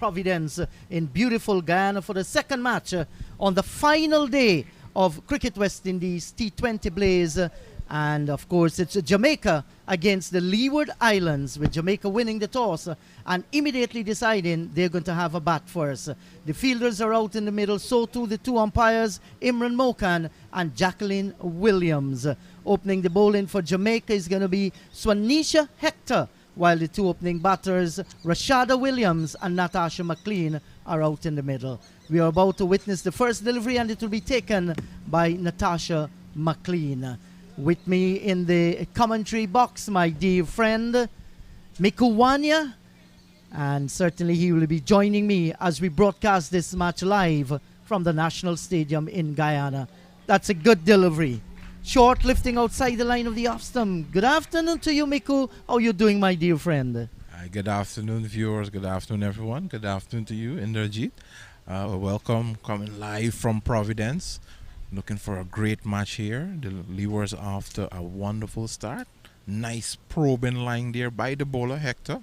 Providence in beautiful Guyana for the second match on the final day of Cricket West Indies T20 Blaze. And of course, it's Jamaica against the Leeward Islands, with Jamaica winning the toss and immediately deciding they're going to have a bat first. The fielders are out in the middle, so too the two umpires, Imran Mokan and Jacqueline Williams. Opening the bowling for Jamaica is going to be Swanisha Hector, while the two opening batters, Rashada Williams and Natasha McLean, are out in the middle. We are about to witness the first delivery, and it will be taken by Natasha McLean. With me in the commentary box, my dear friend, Miku Wanya, and certainly he will be joining me as we broadcast this match live from the National Stadium in Guyana. That's a good delivery. Short lifting outside the line of the off stump. Good afternoon to you, Miku. How are you doing, my dear friend? Good afternoon, viewers. Good afternoon, everyone. Good afternoon to you, Indrajit. Welcome, coming live from Providence. Looking for a great match here. The Leewards after a wonderful start. Nice probing line there by the bowler, Hector.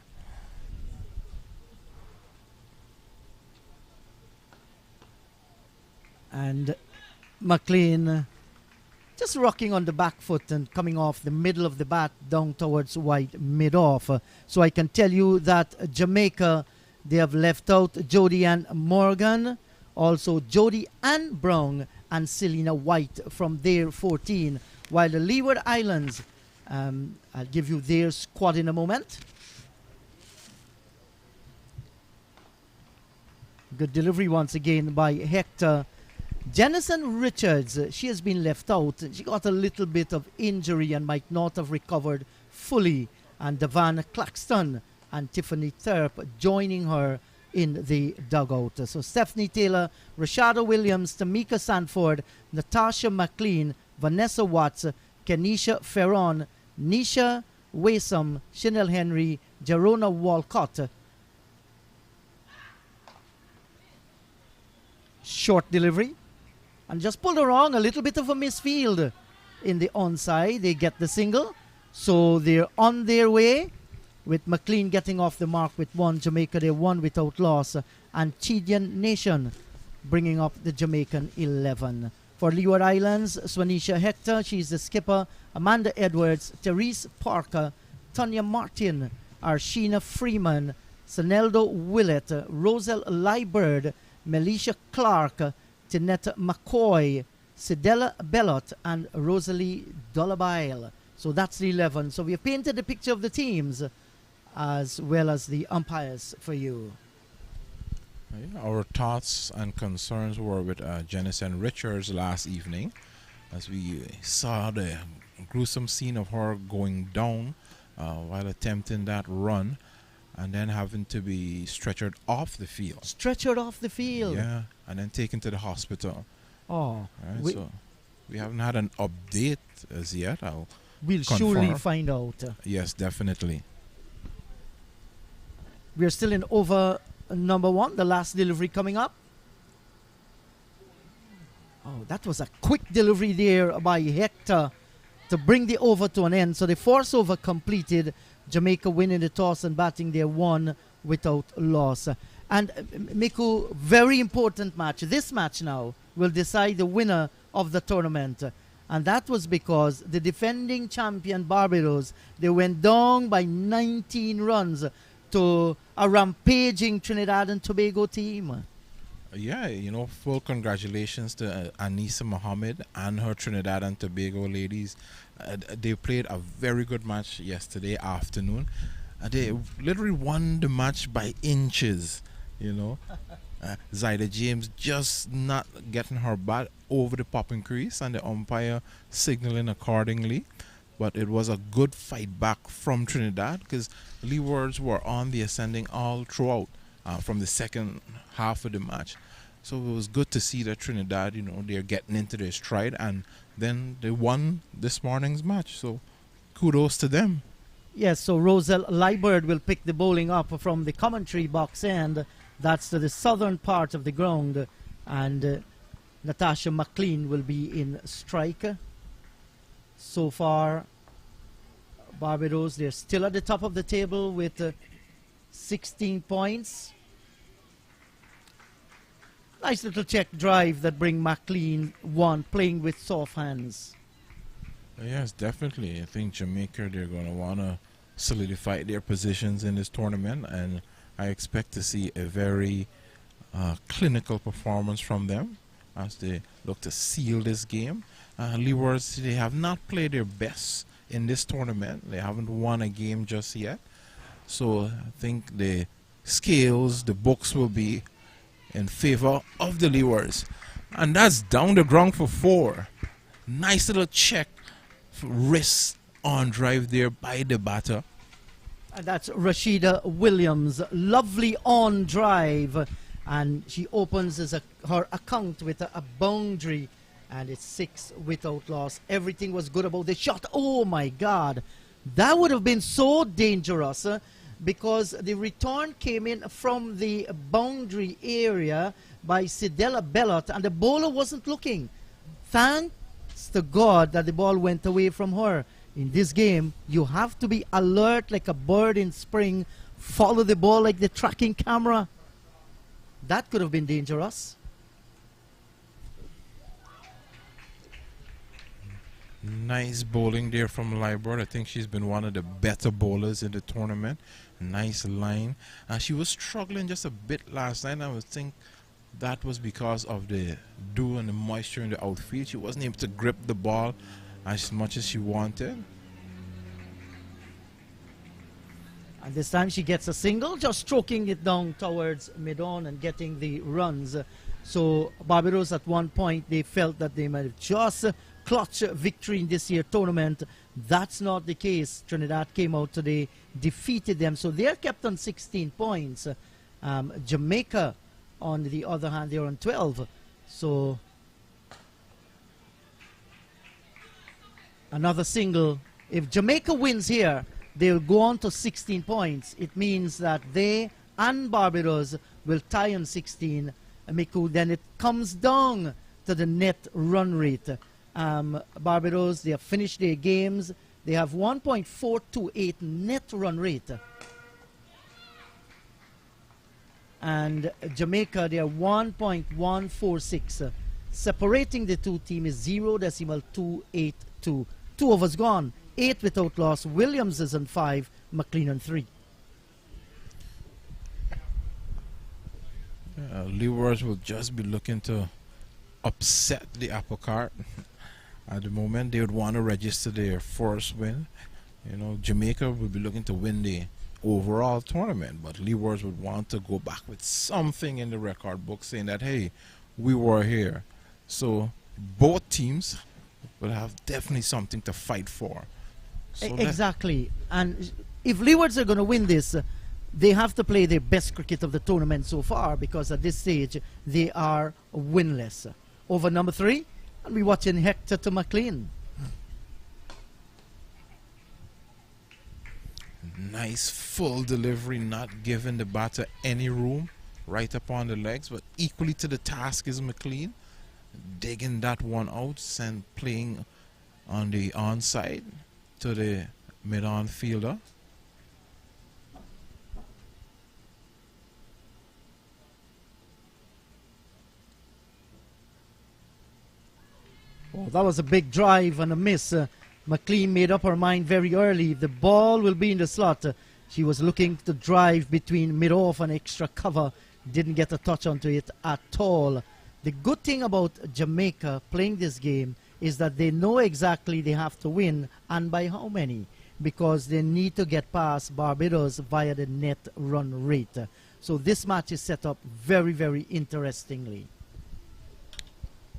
And McLean just rocking on the back foot and coming off the middle of the bat down towards wide mid-off. So I can tell you that Jamaica, they have left out Jodie Ann Morgan, also Jodie Ann Brown and Selena White from their 14, while the Leeward Islands, I'll give you their squad in a moment. Good delivery once again by Hector. Jennison Richards, she has been left out. She got a little bit of injury and might not have recovered fully. And Devan Claxton and Tiffany Thurp joining her in the dugout. So Stephanie Taylor, Rashada Williams, Tamika Sanford, Natasha McLean, Vanessa Watts, Kenisha Ferron, Nisha Wasom, Chanel Henry, Jerona Walcott. Short delivery. And just pulled wrong, a little bit of a misfield in the onside. They get the single. So they're on their way, with McLean getting off the mark with one. Jamaica, they won without loss. And Chidian Nation bringing up the Jamaican 11. For Leeward Islands, Swanisha Hector, she's the skipper. Amanda Edwards, Therese Parker, Tanya Martin, Arshina Freeman, Saneldo Willett, Roselle Liebird, Melisha Clark, Tinetta McCoy, Sidella Bellot, and Rosalie Dollabile. So that's the 11. So we have painted the picture of the teams as well as the umpires for you. Our thoughts and concerns were with Jennison Richards last evening, as we saw the gruesome scene of her going down while attempting that run, and then having to be stretchered off the field. Stretchered off the field? Yeah, and then taken to the hospital. Oh. Right, so we haven't had an update as yet. We'll surely find out. Yes, definitely. We're still in over number one, the last delivery coming up. Oh, that was a quick delivery there by Hector to bring the over to an end. So the force over completed. Jamaica winning the toss and batting their one without loss. And Miku, very important match. This match now will decide the winner of the tournament. And that was because the defending champion Barbados, they went down by 19 runs to a rampaging Trinidad and Tobago team. Yeah, full congratulations to Anissa Mohammed and her Trinidad and Tobago ladies. They played a very good match yesterday afternoon. They literally won the match by inches, Zyda James just not getting her bat over the popping crease and the umpire signaling accordingly. But it was a good fight back from Trinidad, because Leewards were on the ascending all throughout from the second half of the match. So it was good to see that Trinidad, they're getting into their stride, and then they won this morning's match. So kudos to them. Yes, so Roselle Liebird will pick the bowling up from the commentary box end. That's to the southern part of the ground. And Natasha McLean will be in strike. So far, Barbados, they're still at the top of the table with 16 points. Nice little check drive that bring McLean one, playing with soft hands. Yes, definitely. I think Jamaica, they're going to want to solidify their positions in this tournament, and I expect to see a very clinical performance from them as they look to seal this game. Leewards, they have not played their best in this tournament. They haven't won a game just yet. So I think the scales, the books will be in favor of the Leewards. And that's down the ground for 4. Nice little check, wrist on drive there by the batter. And that's Rashida Williams. Lovely on drive. And she opens her account with a boundary. And it's 6 without loss. Everything was good about the shot. Oh my God. That would have been so dangerous because the return came in from the boundary area by Sidella Bellot and the bowler wasn't looking. Thanks to God that the ball went away from her. In this game, you have to be alert like a bird in spring. Follow the ball like the tracking camera. That could have been dangerous. Nice bowling there from Leewards. I think she's been one of the better bowlers in the tournament. Nice line. She was struggling just a bit last night. I would think that was because of the dew and the moisture in the outfield. She wasn't able to grip the ball as much as she wanted. And this time she gets a single, just stroking it down towards mid-on and getting the runs. So Barbados at one point, they felt that they might have just clutch victory in this year's tournament. That's not the case. Trinidad came out today, defeated them. So they're kept on 16 points. Jamaica, on the other hand, they're on 12. So another single. If Jamaica wins here, they'll go on to 16 points. It means that they and Barbados will tie on 16. Then it comes down to the net run rate. Barbados, they have finished their games. They have 1.428 net run rate. And Jamaica, they are 1.146. Separating the two teams is 0.282. 2 overs gone. 8 without loss. Williams is on 5. McLean on 3. Leewards will just be looking to upset the apple cart. At the moment, they would want to register their first win. You know, Jamaica would be looking to win the overall tournament, but Leewards would want to go back with something in the record book saying that, hey, we were here. So both teams will have definitely something to fight for. So exactly. And if Leewards are going to win this, they have to play their best cricket of the tournament so far, because at this stage they are winless. Over number 3, and we're watching Hector to McLean. Nice full delivery, not giving the batter any room, right up on the legs, but equally to the task is McLean, digging that one out and playing on the onside to the mid-on fielder. Oh, that was a big drive and a miss. McLean made up her mind very early. The ball will be in the slot. She was looking to drive between mid-off and extra cover. Didn't get a touch onto it at all. The good thing about Jamaica playing this game is that they know exactly they have to win and by how many, because they need to get past Barbados via the net run rate. So this match is set up very, very interestingly.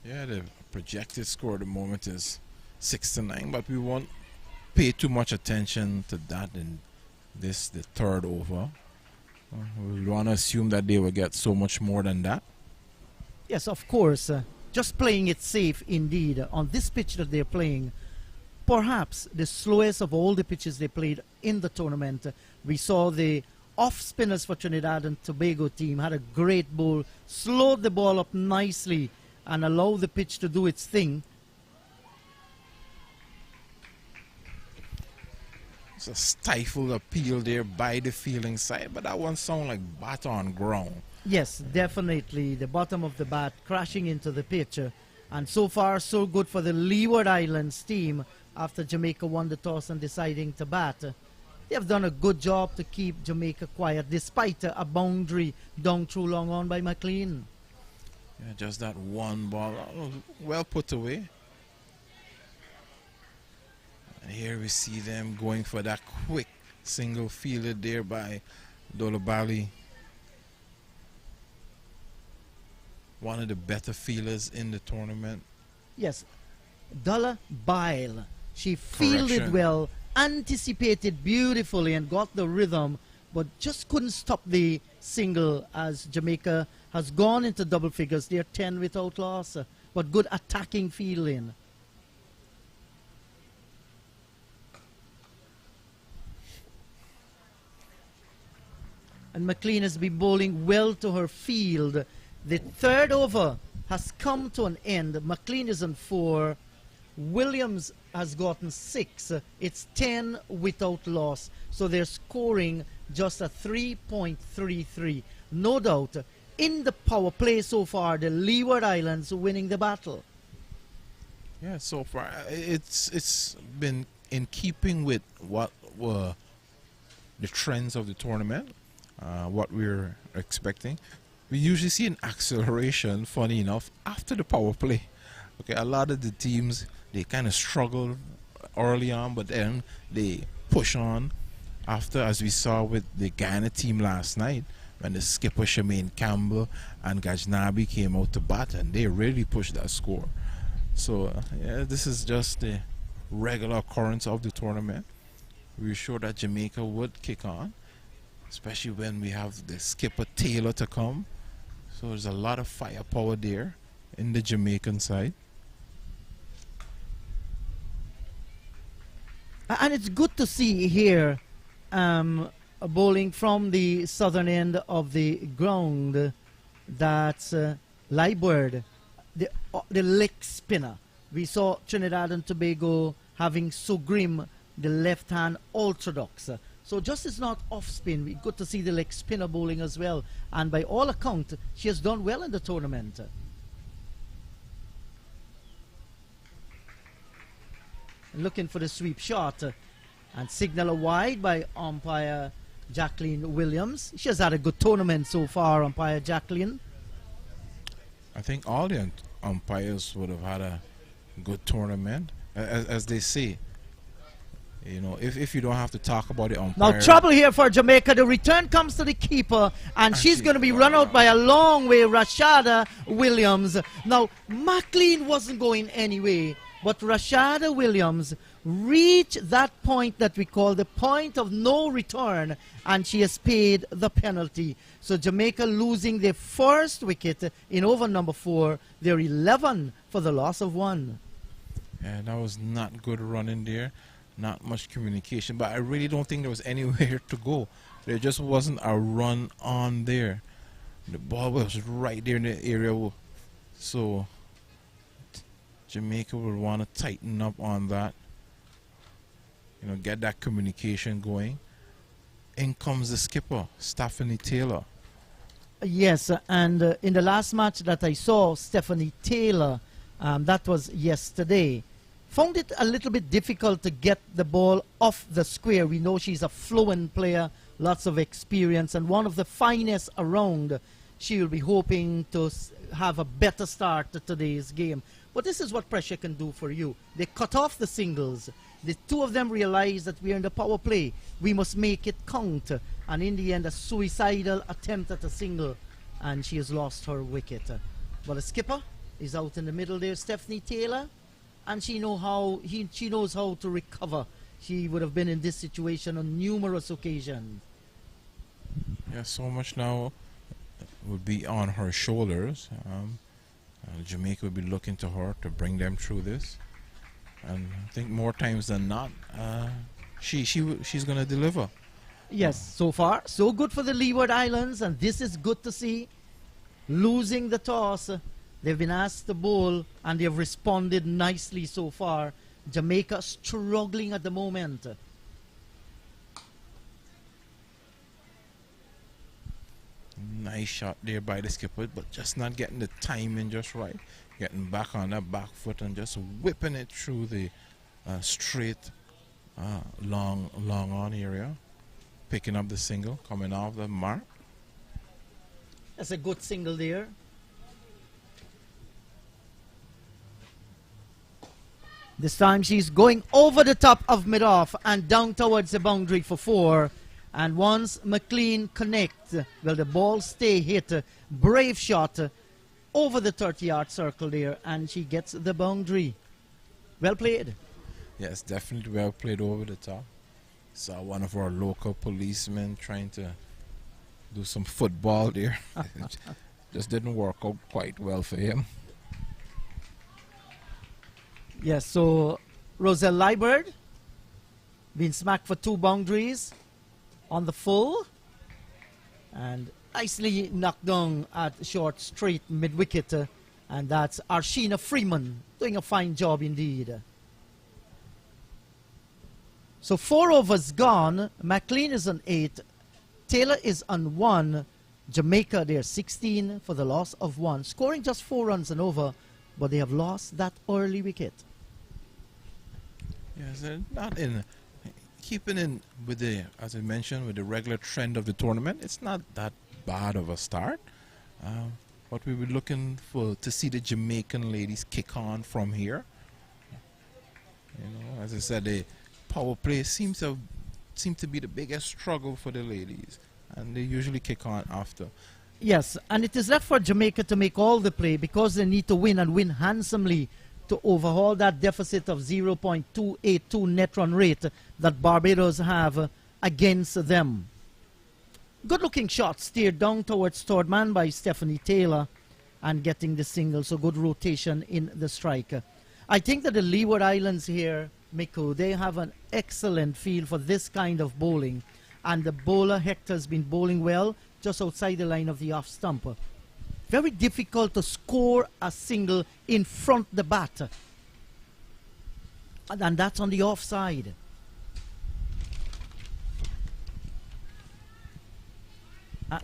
Yeah, the projected score at the moment is 6-9, but we won't pay too much attention to that in the third over. We want to assume that they will get so much more than that. Yes, of course. Just playing it safe indeed. On this pitch that they're playing, perhaps the slowest of all the pitches they played in the tournament. We saw the off spinners for Trinidad and Tobago team had a great bowl, slowed the ball up nicely and allowed the pitch to do its thing. It's a stifled appeal there by the fielding side, but that one sounded like bat on ground. Yes, definitely. The bottom of the bat crashing into the pitch. And so far, so good for the Leeward Islands team after Jamaica won the toss and deciding to bat. They have done a good job to keep Jamaica quiet despite a boundary down through long on by McLean. Yeah, just that one ball. Well put away. And here we see them going for that quick single fielded there by Dolobali. One of the better fielders in the tournament. Yes, Dollar Bile. She fielded well, anticipated beautifully and got the rhythm, but just couldn't stop the single as Jamaica has gone into double figures. They're 10 without loss, but good attacking fielding. And McLean has been bowling well to her field. The third over has come to an end. McLean is on 4. Williams has gotten 6. It's 10 without loss. So they're scoring just a 3.33. No doubt, in the power play so far, the Leeward Islands winning the battle. Yeah, so far it's been in keeping with what were the trends of the tournament, what we're expecting. We usually see an acceleration, funny enough, after the power play. Okay, a lot of the teams, they kind of struggle early on, but then they push on after, as we saw with the Ghana team last night, when the skipper Shemaine Campbell and Gajnabi came out to bat, and they really pushed that score. So, yeah, this is just the regular occurrence of the tournament. We were sure that Jamaica would kick on, especially when we have the skipper Taylor to come. So there's a lot of firepower there in the Jamaican side. And it's good to see here bowling from the southern end of the ground. That's Leewards, the leg spinner. We saw Trinidad and Tobago having Sugrim, the left-hand orthodox. So just is not off spin. We good to see the leg spinner bowling as well. And by all account, she has done well in the tournament. Looking for the sweep shot. And signal a wide by umpire Jacqueline Williams. She has had a good tournament so far, umpire Jacqueline. I think all the umpires would have had a good tournament. As they say, you know, if you don't have to talk about the umpire. Now trouble here for Jamaica. The return comes to the keeper, and she's going to be run out by a long way, Rashada Williams. Now, McLean wasn't going anyway, but Rashada Williams reached that point that we call the point of no return, and she has paid the penalty. So Jamaica losing their first wicket in over number 4. They're 11 for the loss of 1. Yeah, that was not good running there. Not much communication, but I really don't think there was anywhere to go. There just wasn't a run on there. The ball was right there in the area. So Jamaica would want to tighten up on that. You know, get that communication going. In comes the skipper, Stephanie Taylor. Yes, and in the last match that I saw, Stephanie Taylor, that was yesterday, found it a little bit difficult to get the ball off the square. We know she's a fluent player, lots of experience, and one of the finest around. She will be hoping to have a better start to today's game. But this is what pressure can do for you. They cut off the singles. The two of them realize that we're in the power play. We must make it count. And in the end, a suicidal attempt at a single, and she has lost her wicket. But the skipper is out in the middle there, Stephanie Taylor. And she knows how to recover. She would have been in this situation on numerous occasions. Yeah, so much now would be on her shoulders. Jamaica would be looking to her to bring them through this. And I think more times than not, she's going to deliver. Yes, so far, so good for the Leeward Islands. And this is good to see. Losing the toss. They've been asked to bowl, and they've responded nicely so far. Jamaica struggling at the moment. Nice shot there by the skipper, but just not getting the timing just right. Getting back on that back foot and just whipping it through the straight long on area. Picking up the single, coming off the mark. That's a good single there. This time she's going over the top of mid-off and down towards the boundary for 4. And once McLean connects, well, the ball stay hit. Brave shot over the 30-yard circle there, and she gets the boundary. Well played. Yes, definitely well played over the top. Saw one of our local policemen trying to do some football there. Just didn't work out quite well for him. Yes, so Roselle Leewards being smacked for 2 boundaries on the full. And nicely knocked down at short straight mid-wicket. And that's Arshina Freeman doing a fine job indeed. So 4 overs gone. McLean is on 8. Taylor is on 1. Jamaica, they're 16 for the loss of 1. Scoring just 4 runs and over, but they have lost that early wicket. Yes, they're not in keeping in with the, as I mentioned, with the regular trend of the tournament. It's not that bad of a start. But we were looking for to see the Jamaican ladies kick on from here. You know, as I said, the power play seems to be the biggest struggle for the ladies, and they usually kick on after. Yes, and it is left for Jamaica to make all the play because they need to win and win handsomely to overhaul that deficit of 0.282 net run rate that Barbados have against them. Good looking shot steered down towards third man by Stephanie Taylor and getting the single, so good rotation in the strike. I think that the Leeward Islands here, Miku, they have an excellent feel for this kind of bowling, and the bowler Hector has been bowling well just outside the line of the off stump. Very difficult to score a single in front the bat, and that's on the offside.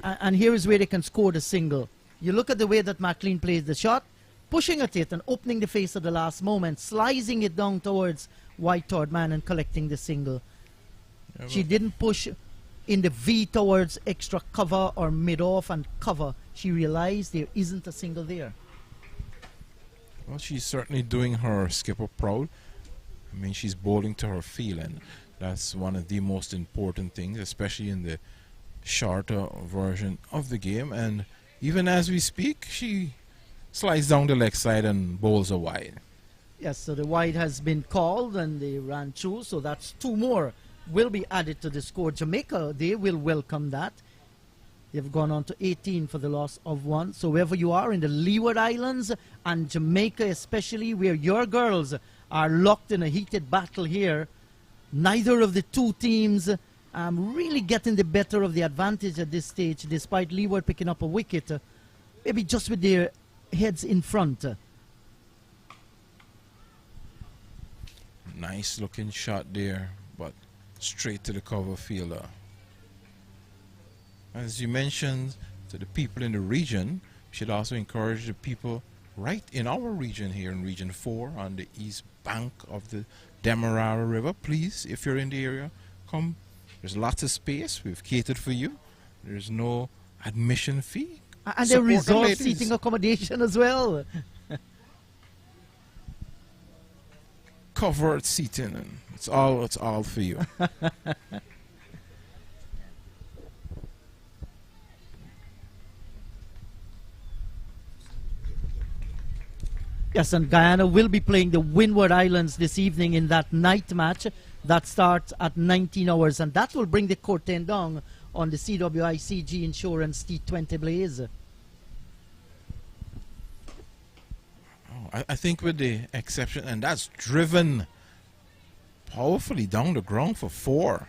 And here is where they can score the single. You look at the way that McLean plays the shot, pushing at it and opening the face at the last moment, slicing it down towards wide third man and collecting the single. Yeah, she didn't push in the V towards extra cover or mid-off and cover. She realized there isn't a single there. Well, she's certainly doing her skipper proud. I mean, she's bowling to her feel, and that's one of the most important things, especially in the shorter version of the game. And even as we speak, she slides down the leg side and bowls a wide. Yes, so the wide has been called and they ran through, so that's 2 more will be added to the score. Jamaica, they will welcome that. They've gone on to 18 for the loss of 1. So wherever you are in the Leeward Islands and Jamaica especially, where your girls are locked in a heated battle here, neither of the 2 teams really getting the better of the advantage at this stage, despite Leeward picking up a wicket, maybe just with their heads in front. Nice looking shot there, but straight to the cover fielder. As you mentioned, to the people in the region, we should also encourage the people right in our region here in Region 4 on the east bank of the Demerara River. Please, if you're in the area, come. There's lots of space. We've catered for you. There's no admission fee. And the resort seating accommodation as well. Covered seating, and it's all for you. Yes, and Guyana will be playing the Windward Islands this evening in that night match that starts at 19 hours, and that will bring the curtain down on the CWICG Insurance T20 Blaze. I think with the exception, and that's driven powerfully down the ground for 4.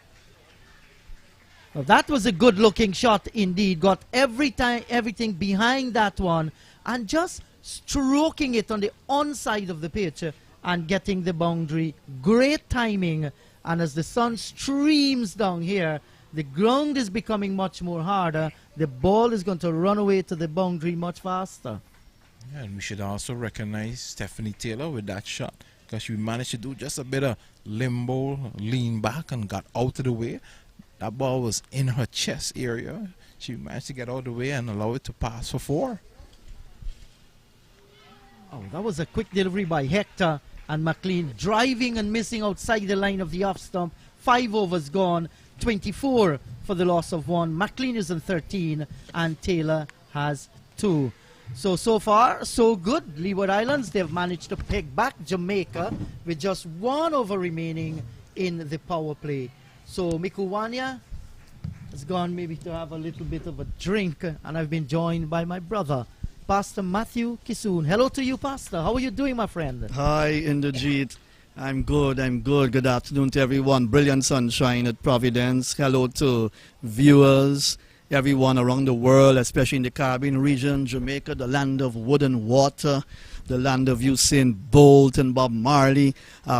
Well, that was a good looking shot indeed. Got everything behind that one and just stroking it on the onside of the pitch and getting the boundary. Great timing. And as the sun streams down here, the ground is becoming much more harder. the ball is going to run away to the boundary much faster. Yeah, and we should also recognize Stephanie Taylor with that shot, because she managed to do just a bit of limbo, lean back, and got out of the way. That ball was in her chest area. She managed to get out of the way and allow it to pass for 4. Oh, that was a quick delivery by Hector, and McLean driving and missing outside the line of the off stump. 5 overs gone, 24 for the loss of 1. McLean is on 13 and Taylor has 2. So far, so good. Leeward Islands, they've managed to peg back Jamaica with just 1 over remaining in the power play. So Mikuwania has gone maybe to have a little bit of a drink, and I've been joined by my brother, Pastor Matthew Kisoon. Hello to you, Pastor. How are you doing, my friend? Hi, Inderjeet. I'm good. Good afternoon to everyone. Brilliant sunshine at Providence. Hello to viewers, everyone around the world, especially in the Caribbean region, Jamaica, the land of wood and water, the land of Usain Bolt and Bob Marley,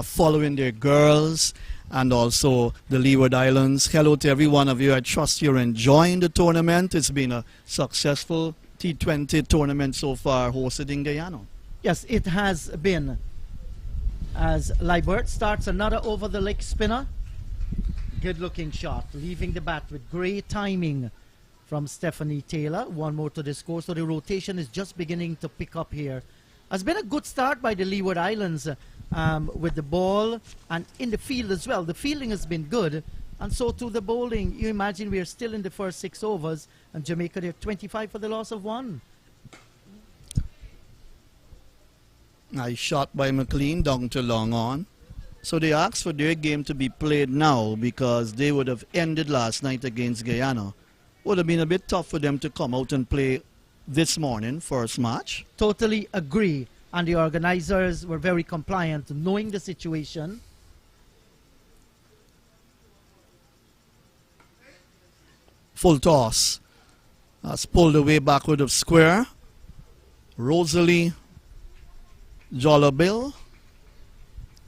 following their girls, and also the Leeward Islands. Hello to every one of you. I trust you're enjoying the tournament. It's been a successful T20 tournament so far, hosted in Guyana. Yes, it has been. As Leewards starts another over the leg spinner. Good looking shot, leaving the bat with great timing from Stephanie Taylor. 1 more to the score, so the rotation is just beginning to pick up here. Has been a good start by the Leeward Islands with the ball and in the field as well. The fielding has been good, and so too the bowling. You imagine we are still in the first 6 overs, and Jamaica, they're 25 for the loss of 1. Nice shot by McLean down to long on. So they asked for their game to be played now because they would have ended last night against Guyana. Would have been a bit tough for them to come out and play this morning, first match. Totally agree. And the organizers were very compliant, knowing the situation. Full toss. That's pulled away backward of square. Rosalie Jollabill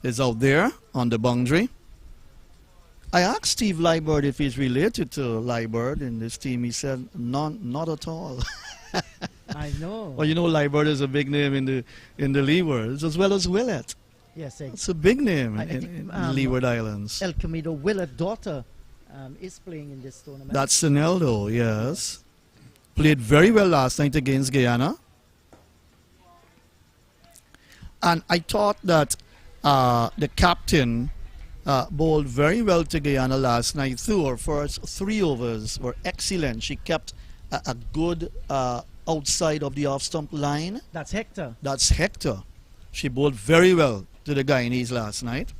is out there on the boundary. I asked Steve Leibert if he's related to Leibert in this team. He said, not at all. I know. Well, you know, Leibert is a big name in the Leewards, as well as Willett. Yes, it's a big name I in think, Leeward Islands. El Camino Willett's daughter is playing in this tournament. That's Sineldo, yes. Played very well last night against Guyana. And I thought that the captain bowled very well to Guyana last night too. Her first 3 overs were excellent. She kept a good outside of the off-stump line. That's Hector. That's Hector. She bowled very well to the Guyanese last night.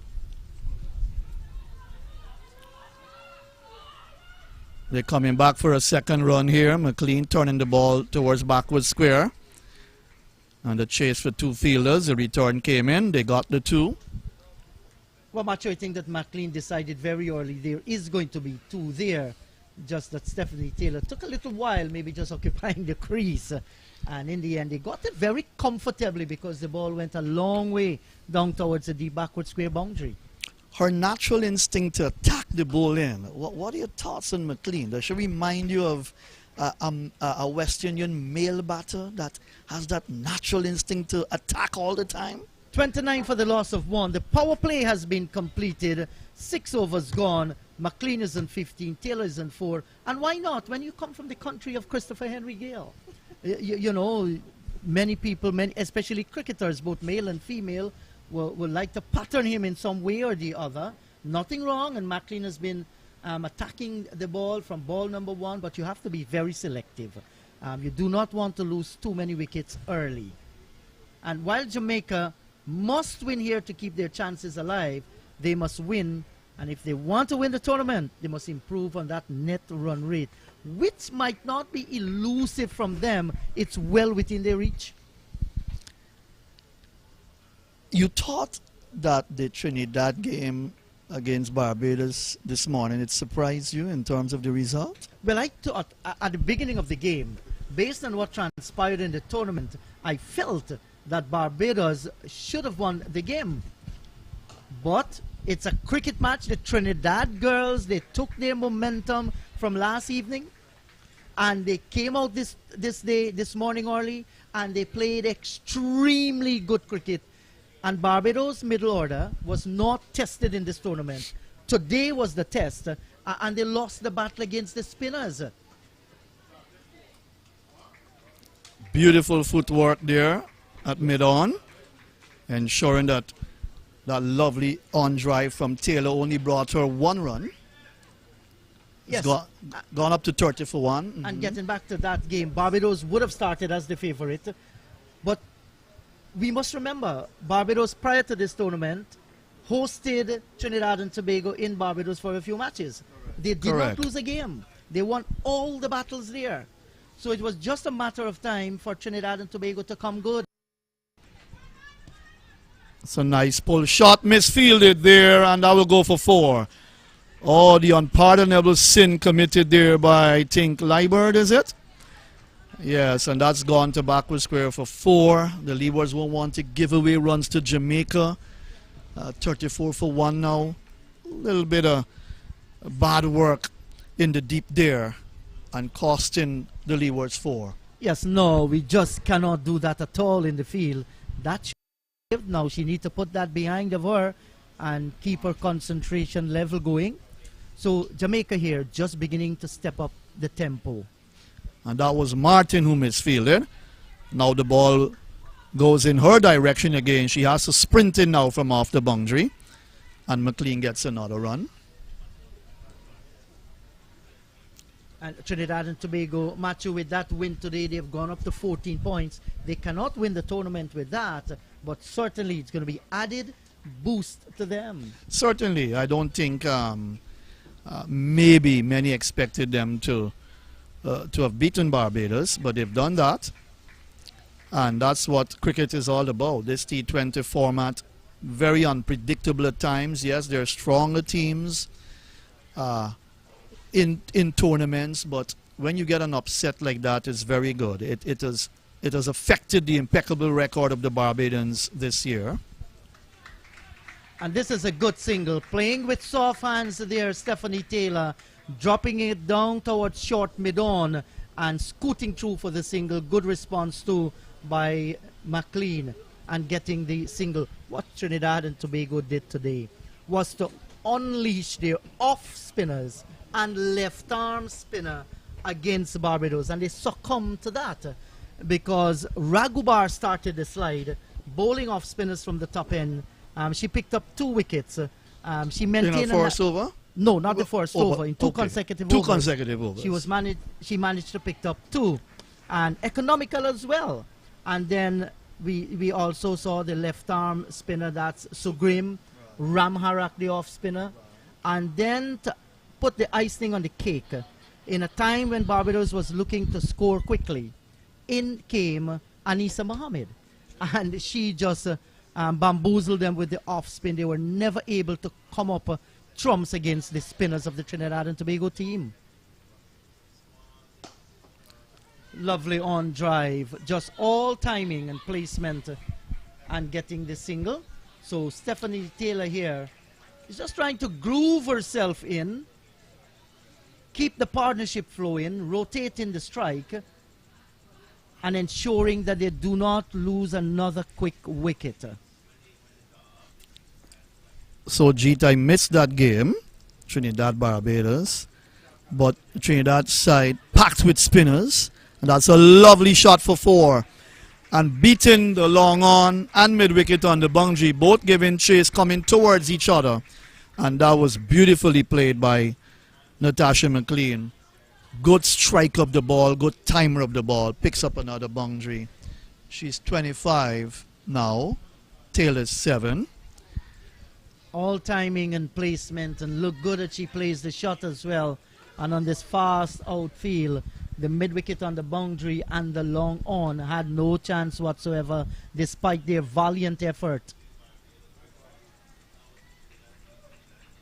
They're coming back for a second run here. McLean turning the ball towards backward square. And the chase for 2 fielders. The return came in. They got the 2. Well, Macho, I think that McLean decided very early there is going to be 2 there. Just that Stephanie Taylor took a little while, maybe just occupying the crease. And in the end, they got it very comfortably because the ball went a long way down towards the deep backward square boundary. Her natural instinct to attack the ball in. What are your thoughts on McLean? Does she remind you of a West Indian male batter that has that natural instinct to attack all the time? 29 for the loss of 1. The power play has been completed. 6 overs gone. McLean is in 15. Taylor is in 4. And why not? When you come from the country of Christopher Henry Gale, you know, many people, especially cricketers, both male and female, will like to pattern him in some way or the other. Nothing wrong, and McLean has been attacking the ball from ball number 1, but you have to be very selective. You do not want to lose too many wickets early. And while Jamaica must win here to keep their chances alive, they must win. And if they want to win the tournament, they must improve on that net run rate, which might not be elusive from them. It's well within their reach. You thought that the Trinidad game against Barbados this morning, it surprised you in terms of the result? Well, I thought at the beginning of the game, based on what transpired in the tournament, I felt that Barbados should have won the game. But it's a cricket match. The Trinidad girls, they took their momentum from last evening. and they came out this morning early, and they played extremely good cricket. And Barbados' middle order was not tested in this tournament. Today was the test, and they lost the battle against the spinners. Beautiful footwork there at mid-on, ensuring that that lovely on drive from Taylor only brought her 1 run. Yes. Gone up to 30 for 1. And getting back to that game, Barbados would have started as the favorite. But we must remember, Barbados prior to this tournament hosted Trinidad and Tobago in Barbados for a few matches. They did not lose a game. They won all the battles there. So it was just a matter of time for Trinidad and Tobago to come good. It's a nice pull shot, misfielded there, and that will go for 4. Oh, the unpardonable sin committed there by, I think, Leewards, is it? Yes, and that's gone to backward square for 4. The Leewards won't want to give away runs to Jamaica. 34 for 1 now. A little bit of bad work in the deep there and costing the Leewards 4. Yes, no, we just cannot do that at all in the field. That now she needs to put that behind of her and keep her concentration level going. So Jamaica here just beginning to step up the tempo. And that was Martin who misfielded. Now the ball goes in her direction again. She has to sprint in now from off the boundary. And McLean gets another run. And Trinidad and Tobago, Matthew, with that win today, they've gone up to 14 points. They cannot win the tournament with that, but certainly it's going to be added boost to them. Certainly. I don't think maybe many expected them to have beaten Barbados, but they've done that. And that's what cricket is all about. This T20 format, very unpredictable at times. Yes, there are stronger teams in tournaments, but when you get an upset like that, it's very good. It has affected the impeccable record of the Barbadians this year. And this is a good single. Playing with soft hands there, Stephanie Taylor, dropping it down towards short mid-on and scooting through for the single. Good response too by McLean and getting the single. What Trinidad and Tobago did today was to unleash their off spinners and left arm spinner against Barbados, and they succumbed to that because Ragubar started the slide, bowling off spinners from the top end. She picked up 2 wickets. She maintained in a forced over? No, not the first over. In two consecutive overs. 2 consecutive overs. She managed to pick up 2, and economical as well. And then we also saw the left arm spinner, that's Sugrim, Ramharak, the off spinner, and then to put the icing on the cake, in a time when Barbados was looking to score quickly, in came Anisa Mohammed, and she just bamboozled them with the off spin. They were never able to come up trumps against the spinners of the Trinidad and Tobago team. Lovely on drive, just all timing and placement and getting the single. So Stephanie Taylor here is just trying to groove herself in, keep the partnership flowing, rotating the strike, and ensuring that they do not lose another quick wicket. So Jeet, I missed that game, Trinidad Barbados, but Trinidad side packed with spinners, and that's a lovely shot for 4. And beating the long on and mid wicket on the boundary, both giving chase, coming towards each other, and that was beautifully played by Natasha McLean. Good strike of the ball, good timer of the ball, picks up another boundary. She's 25 now, Taylor's 7. All timing and placement, and look good that she plays the shot as well. And on this fast outfield, the mid wicket on the boundary and the long on had no chance whatsoever despite their valiant effort.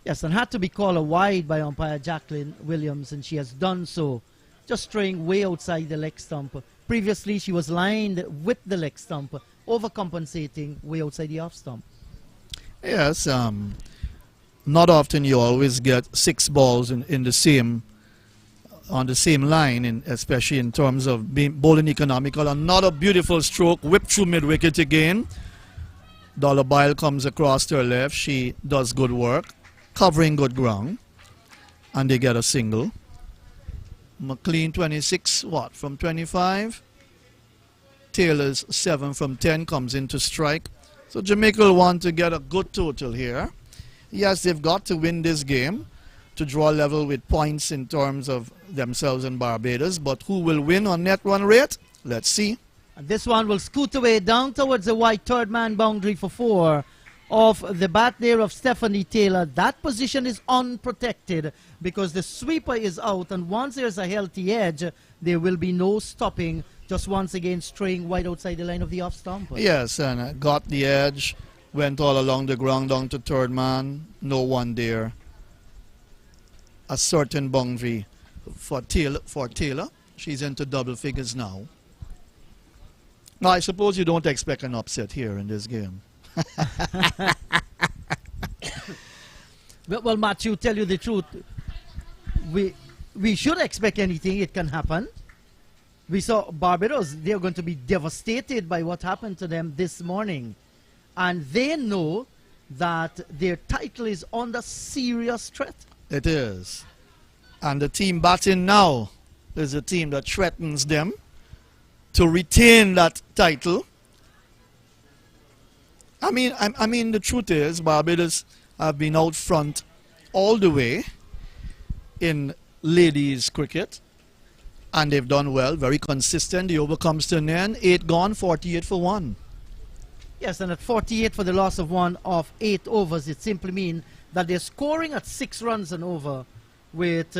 Yes, and had to be called a wide by umpire Jacqueline Williams, and she has done so, just straying way outside the leg stump. Previously, she was lined with the leg stump, overcompensating way outside the off stump. Yes, not often you always get 6 balls in the same on the same line, especially in terms of being bowling economical. Another beautiful stroke, whipped through mid-wicket again. Dollar Bile comes across to her left. She does good work, covering good ground. And they get a single. McLean 26, what, from 25? Taylor's 7 from 10 comes in to strike. So Jamaica will want to get a good total here. Yes, they've got to win this game to draw level with points in terms of themselves and Barbados. But who will win on net run rate? Let's see. And this one will scoot away down towards the white third man boundary for 4 of the bat there of Stephanie Taylor. That position is unprotected because the sweeper is out, and once there's a healthy edge, there will be no stopping. Just once again straying wide outside the line of the off stump. Yes, and got the edge, went all along the ground down to third man. No one there. A certain boundary for Taylor. She's into double figures now. Now, I suppose you don't expect an upset here in this game. Well, Matthew, tell you the truth, we should expect anything. It can happen. We saw Barbados, they're going to be devastated by what happened to them this morning. And they know that their title is under serious threat. It is. And the team batting now is a team that threatens them to retain that title. I mean, the truth is, Barbados have been out front all the way in ladies cricket. And they've done well, very consistent. The over comes to an end. 8 gone, 48 for 1. Yes, and at 48 for the loss of 1 of 8 overs, it simply means that they're scoring at 6 runs and over with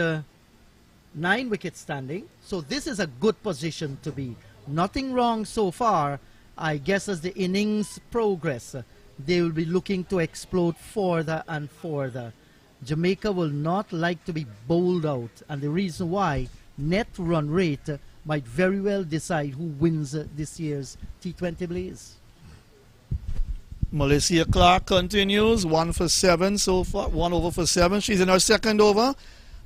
9 wickets standing. So this is a good position to be. Nothing wrong so far. I guess as the innings progress, they will be looking to explode further and further. Jamaica will not like to be bowled out, and the reason why, net run rate might very well decide who wins this year's T20 Blaze. Melissa Clark continues, 1 for 7 so far, 1 over for 7. She's in her second over,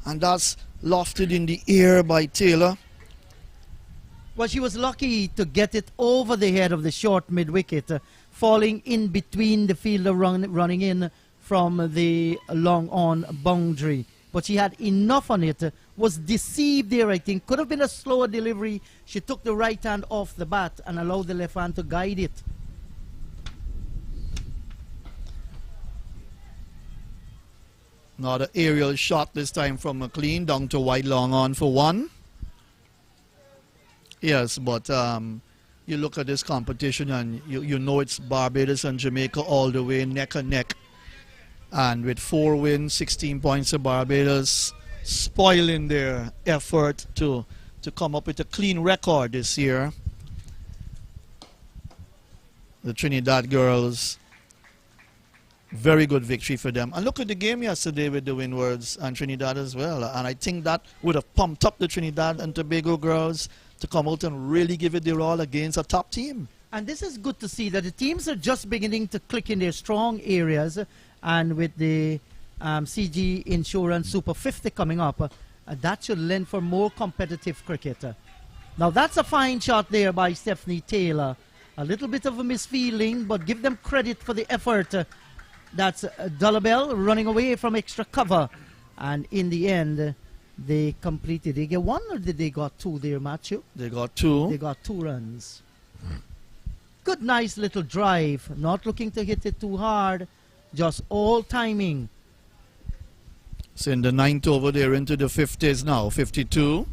and that's lofted in the air by Taylor. Well, she was lucky to get it over the head of the short mid-wicket, falling in between the fielder running in from the long-on boundary. But she had enough on it, was deceived there, I think. Could have been a slower delivery. She took the right hand off the bat and allowed the left hand to guide it. Another aerial shot this time from McLean, down to wide long on for 1. Yes, but you look at this competition and you know it's Barbados and Jamaica all the way neck and neck. And with 4 wins, 16 points of Barbados, spoiling their effort to come up with a clean record this year. The Trinidad girls, very good victory for them. And look at the game yesterday with the Windies and Trinidad as well. And I think that would have pumped up the Trinidad and Tobago girls to come out and really give it their all against a top team. And this is good to see that the teams are just beginning to click in their strong areas. And with the CG Insurance Super 50 coming up, that should lend for more competitive cricket. Now that's a fine shot there by Stephanie Taylor. A little bit of a misfeeling, but give them credit for the effort. That's Dullabell running away from extra cover. And in the end, they completed. Did they get 1 or did they got 2 there, Matthew? They got 2. They got 2 runs. Good, nice little drive. Not looking to hit it too hard. Just all timing. So in the 9th over, they're into the 50s now, 52.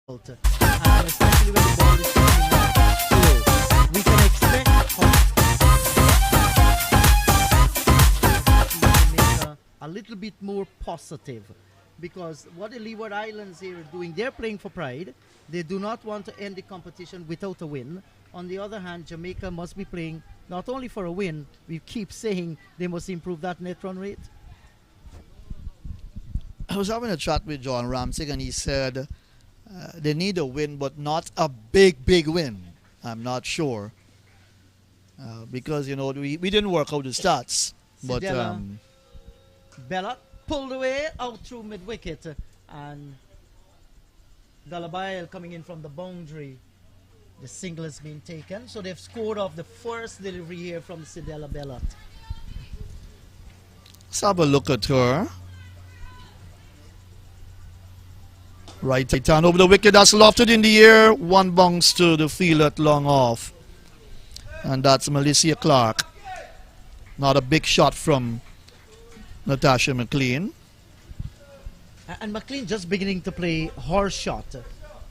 and especially when the ball is coming out slow. We can expect Jamaica a little bit more positive, because what the Leeward Islands here are doing, they're playing for pride. They do not want to end the competition without a win. On the other hand, Jamaica must be playing not only for a win, we keep saying they must improve that net run rate. I was having a chat with John Ramsey, and he said they need a win, but not a big win. I'm not sure. Because, we didn't work out the stats. But Sidella, Bellot pulled away out through mid-wicket, and Galabail coming in from the boundary. The single has been taken, so they've scored off the first delivery here from Sidella Bellot. let's have a look at her. Right hand over the wicket, that's lofted in the air. One bounce to the field at long off. And that's Melissa Clark. Not a big shot from Natasha McLean. And McLean just beginning to play her shot.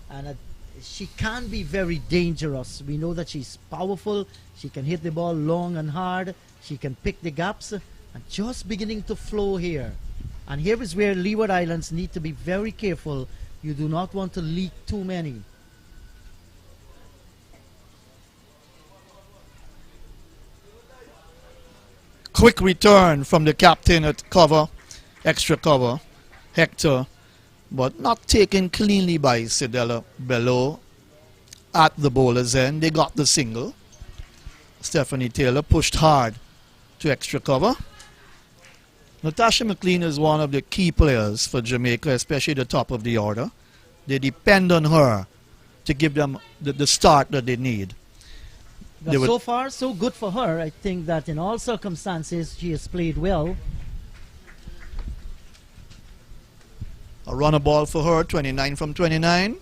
And she can be very dangerous. We know that she's powerful. She can hit the ball long and hard. She can pick the gaps. And just beginning to flow here. And here is where Leeward Islands need to be very careful. You do not want to leak too many. Quick return from the captain at cover, extra cover, Hector, but not taken cleanly by Sidella below at the bowler's end. They got the single. Stephanie Taylor pushed hard to extra cover. Natasha McLean is one of the key players for Jamaica, especially the top of the order. They depend on her to give them the start that they need. But so far, so good for her. I think that in all circumstances, she has played well. A runner ball for her, 29 from 29.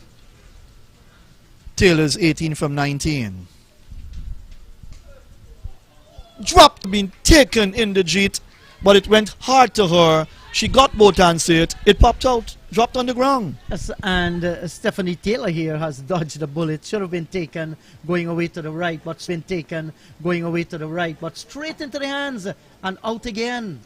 Taylor's 18 from 19. Dropped, been taken in the jeet, but it went hard to her. She got both hands to it. It popped out, dropped on the ground. Yes, and Stephanie Taylor here has dodged the bullet. Should have been taken going away to the right, but been taken going away to the right, but straight into the hands and out again.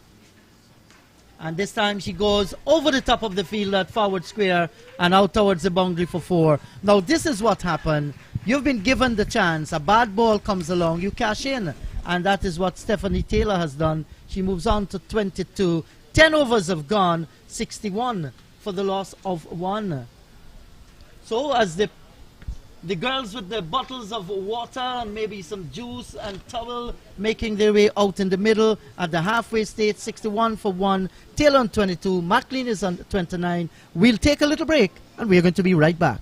And this time she goes over the top of the field at forward square and out towards the boundary for 4. Now this is what happened. You've been given the chance. A bad ball comes along, you cash in. And that is what Stephanie Taylor has done. She moves on to 22. 10 overs have gone, 61 for the loss of 1. So as the girls with the bottles of water and maybe some juice and towel making their way out in the middle at the halfway stage, 61 for 1. Taylor on 22, McLean is on 29. We'll take a little break and we're going to be right back.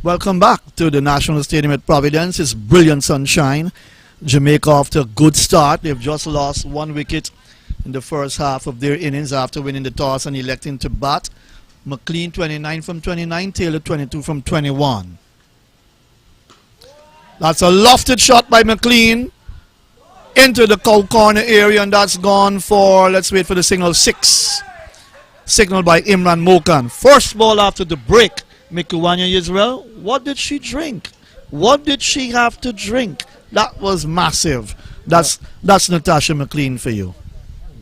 Welcome back to the National Stadium at Providence. It's brilliant sunshine. Jamaica off to a good start. They've just lost 1 wicket in the first half of their innings after winning the toss and electing to bat. McLean 29 from 29, Taylor 22 from 21. That's a lofted shot by McLean into the cow corner area, and that's gone for, let's wait for the signal, 6. Signaled by Imran Mokan. First ball after the break. Mikuwanya Israel, what did she drink? What did she have to drink? That was massive. That's Natasha McLean for you.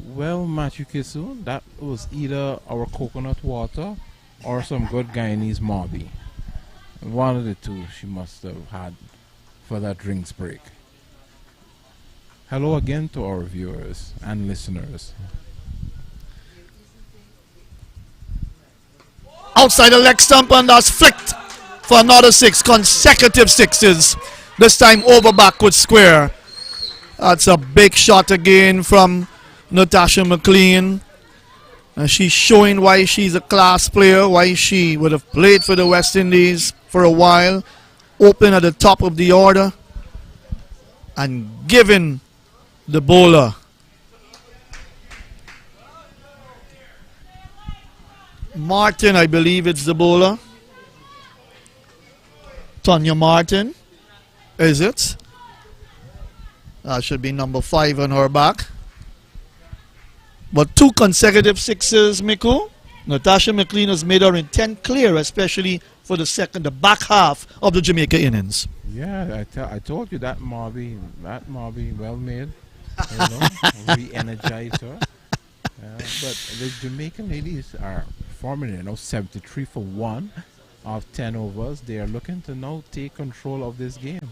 Well, Matthew Kisu, that was either our coconut water or some good Guyanese Marby. One of the two she must have had for that drinks break. Hello again to our viewers and listeners. Outside the leg stump, and that's flicked for another 6 consecutive sixes. This time over backward square. That's a big shot again from Natasha McLean. And she's showing why she's a class player, why she would have played for the West Indies for a while. Open at the top of the order and giving the bowler Martin, I believe it's the bowler. Tonya Martin. Is it? That should be number 5 on her back. But 2 consecutive sixes, Miku. Natasha McLean has made her intent clear, especially for the back half of the Jamaica innings. Yeah, I told you that Marby, well made. You know, re-energized her. But the Jamaican ladies are forming it now 73 for 1 of 10 overs. They are looking to now take control of this game.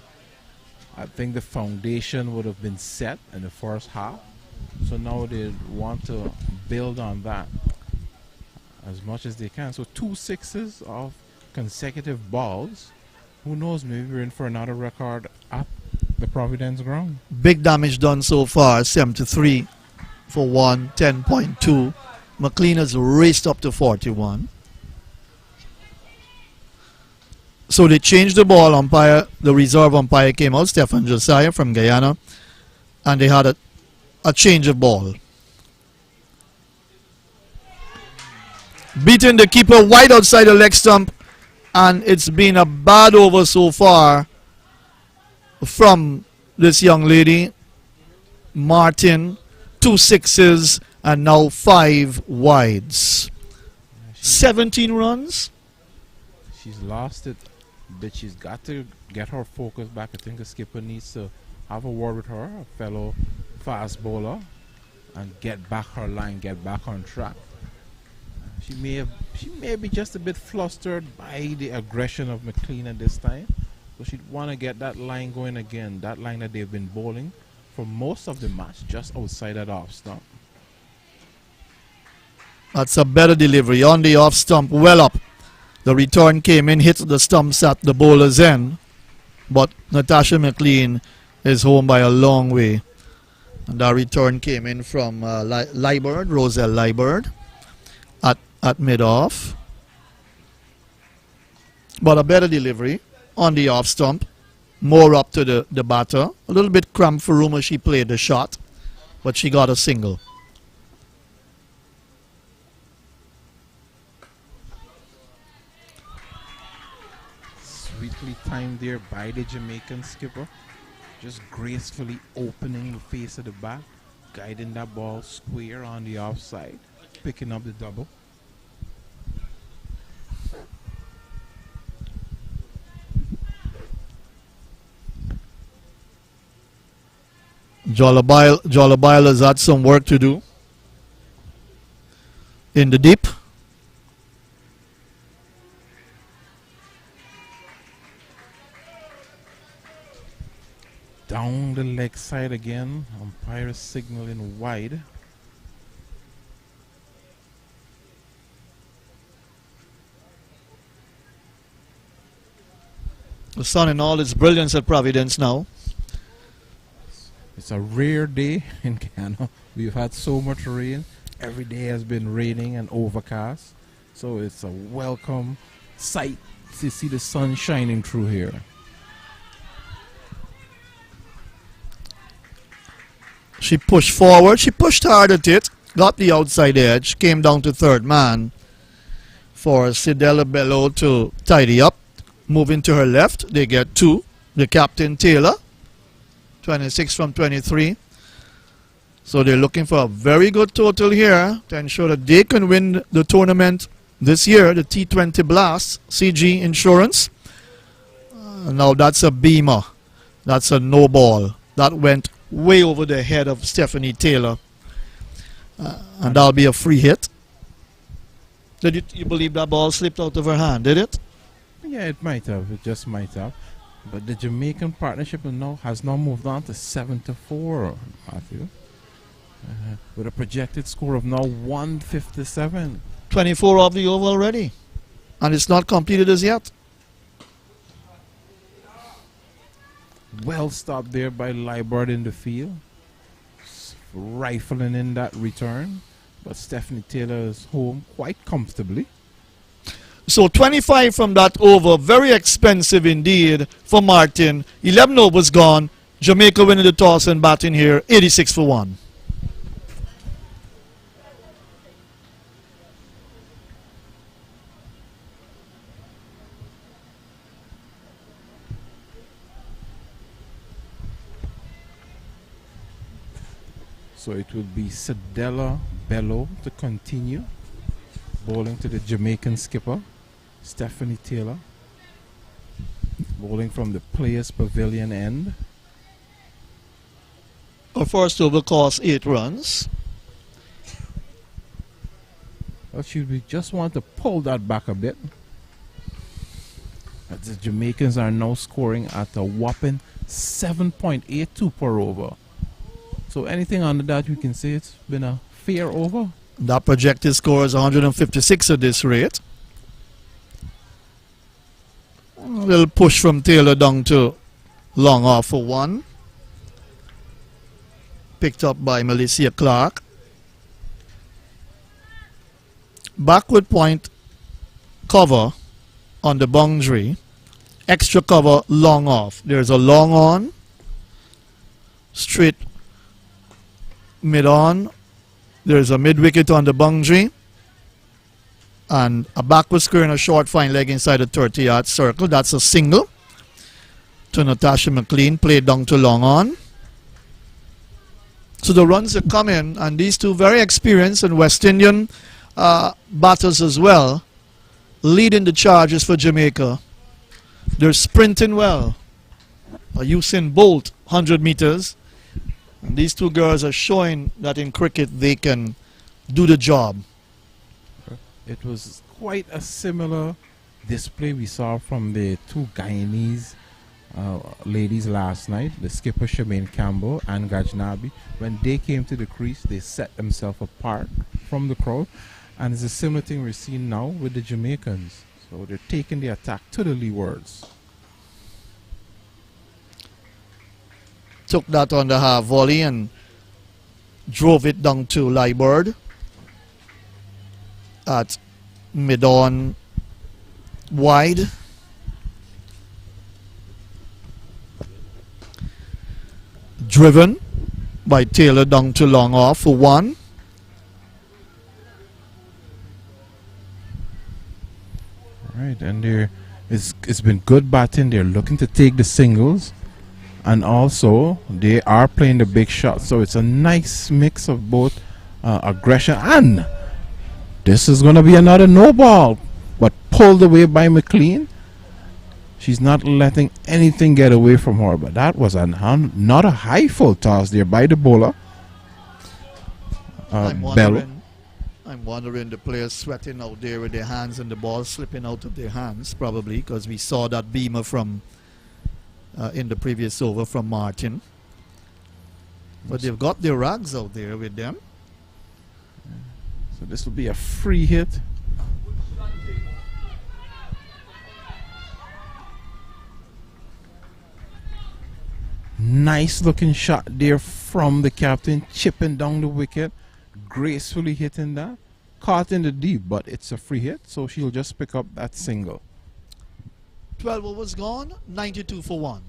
I think the foundation would have been set in the first half, so now they want to build on that as much as they can. So 2 sixes of consecutive balls. Who knows, maybe we're in for another record at the Providence ground. Big damage done so far, 73 for 1, 10.2. McLean has raced up to 41. So they changed the ball. Umpire, the reserve umpire came out, Stephen Josiah from Guyana, and they had a change of ball. Beating the keeper wide outside the leg stump, and it's been a bad over so far from this young lady, Martin. 2 sixes and now 5 wides. 17 runs. She's lost it, but she's got to get her focus back. I think the skipper needs to have a word with her, a fellow fast bowler, and get back her line, get back on track. She may be just a bit flustered by the aggression of McLean at this time, so she'd want to get that line going again, that line that they've been bowling for most of the match, just outside that off stump. That's a better delivery on the off stump, well up. The return came in, hit the stumps at the bowler's end, but Natasha McLean is home by a long way. And that return came in from Leewards, Roselle Leewards, at mid-off. But a better delivery on the off stump. More up to the batter. A little bit cramped for Ruma. She played the shot, but she got a single. Sweetly timed there by the Jamaican skipper. Just gracefully opening the face of the bat, guiding that ball square on the offside, picking up the double. Jollabile has had some work to do in the deep. Down the leg side again. Umpire signaling wide. The sun in all its brilliance at Providence now. It's a rare day in Guyana. We've had so much rain. Every day has been raining and overcast. So it's a welcome sight see the sun shining through here. She pushed forward. She pushed hard at it. Got the outside edge. Came down to third man for Sidella Bello to tidy up. Moving to her left. They get 2. The captain Taylor. 26 from 23. So they're looking for a very good total here to ensure that they can win the tournament this year, the T20 Blast, CG Insurance. Now that's a beamer. That's a no ball. That went way over the head of Stephanie Taylor. And that'll be a free hit. Did you believe that ball slipped out of her hand, did it? Yeah, it might have. It just might have. But the Jamaican partnership has now moved on to 7-4, Matthew. With a projected score of now 157. 24 of the over already. And it's not completed as yet. Well stopped there by Leewards in the field. Rifling in that return. But Stephanie Taylor is home quite comfortably. So 25 from that over. Very expensive indeed for Martin. 11 overs gone. Jamaica winning the toss and batting here. 86 for 1. So it will be Sidella Bello to continue. Bowling to the Jamaican skipper, Stephanie Taylor. Bowling from the Players Pavilion end. Our first over cost 8 runs. Well, should we just want to pull that back a bit? As the Jamaicans are now scoring at a whopping 7.82 per over. So anything under that, we can say it's been a fair over. That projected score is 156 at this rate. A little push from Taylor down to long off for 1. Picked up by Melissa Clark. Backward point cover on the boundary. Extra cover long off. There's a long on. Straight mid on. There's a mid wicket on the boundary. And a backward square and a short fine leg inside the 30-yard circle. That's a single to Natasha McLean. Played down to long on. So the runs are coming, and these two very experienced and West Indian batters as well, leading the charges for Jamaica. They're sprinting well. Usain Bolt, 100 meters. And these two girls are showing that in cricket they can do the job. It was quite a similar display we saw from the two Guyanese ladies last night, the skipper Shemaine Campbell and Gajnabi. When they came to the crease, they set themselves apart from the crowd. And it's a similar thing we're seeing now with the Jamaicans. So they're taking the attack to the Leewards. Took that on the half volley and drove it down to Leewards at mid-on wide. Driven by Taylor down to long off for 1. Right, and it's been good batting. They're looking to take the singles. And also, they are playing the big shot. So it's a nice mix of both aggression. And this is going to be another no ball. But pulled away by McLean. She's not letting anything get away from her. But that was not a high full toss there by the bowler. I'm Bell. wondering the players sweating out there with their hands and the ball slipping out of their hands. Probably because we saw that beamer from... in the previous over from Martin. But they've got their rags out there with them. So this will be a free hit. Nice looking shot there from the captain, chipping down the wicket, gracefully hitting that. Caught in the deep, but it's a free hit, so she'll just pick up that single. 12 overs gone, 92 for 1.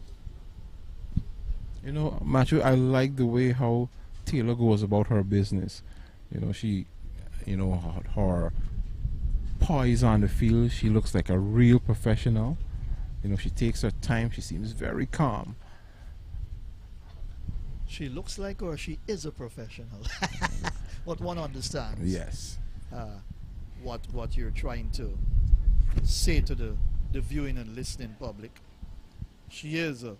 You know, Matthew, I like the way how Taylor goes about her business. You know, she, her poise on the field, she looks like a real professional. You know, she takes her time, she seems very calm. She looks like, or she is a professional. What one understands. Yes. What you're trying to say to the viewing and listening public. She is a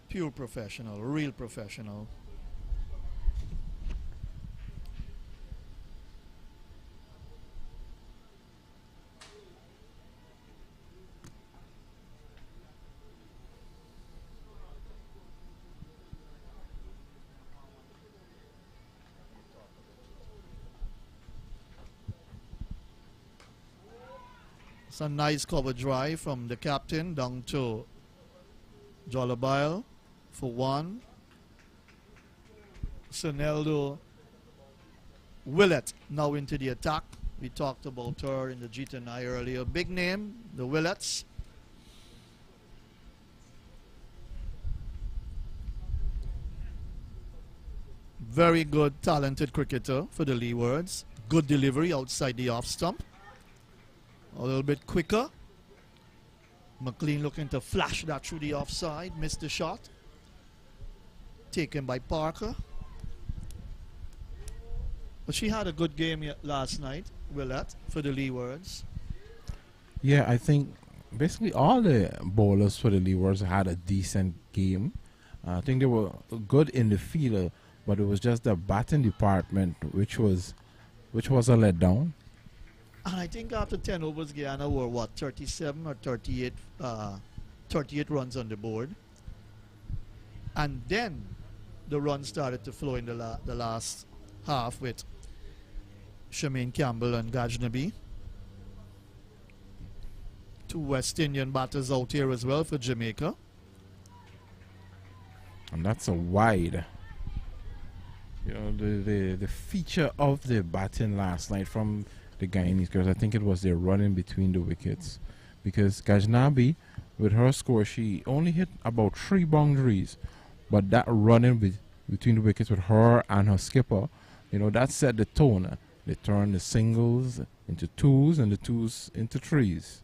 pure professional, real professional. It's a nice cover drive from the captain down to Jollibile for 1. Soneldo Willett now into the attack. We talked about her in the G10I earlier. Big name, the Willets. Very good, talented cricketer for the Leewards. Good delivery outside the off stump. A little bit quicker. McLean looking to flash that through the offside. Missed the shot. Taken by Parker. But she had a good game last night, Willett, for the Leewards. Yeah, I think basically all the bowlers for the Leewards had a decent game. I think they were good in the field, but it was just the batting department which was a letdown. And I think after 10 overs, Guyana were, 37 or 38, 38 runs on the board. And then the runs started to flow in the last half with Shemaine Campbell and Gajnabi. 2 West Indian batters out here as well for Jamaica. And that's a wide. You know, the feature of the batting last night from the Guyanese girls, I think it was their running between the wickets, because Gajnabi, with her score, she only hit about 3 boundaries, but that running between the wickets with her and her skipper, you know, that set the tone. They turned the singles into 2s and the 2s into 3s.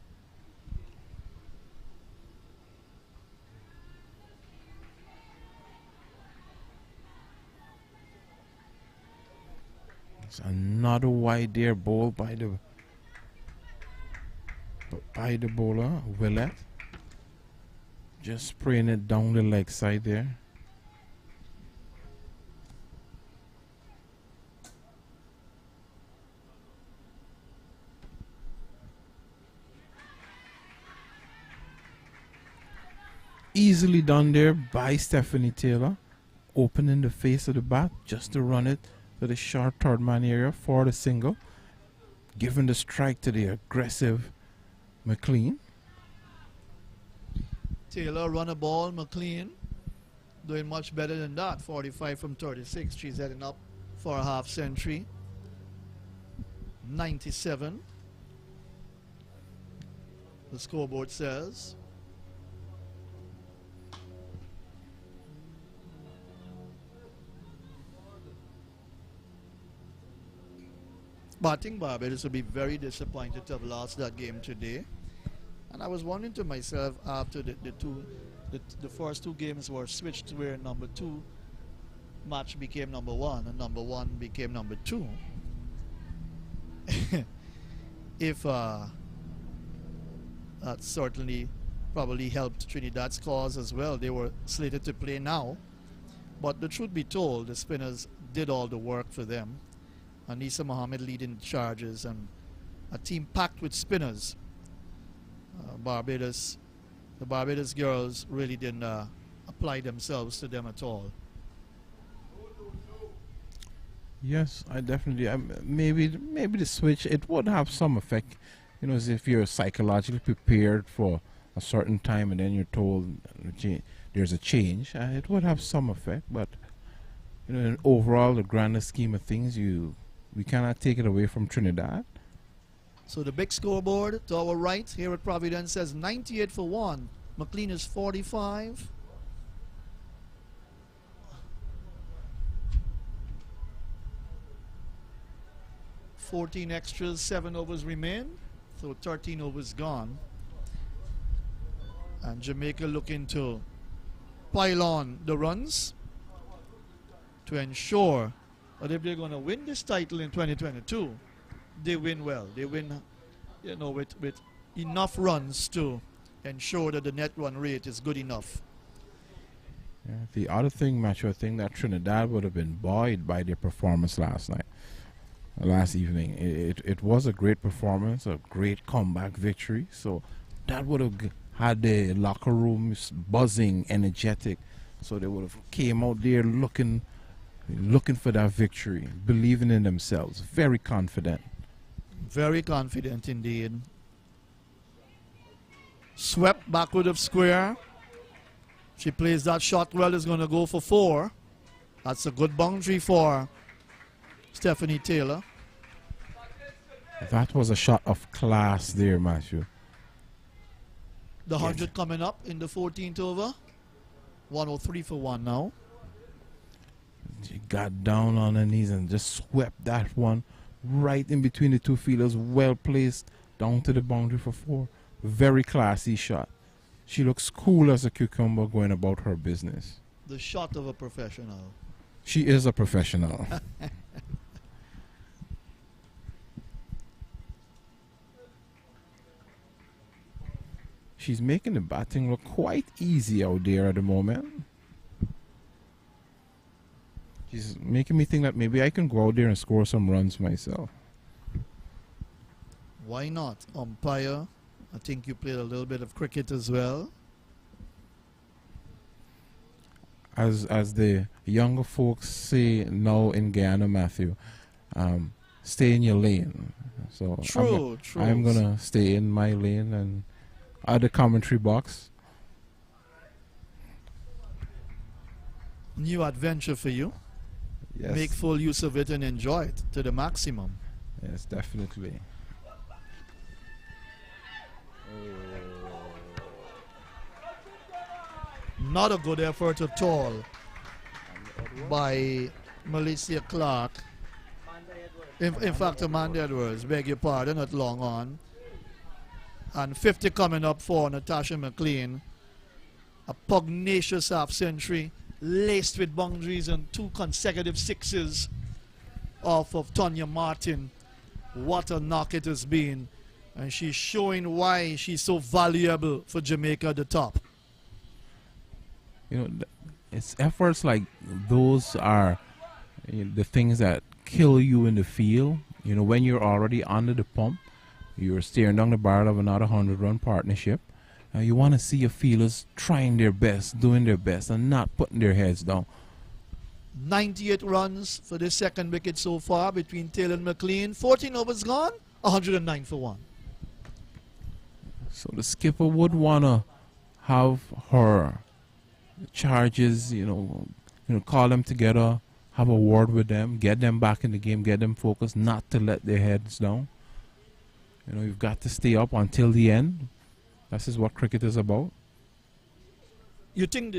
It's another wide there, ball by the bowler, Willett. Just spraying it down the leg side there. Easily done there by Stephanie Taylor, opening the face of the bat just to run it to the short third man area for the single, giving the strike to the aggressive McLean. Taylor run a ball, McLean doing much better than that. 45 from 36. She's heading up for a half century. 97. The scoreboard says. But I think Barbados would be very disappointed to have lost that game today. And I was wondering to myself, after the first 2 games were switched, where number 2 match became number 1 and number 1 became number 2. If that certainly probably helped Trinidad's cause as well. They were slated to play now. But the truth be told, the spinners did all the work for them. Anisa Mohammed leading charges and a team packed with spinners. The Barbados girls really didn't apply themselves to them at all. Yes, I definitely. Maybe the switch, it would have some effect. You know, as if you're psychologically prepared for a certain time and then you're told there's a change. It would have some effect, but you know, in overall, the grander scheme of things, we cannot take it away from Trinidad. So the big scoreboard to our right here at Providence says 98 for 1. McLean is 45. "14 extras, 7 overs remain, so 13 overs gone." And Jamaica looking to pile on the runs to ensure that if they're going to win this title in 2022, they win well. They win, with enough runs to ensure that the net run rate is good enough. Yeah, the other thing, Matthew, I think that Trinidad would have been buoyed by their performance last evening. It was a great performance, a great comeback victory. So that would have had the locker rooms buzzing, energetic. So they would have came out there looking for that victory, believing in themselves, very confident. Very confident indeed. Swept backward of square. She plays that shot well, is going to go for 4. That's a good boundary for Stephanie Taylor. That was a shot of class there, Matthew. The 100 coming up in the 14th over. 103 for 1 now. She got down on her knees and just swept that one right in between the two fielders, well placed down to the boundary for 4. Very classy shot. She looks cool as a cucumber going about her business. The shot of a professional. She is a professional. She's making the batting look quite easy out there at the moment. She's making me think that maybe I can go out there and score some runs myself. Why not? Umpire, I think you played a little bit of cricket as well. As the younger folks say now in Guyana, Matthew, stay in your lane. So True. I'm gonna stay in my lane and at the commentary box. New adventure for you. Yes. Make full use of it and enjoy it to the maximum. Yes, definitely. Not a good effort at all by Melissa Clark. In fact, Amanda Edwards, beg your pardon, not long on. And 50 coming up for Natasha McLean. A pugnacious half century, laced with boundaries and 2 consecutive 6s off of Tonya Martin. What a knock it has been. And she's showing why she's so valuable for Jamaica at the top. You know, it's efforts like those are the things that kill you in the field. You know, when you're already under the pump, you're staring down the barrel of another 100-run partnership. You want to see your fielders trying their best, doing their best, and not putting their heads down. 98 runs for the second wicket so far between Taylor and McLean. 14 overs gone, 109 for 1. So the skipper would want to have her charges, call them together, have a word with them, get them back in the game, get them focused, not to let their heads down. You've got to stay up until the end. This is what cricket is about. You think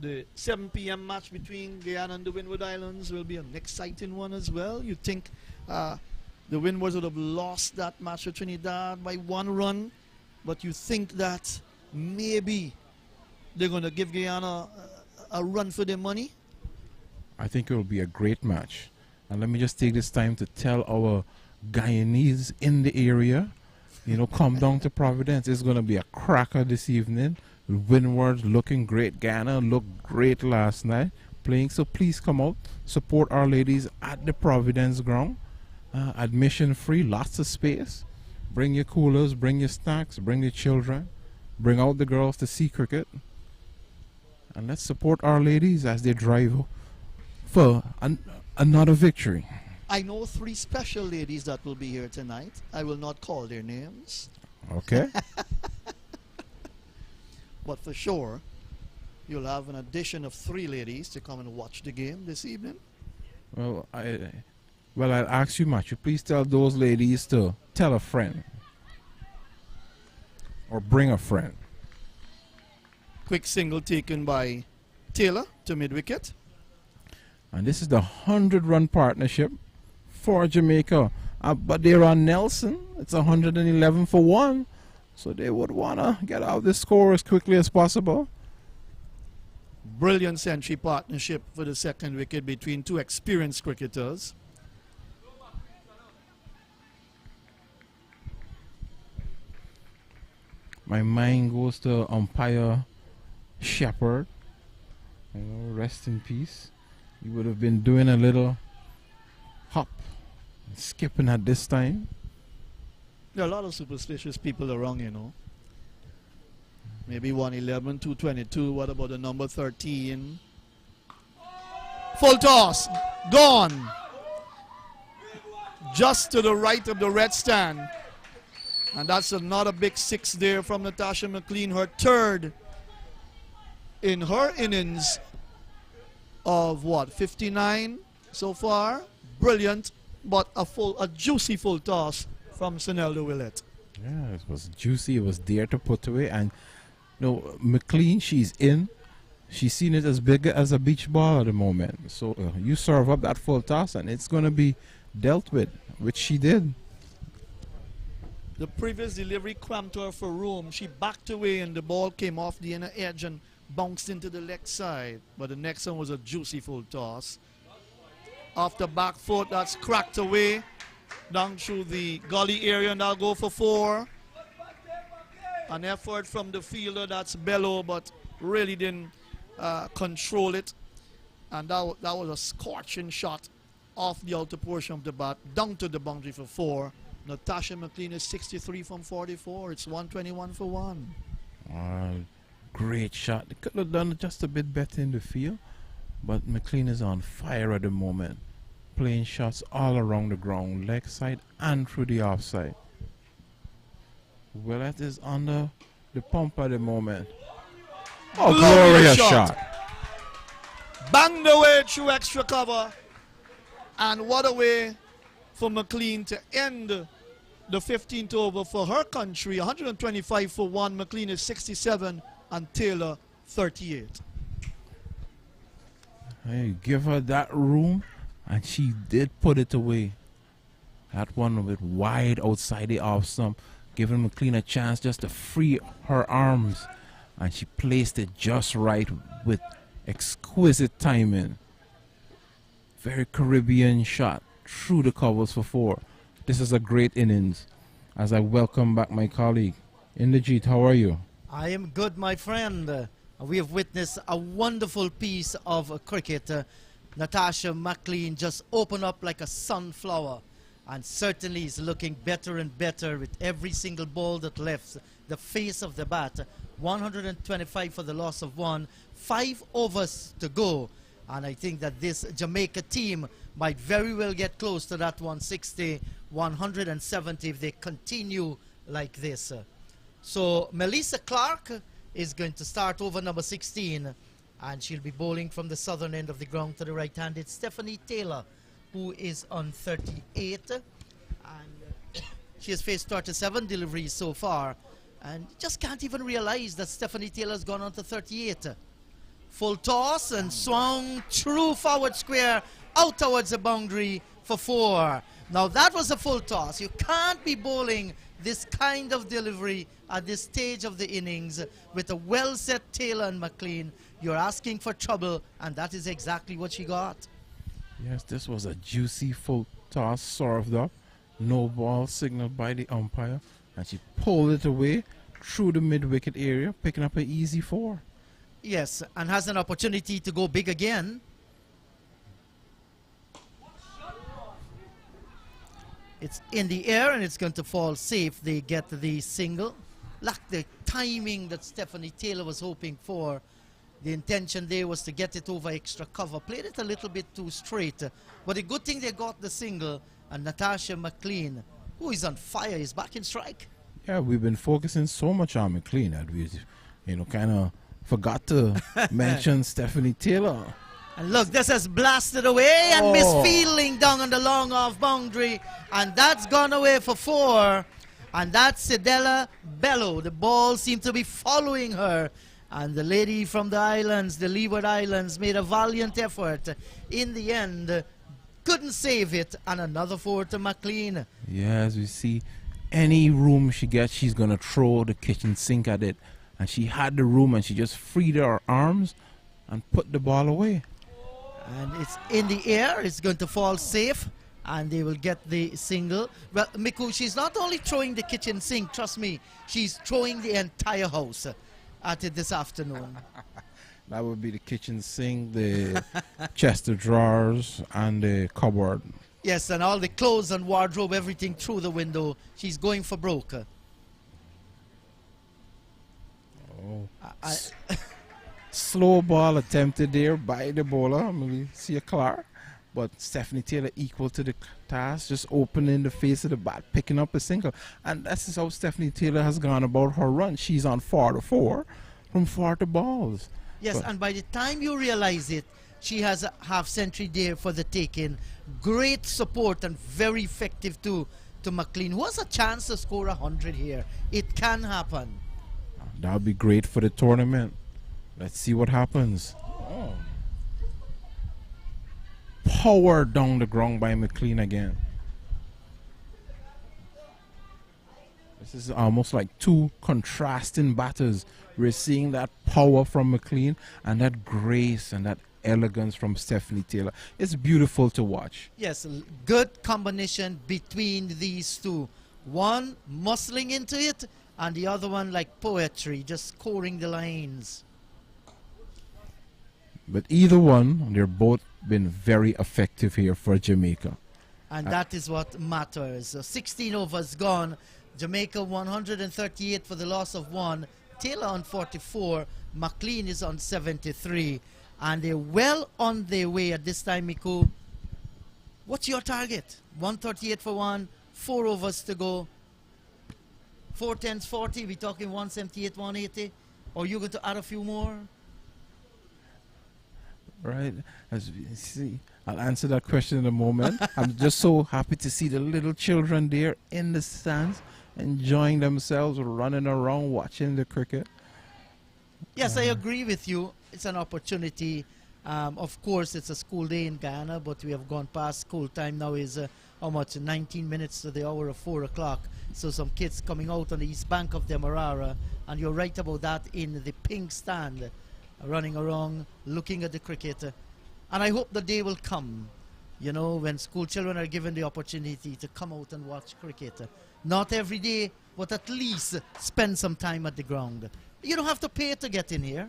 the 7 p.m. match between Guyana and the Windward Islands will be an exciting one as well? You think the Windwards would have lost that match to Trinidad by 1 run, but you think that maybe they're going to give Guyana a run for their money? I think it will be a great match. And let me just take this time to tell our Guyanese in the area, come down to Providence. It's going to be a cracker this evening. Windward looking great. Guyana looked great last night playing. So please come out, support our ladies at the Providence ground. Admission free, lots of space. Bring your coolers, bring your snacks, bring your children. Bring out the girls to see cricket. And let's support our ladies as they drive for another victory. I know 3 special ladies that will be here tonight. I will not call their names. Okay. But for sure, you'll have an addition of 3 ladies to come and watch the game this evening. Well, Well, I'll ask you, Matthew, please tell those ladies to tell a friend. Or bring a friend. Quick single taken by Taylor to mid-wicket. And this is the 100-run partnership for Jamaica. But they're on Nelson. It's 111 for 1. So they would want to get out this score as quickly as possible. Brilliant century partnership for the second wicket between two experienced cricketers. My mind goes to umpire Shepherd. You know, rest in peace. He would have been doing a little hop and skipping at this time. There are a lot of superstitious people around, you know. Maybe 111, 222. What about the number 13? Full toss. Gone. Just to the right of the red stand. And that's another big 6 there from Natasha McLean. Her third in her innings of what, 59 so far. Brilliant, but a juicy full toss from Sonelda Willett. Yeah, it was juicy. It was there to put away. And McLean, she's in. She's seen it as big as a beach ball at the moment. So you serve up that full toss and it's going to be dealt with, which she did. The previous delivery cramped her for room. She backed away and the ball came off the inner edge and bounced into the leg side. But the next one was a juicy full toss. Off the back foot, that's cracked away down through the gully area, and I'll go for 4. An effort from the fielder, that's Bello, but really didn't control it. And that was a scorching shot off the outer portion of the bat, down to the boundary for 4. Natasha McLean is 63 from 44. It's 121 for 1. Great shot. They could have done just a bit better in the field, but McLean is on fire at the moment, playing shots all around the ground, leg side and through the offside. Willett is under the pump at the moment. Oh, glorious shot. Banged away through extra cover. And what a way for McLean to end the 15th over for her country. 125 for 1. McLean is 67 and Taylor 38. Hey, give her that room and she did put it away. That one with wide outside the off stump, giving McLean a chance just to free her arms, and she placed it just right with exquisite timing. Very Caribbean shot through the covers for 4. This is a great innings. As I welcome back my colleague. Inderjeet, how are you? I am good, my friend. We have witnessed a wonderful piece of cricket. Natasha McLean just opened up like a sunflower, and certainly is looking better and better with every single ball that left the face of the bat. 125 for the loss of 1. 5 overs to go, and I think that this Jamaica team might very well get close to that 160, 170 if they continue like this. So Melissa Clark is going to start over number 16, and she'll be bowling from the southern end of the ground to the right hand. It's Stephanie Taylor, who is on 38, and she has faced 37 deliveries so far, and just can't even realize that Stephanie Taylor's gone on to 38. Full toss and swung through forward square out towards the boundary for 4. Now that was a full toss. You can't be bowling this kind of delivery at this stage of the innings with a well-set Taylor and McLean. You're asking for trouble, and that is exactly what she got. Yes, this was a juicy full toss, served up. No ball signaled by the umpire, and she pulled it away through the mid-wicket area, picking up an easy 4. Yes, and has an opportunity to go big again. It's in the air and it's going to fall safe. They get the single. Lack the timing that Stephanie Taylor was hoping for. The intention there was to get it over extra cover. Played it a little bit too straight. But a good thing they got the single. And Natasha McLean, who is on fire, is back in strike. Yeah, we've been focusing so much on McLean that we, kind of forgot to mention Stephanie Taylor. And look, this has blasted away and misfielding down on the long off boundary. And that's gone away for 4. And that's Sidella Bello. The ball seemed to be following her. And the lady from the islands, the Leeward Islands, made a valiant effort. In the end, couldn't save it. And another 4 to McLean. Yeah, as we see, any room she gets, she's going to throw the kitchen sink at it. And she had the room and she just freed her arms and put the ball away. And it's in the air. It's going to fall safe. And they will get the single. Well, Miku, she's not only throwing the kitchen sink, trust me, she's throwing the entire house at it this afternoon. That would be the kitchen sink, the chest of drawers, and the cupboard. Yes, and all the clothes and wardrobe, everything through the window. She's going for broke. Oh. Slow ball attempted there by the bowler. I mean, see a Clark. But Stephanie Taylor equal to the task, just opening the face of the bat, picking up a single. And that's how Stephanie Taylor has gone about her run. She's on 4-4 from 40 balls. Yes, and by the time you realize it, she has a half century there for the taking. Great support and very effective to McLean, who has a chance to score 100 here. It can happen. That would be great for the tournament. Let's see what happens. Oh. Power down the ground by McLean again. This is almost like two contrasting batters. We're seeing that power from McLean and that grace and that elegance from Stephanie Taylor. It's beautiful to watch. Yes, good combination between these two. One muscling into it and the other one like poetry, just scoring the lines. But either one, they're both been very effective here for Jamaica. And that is what matters. 16 overs gone. Jamaica 138 for the loss of 1. Taylor on 44. McLean is on 73. And they're well on their way at this time, Miku. What's your target? 138 for 1. 4 overs to go. 4 10s 40. We're talking 178, 180. Or you going to add a few more? Right, as we see, I'll answer that question in a moment. I'm just so happy to see the little children there in the stands, enjoying themselves, running around, watching the cricket. Yes, I agree with you. It's an opportunity. Of course, it's a school day in Guyana, but we have gone past school time now. Is how much? 19 minutes to the hour of 4 o'clock. So some kids coming out on the east bank of the Demerara, and you're right about that, in the pink stand, running around, looking at the cricket. And I hope the day will come, you know, when school children are given the opportunity to come out and watch cricket. Not every day, but at least spend some time at the ground. You don't have to pay to get in here.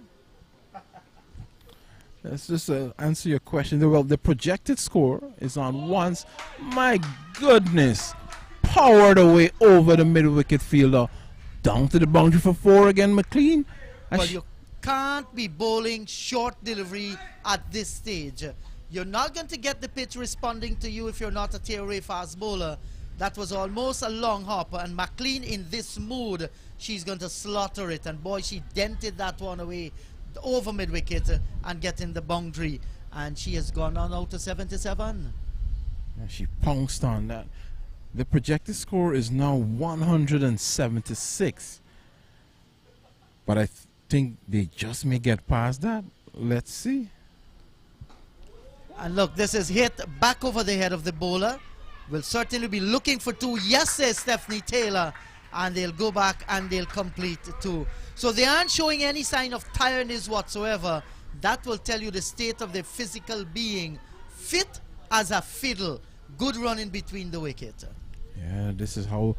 Let's just answer your question. Well, the projected score is on once. My goodness. Powered away over the mid-wicket fielder. Down to the boundary for 4 again, McLean. Well, you can't be bowling short delivery at this stage. You're not going to get the pitch responding to you if you're not a tearaway fast bowler. That was almost a long hop, and McLean in this mood, she's going to slaughter it. And boy, she dented that one away over mid-wicket and getting the boundary. And she has gone on out to 77. And she pounced on that. The projected score is now 176. But I think they just may get past that. Let's see. And look, this is hit back over the head of the bowler. Will certainly be looking for 2. Yes, says Stephanie Taylor. And they'll go back and they'll complete 2. So they aren't showing any sign of tiredness whatsoever. That will tell you the state of their physical being. Fit as a fiddle. Good running between the wicket. Yeah, this is how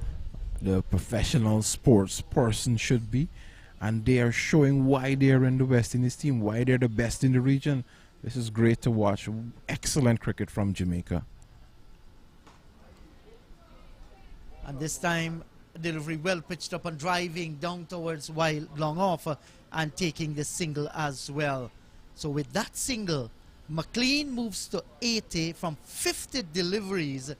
the professional sports person should be. And they are showing why they're in the West Indies team, why they're the best in the region. This is great to watch. Excellent cricket from Jamaica. And this time, delivery well pitched up and driving down towards Wild long off and taking the single as well. So with that single, McLean moves to 80 from 50 deliveries.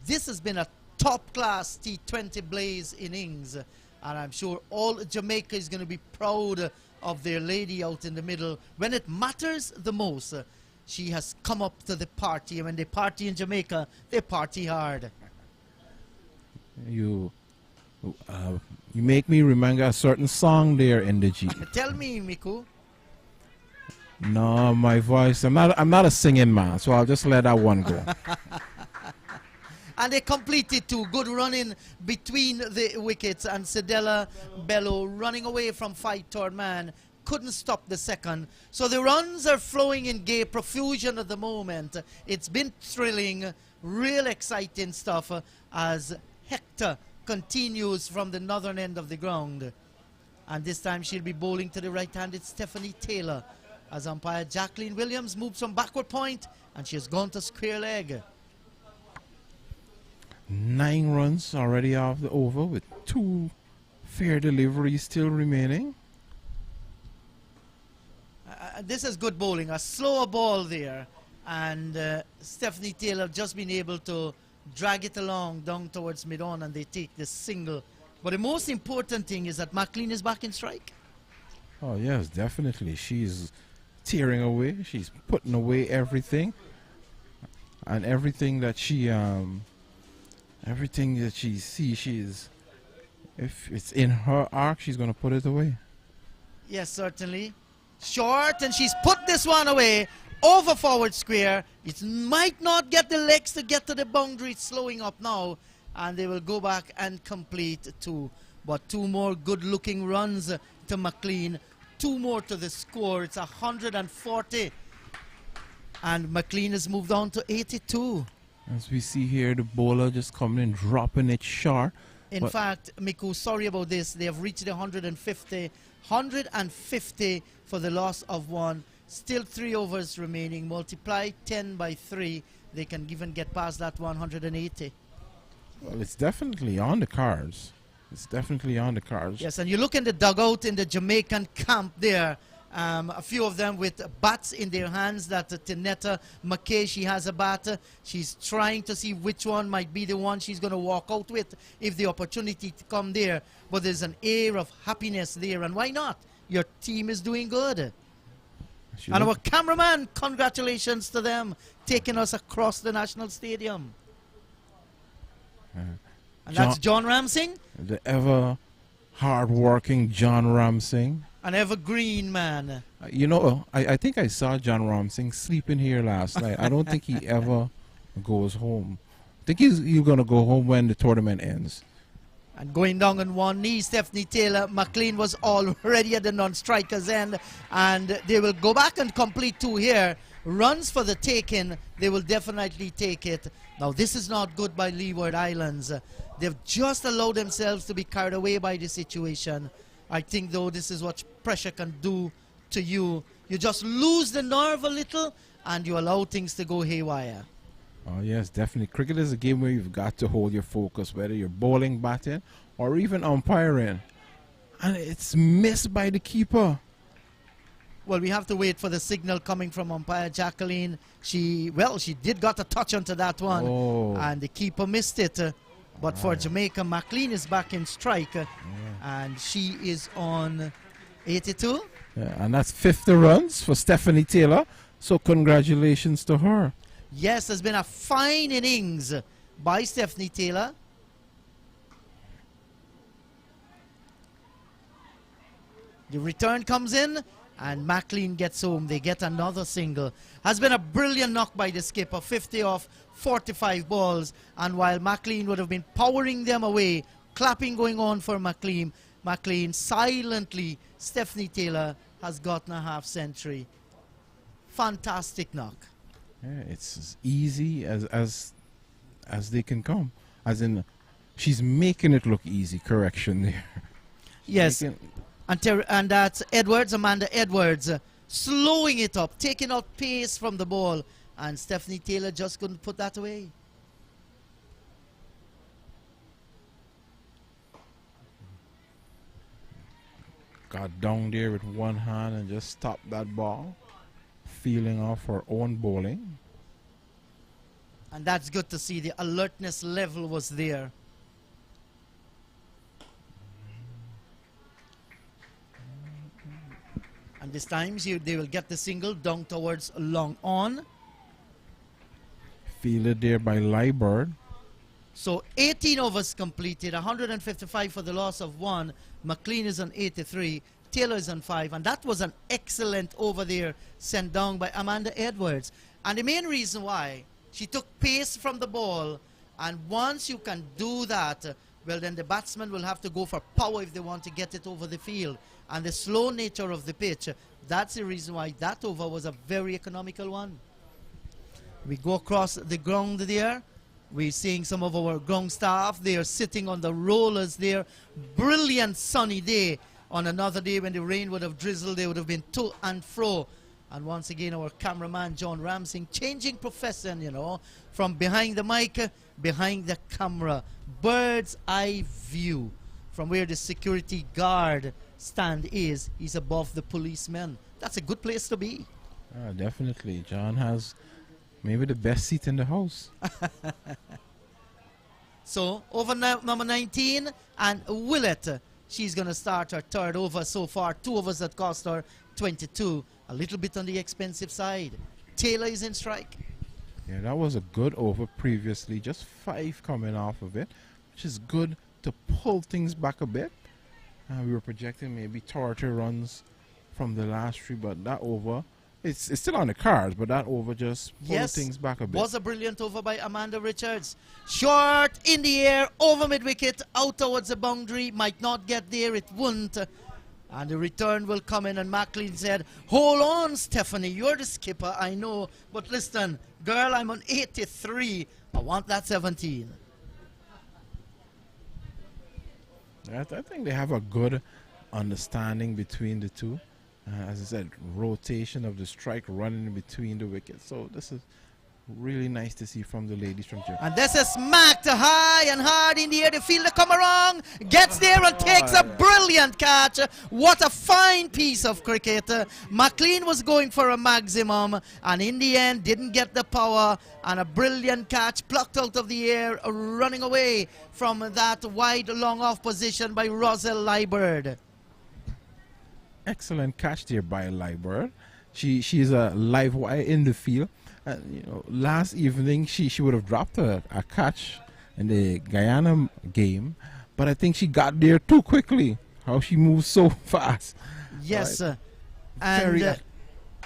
This has been a top-class T20 Blaze innings. And I'm sure all Jamaica is going to be proud of their lady out in the middle. When it matters the most, she has come up to the party. And when they party in Jamaica, they party hard. You make me remember a certain song there in the G. Tell me, Miku. No, my voice. I'm not a singing man, so I'll just let that one go. And they completed two. Good running between the wickets, and Sedella Bello running away from fight third man. Couldn't stop the second. So the runs are flowing in gay profusion at the moment. It's been thrilling, real exciting stuff as Hector continues from the northern end of the ground. And this time she'll be bowling to the right-handed Stephanie Taylor as umpire Jacqueline Williams moves from backward point, and she has gone to square leg. 9 runs already off the over with 2 fair deliveries still remaining. This is good bowling, a slower ball there, and Stephanie Taylor just been able to drag it along down towards mid-on, and they take the single. But the most important thing is that McLean is back in strike. Oh yes, definitely. She's tearing away. She's putting away everything, and everything that she sees, she's, if it's in her arc, she's going to put it away. Yes, certainly. Short, and she's put this one away over forward square. It might not get the legs to get to the boundary. It's slowing up now, and they will go back and complete 2. But 2 more good-looking runs to McLean. 2 more to the score. It's 140. And McLean has moved on to 82. As we see here, the bowler just coming in, dropping it short. In fact, Miku, sorry about this. They have reached the 150. 150 for the loss of 1. Still 3 overs remaining. Multiply 10 by 3. They can even get past that 180. Well, it's definitely on the cards. It's definitely on the cards. Yes, and you look in the dugout in the Jamaican camp there. A few of them with bats in their hands. That Tinetta McKay, she has a bat. She's trying to see which one might be the one she's going to walk out with if the opportunity to come there. But there's an air of happiness there, and why not? Your team is doing good. And our cameraman, congratulations to them, taking us across the National Stadium. And that's John Ramsing. The ever hard-working John Ramsing. An evergreen man. You know, I think I saw John Ramsing sleeping here last night. I don't think he ever goes home. I think he's going to go home when the tournament ends. And going down on one knee, Stephanie Taylor. McLean was already at the non-striker's end. And they will go back and complete 2 here. Runs for the taking. They will definitely take it. Now, this is not good by Leeward Islands. They've just allowed themselves to be carried away by the situation. I think, though, this is what pressure can do to you. You just lose the nerve a little, and you allow things to go haywire. Oh, yes, definitely. Cricket is a game where you've got to hold your focus, whether you're bowling, batting, or even umpiring. And it's missed by the keeper. Well, we have to wait for the signal coming from umpire Jacqueline. She did got a touch onto that one, and the keeper missed it. But for Jamaica, McLean is back in strike, and she is on 82. Yeah, and that's 50 runs for Stephanie Taylor, so congratulations to her. Yes, there's been a fine innings by Stephanie Taylor. The return comes in, and McLean gets home. They get another single. Has been a brilliant knock by the skipper, 50 off 45 balls. And while McLean would have been powering them away, clapping going on for McLean silently, Stephanie Taylor has gotten a half century. Fantastic knock. Yeah, it's as easy as they can come. As in, she's making it look easy. Correction there. Yes. And that's Edwards, Amanda Edwards, slowing it up, taking out pace from the ball. And Stephanie Taylor just couldn't put that away. Got down there with one hand and just stopped that ball, feeling off her own bowling. And that's good to see. The alertness level was there. And this time they will get the single down towards long on. Fielded there by Leewards. So 18 overs completed, 155 for the loss of 1. McLean is on 83, Taylor is on 5, and that was an excellent over there sent down by Amanda Edwards. And the main reason why, she took pace from the ball, and once you can do that, well, then the batsman will have to go for power if they want to get it over the field. And the slow nature of the pitch, that's the reason why that over was a very economical one. We go across the ground there. We're seeing some of our ground staff. They are sitting on the rollers there. Brilliant sunny day. On another day when the rain would have drizzled, they would have been to and fro. And once again, our cameraman, John Ramsing, changing profession, you know, from behind the mic, behind the camera. Bird's eye view from where the security guard stand is. He's above the policemen. That's a good place to be. Definitely. John has maybe the best seat in the house. So, over number 19, and Willett. She's going to start her third over so far. 2 overs that cost her 22. A little bit on the expensive side. Taylor is in strike. Yeah, that was a good over previously. Just 5 coming off of it, which is good to pull things back a bit. We were projecting maybe 30 runs from the last 3, but that over, it's still on the cards, but that over just pulled things back a bit. Was a brilliant over by Amanda Richards. Short in the air, over mid-wicket, out towards the boundary. Might not get there, it won't. And the return will come in, and McLean said, hold on, Stephanie, you're the skipper, I know. But listen, girl, I'm on 83. I want that 17. I think they have a good understanding between the two. As I said, rotation of the strike running in between the wickets. So this is really nice to see from the ladies from Jamaica. And this is smacked high and hard in the air. The fielder come around, gets there and takes a brilliant catch. What a fine piece of cricket. McLean was going for a maximum and in the end didn't get the power, and a brilliant catch plucked out of the air, running away from that wide long off position by Roselle Leewards. Excellent catch there by Leewards. She's a live wire in the field. You know, last evening she would have dropped a catch in the Guyana game, but I think she got there too quickly. How she moves so fast. Yes, right. And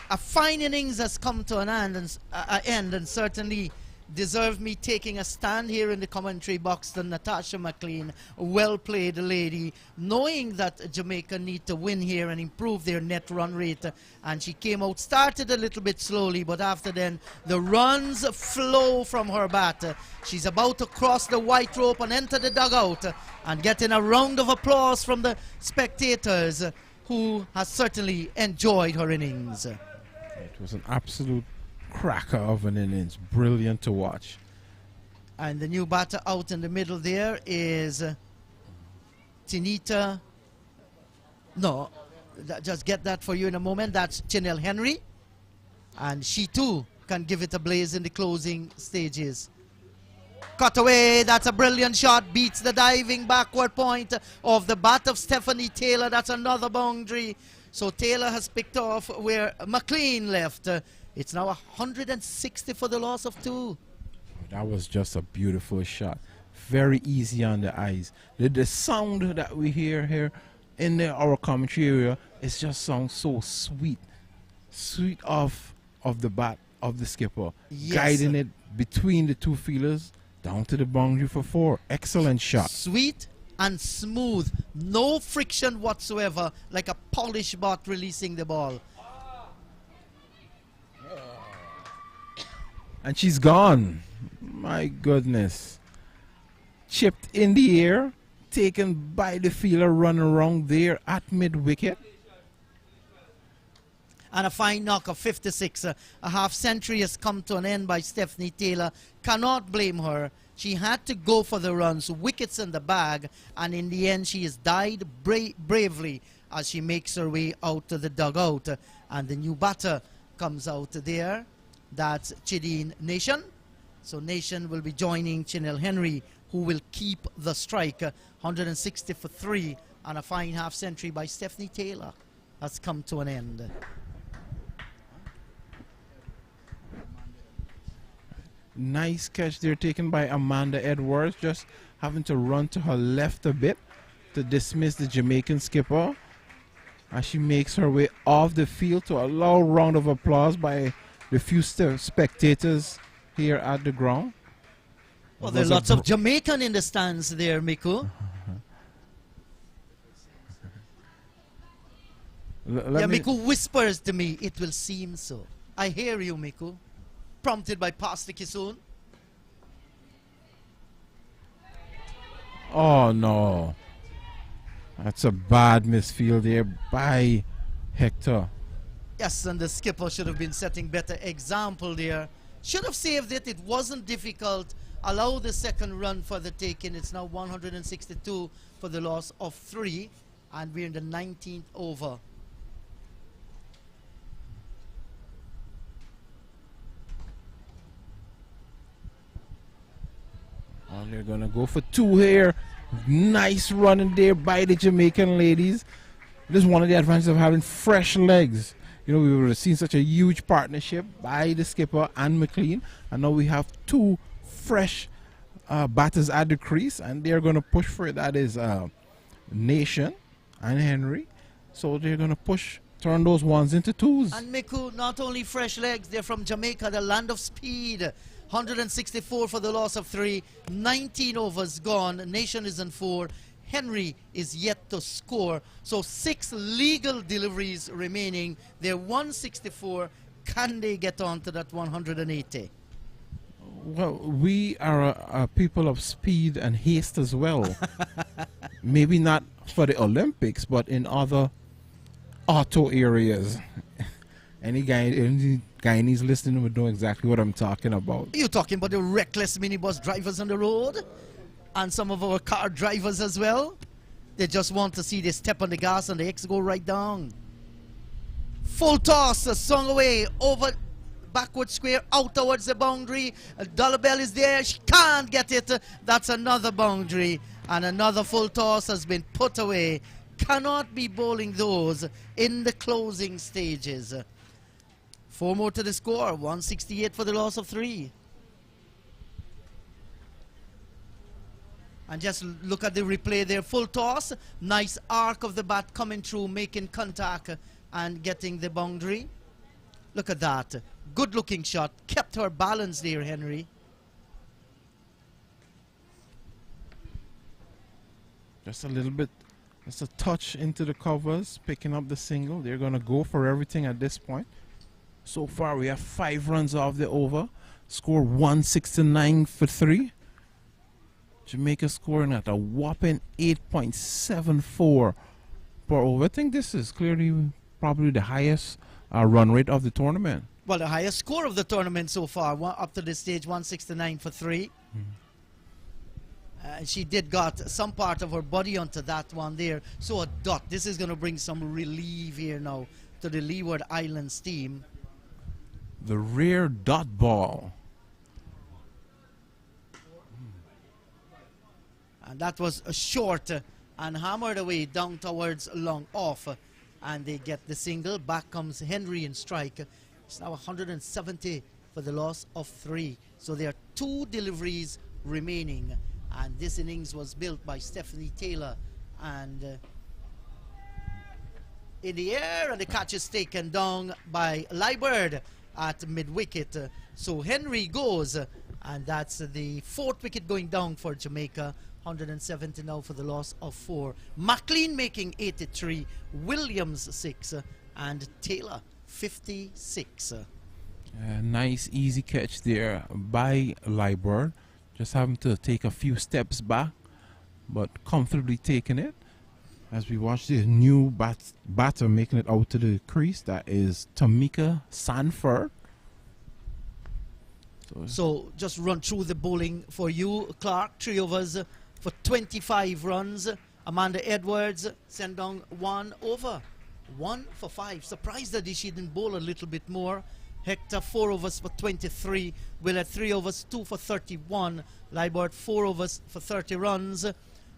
a fine innings has come to an end, and certainly deserved me taking a stand here in the commentary box to Natasha McLean. Well played, lady, knowing that Jamaica need to win here and improve their net run rate. And she came out, started a little bit slowly, but after then the runs flow from her bat. She's about to cross the white rope and enter the dugout and getting a round of applause from the spectators, who has certainly enjoyed her innings. It was an absolute cracker of an innings. Brilliant to watch. And the new batter out in the middle there is Tinita. No, just get that for you in a moment. That's Chanel Henry. And she too can give it a blaze in the closing stages. Cut away. That's a brilliant shot. Beats the diving backward point of the bat of Stephanie Taylor. That's another boundary. So Taylor has picked off where McLean left. It's now 160 for the loss of 2. That was just a beautiful shot. Very easy on the eyes. The sound that we hear here in our commentary area, it just sounds so sweet. Sweet of the bat of the skipper. Yes. Guiding it between the two fielders down to the boundary for 4. Excellent shot. Sweet and smooth. No friction whatsoever, like a polished bat releasing the ball. And she's gone. My goodness. Chipped in the air, taken by the fielder, run around there at mid-wicket. And a fine knock of 56. A half century has come to an end by Stephanie Taylor. Cannot blame her. She had to go for the runs, wickets in the bag, and in the end she has died bravely as she makes her way out to the dugout. And the new batter comes out there. That's Chideen Nation. So Nation will be joining Chanel Henry, who will keep the strike. 160 for 3 and a fine half century by Stephanie Taylor. has come to an end. Nice catch there taken by Amanda Edwards, just having to run to her left a bit to dismiss the Jamaican skipper as she makes her way off the field to a loud round of applause by the few spectators here at the ground. Well, there are lots of Jamaican in the stands there, Miku. Yeah, Miku whispers to me, it will seem so. I hear you, Miku. Prompted by Pastor Kisoon. Oh no. That's a bad misfield there by Hector. Yes, and the skipper should have been setting better example there. Should have saved it. It wasn't difficult. Allow the second run for the taking. It's now 162 for the loss of 3. And we're in the 19th over. Oh, they're going to go for 2 here. Nice running there by the Jamaican ladies. This is one of the advantages of having fresh legs. You know, we would have seen such a huge partnership by the skipper and McLean. And now we have 2 fresh batters at the crease. And they're going to push for it. That is Nation and Henry. So they're going to push, turn those ones into 2s. And Miku, not only fresh legs, they're from Jamaica, the land of speed. 164 for the loss of 3. 19 overs gone. Nation is on 4. Henry is yet to score. So 6 legal deliveries remaining. They're 164. Can they get on to that 180? Well, we are a people of speed and haste as well. Maybe not for the Olympics, but in other auto areas. Any Guyanese listening would know exactly what I'm talking about. You're talking about the reckless minibus drivers on the road? And some of our car drivers as well? They just want to see they step on the gas and the X go right down. Full toss, swung away, over backward square, out towards the boundary. Dollar Bell is there, she can't get it. That's another boundary. And another full toss has been put away. Cannot be bowling those in the closing stages. 4 more to the score, 168 for the loss of 3. And just look at the replay there, full toss, nice arc of the bat coming through, making contact and getting the boundary. Look at that, good looking shot, kept her balance there, Henry. Just a little bit, just a touch into the covers, picking up the single. They're going to go for everything at this point. So far, we have 5 runs off the over. Score 169 for 3. Jamaica scoring at a whopping 8.74 per over. I think this is clearly probably the highest run rate of the tournament. Well, the highest score of the tournament so far, up to this stage, 169 for 3. She did got some part of her body onto that one there. So a dot. This is going to bring some relief here now to the Leeward Islands team. The rear dot ball. And that was a short and hammered away down towards long off. And they get the single. Back comes Henry in strike. It's now 170 for the loss of 3. So there are 2 deliveries remaining. And this innings was built by Stephanie Taylor. And in the air, and the catch is taken down by Leewards at mid-wicket. So Henry goes, and that's the 4th wicket going down for Jamaica. 170 now for the loss of 4. McLean making 83, Williams 6, and Taylor 56. Nice easy catch there by Leewards. Just having to take a few steps back, but comfortably taking it. As we watch the new batter making it out to the crease, that is Tamika Sanford. So just run through the bowling for you, Clark. 3 overs for 25 runs. Amanda Edwards sent down 1 over. 1 for 5. Surprised that she didn't bowl a little bit more. Hector 4 overs for 23. Willett 3 overs, 2 for 31. Leewards 4 overs for 30 runs.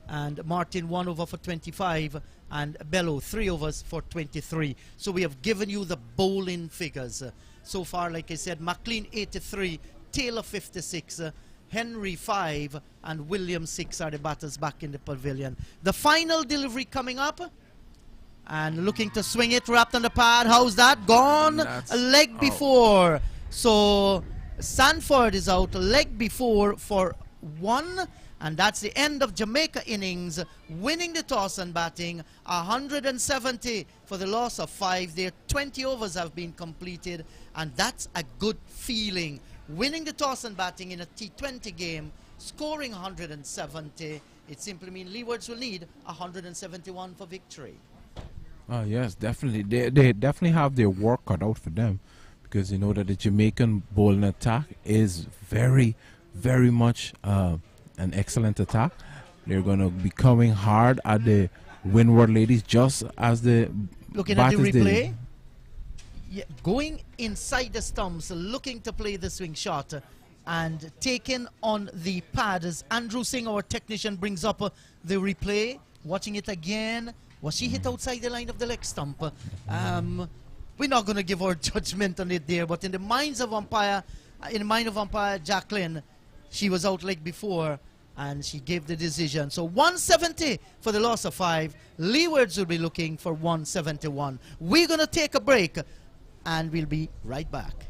and Martin 1 over for 25, and Bello 3 overs for 23. So we have given you the bowling figures. So far, like I said, McLean 83, Taylor 56, Henry 5, and William 6 are the batters back in the pavilion. The final delivery coming up. And looking to swing it, wrapped on the pad. How's that? Gone. That's A leg before. So Sanford is out. A leg before for 1. And that's the end of Jamaica innings. Winning the toss and batting. 170 for the loss of 5. Their 20 overs have been completed. And that's a good feeling. Winning the toss and batting in a T20 game. Scoring 170. It simply means Leewards will need 171 for victory. Oh yes, definitely. They definitely have their work cut out for them, because you know that the Jamaican bowling attack is very, very much an excellent attack. They're going to be coming hard at the Windward ladies, just as the looking at the batters replay. did. Yeah, going inside the stumps, looking to play the swing shot, and taking on the pad as Andrew Singh, our technician, brings up the replay. Watching it again. Was she hit outside the line of the leg stump? We're not going to give our judgment on it there, but in the mind of umpire Jacqueline, she was out leg before, and she gave the decision. So 170 for the loss of 5. Leewards will be looking for 171. We're going to take a break, and we'll be right back.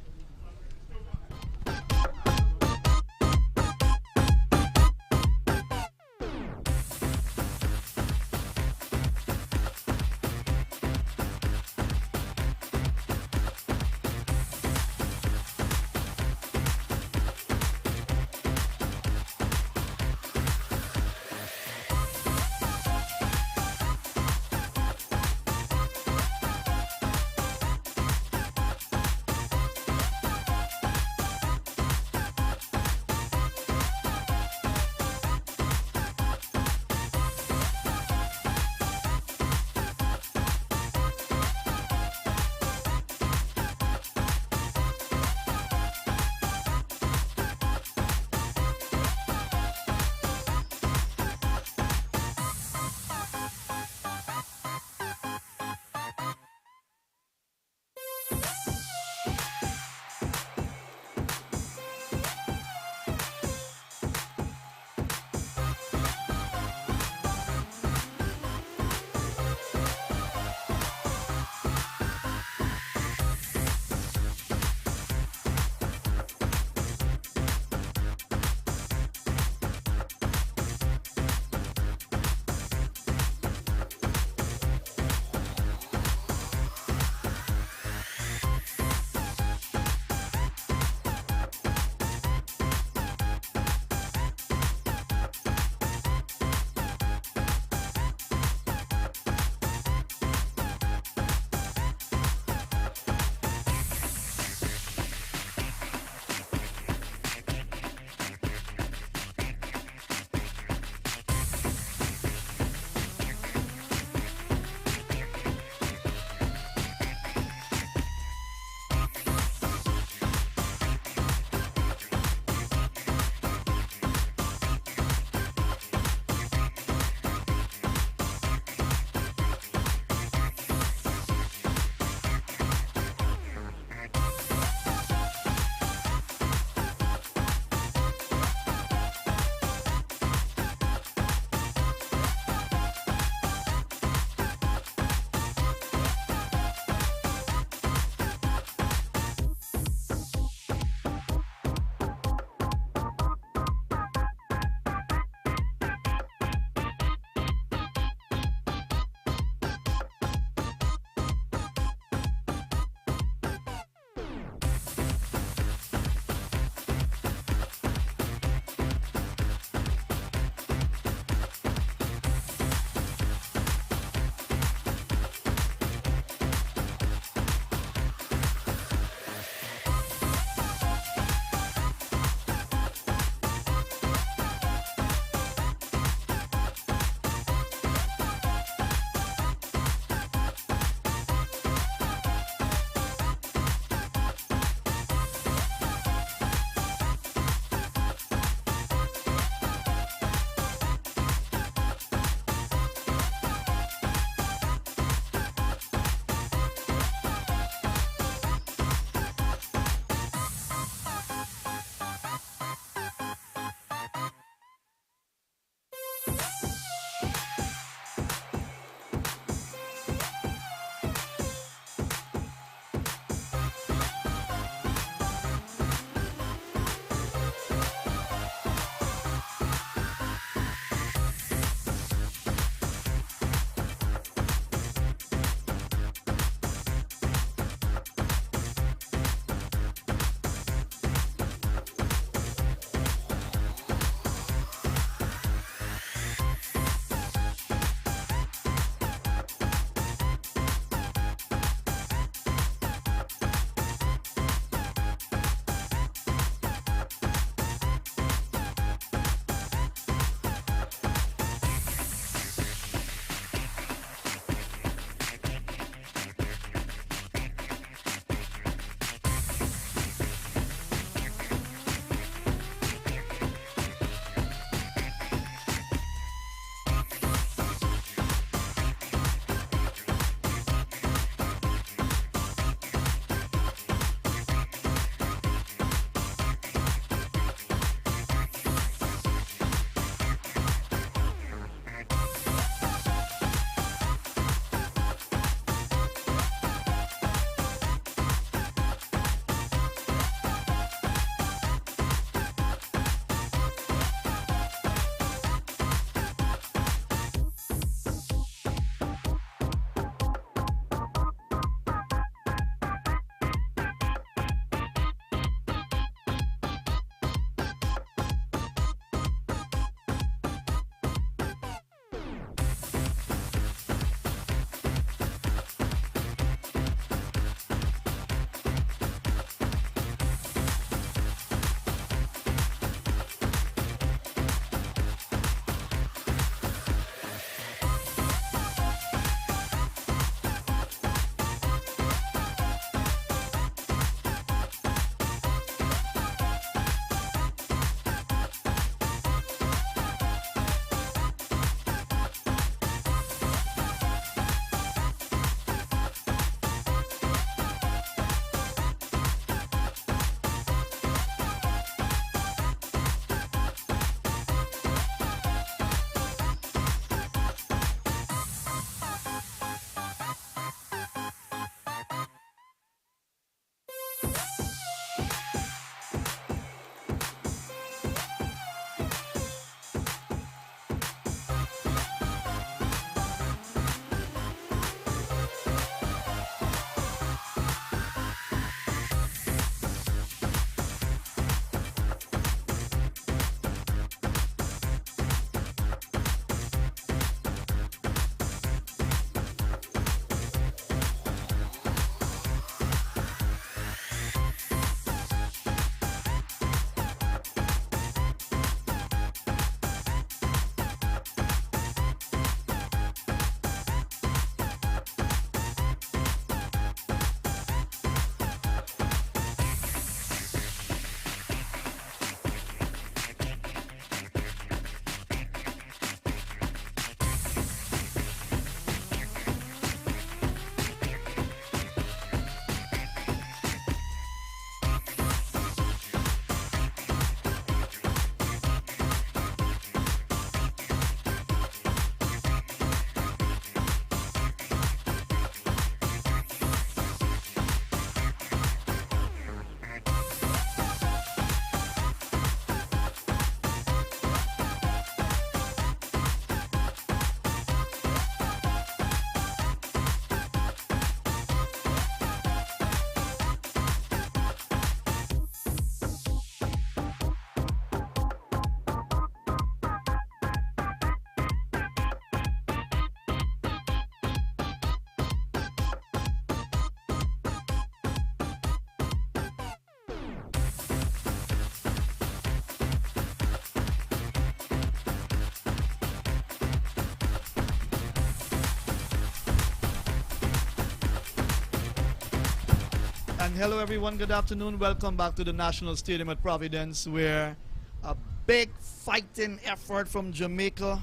And hello everyone, good afternoon. Welcome back to the National Stadium at Providence, where a big fighting effort from Jamaica,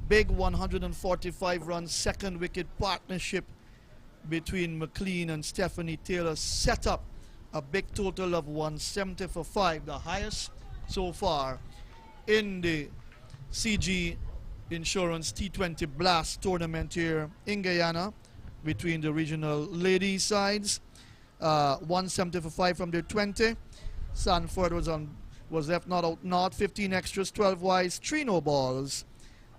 big 145 run second wicket partnership between McLean and Stephanie Taylor set up a big total of 170 for 5, the highest so far in the CG Insurance T20 Blast tournament here in Guyana between the regional ladies sides. 170 for 5 from their 20. Sanford was left not out not 15 extras, 12 wides, 3 no balls.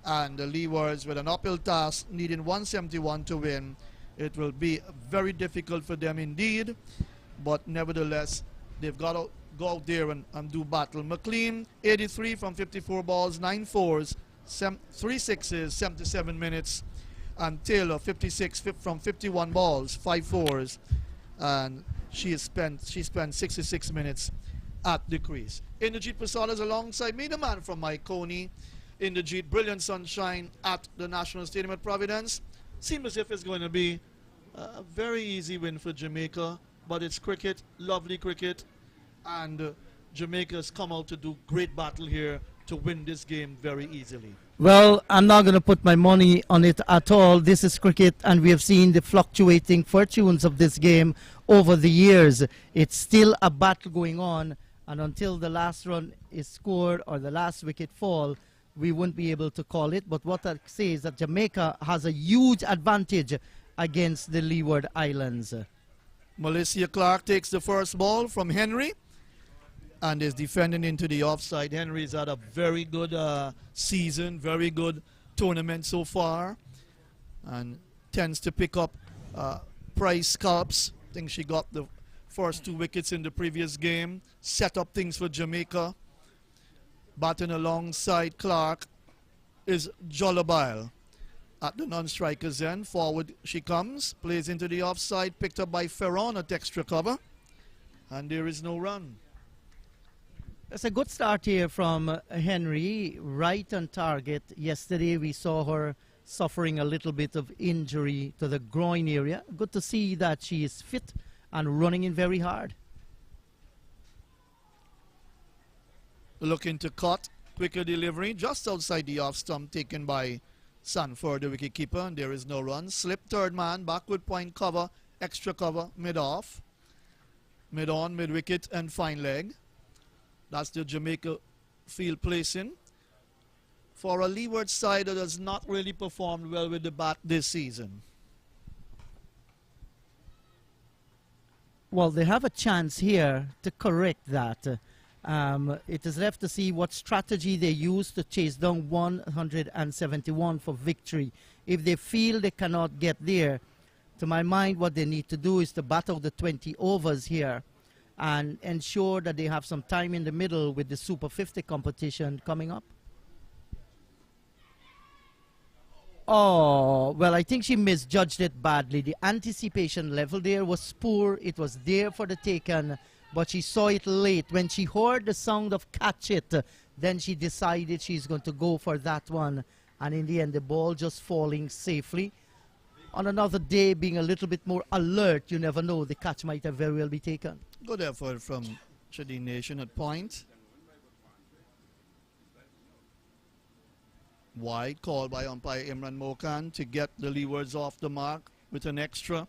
And the Leewards with an uphill task needing 171 to win. It will be very difficult for them indeed, but nevertheless they've got to go out there and do battle. McLean 83 from 54 balls, 9 fours, 3 sixes, 77 minutes, and Taylor 56 from 51 balls, 5 fours, and she spent 66 minutes at the crease. Inderjeet Prasad is alongside me, the man from Maikoni. Inderjeet, brilliant sunshine at the National Stadium at Providence. Seems as if it's going to be a very easy win for Jamaica, but it's cricket, lovely cricket, and Jamaica's come out to do great battle here to win this game very easily. Well, I'm not going to put my money on it at all. This is cricket, and we have seen the fluctuating fortunes of this game over the years. It's still a battle going on, and until the last run is scored or the last wicket fall, we won't be able to call it. But what I say is that Jamaica has a huge advantage against the Leeward Islands. Melissa Clark takes the first ball from Henry and is defending into the offside. Henry's had a very good season, very good tournament so far, and tends to pick up prize scalps. I think she got the first 2 wickets in the previous game, set up things for Jamaica. Batting alongside Clark is Jollibile at the non-striker's end. Forward she comes, plays into the offside, picked up by Ferron at extra cover, and there is no run. It's a good start here from Henry, right on target. Yesterday we saw her suffering a little bit of injury to the groin area. Good to see that she is fit and running in very hard. Looking to cut, quicker delivery, just outside the off stump, taken by Sanford, the wicketkeeper, and there is no run. Slip third man, backward point cover, extra cover, mid-off. Mid-on, mid-wicket, and fine leg. That's the Jamaica field placing. For a Leeward side that has not really performed well with the bat this season. Well, they have a chance here to correct that. It is left to see what strategy they use to chase down 171 for victory. If they feel they cannot get there, to my mind, what they need to do is to bat out the 20 overs here and ensure that they have some time in the middle with the Super 50 competition coming up. Oh, well, I think she misjudged it badly. The anticipation level there was poor. It was there for the taken, but she saw it late. When she heard the sound of catch it, then she decided she's going to go for that one. And in the end, the ball just falling safely. On another day, being a little bit more alert, you never know, the catch might have very well be taken. Good effort from Chadi Nation at point. Wide call by umpire Imran Mokan to get the Leewards off the mark with an extra.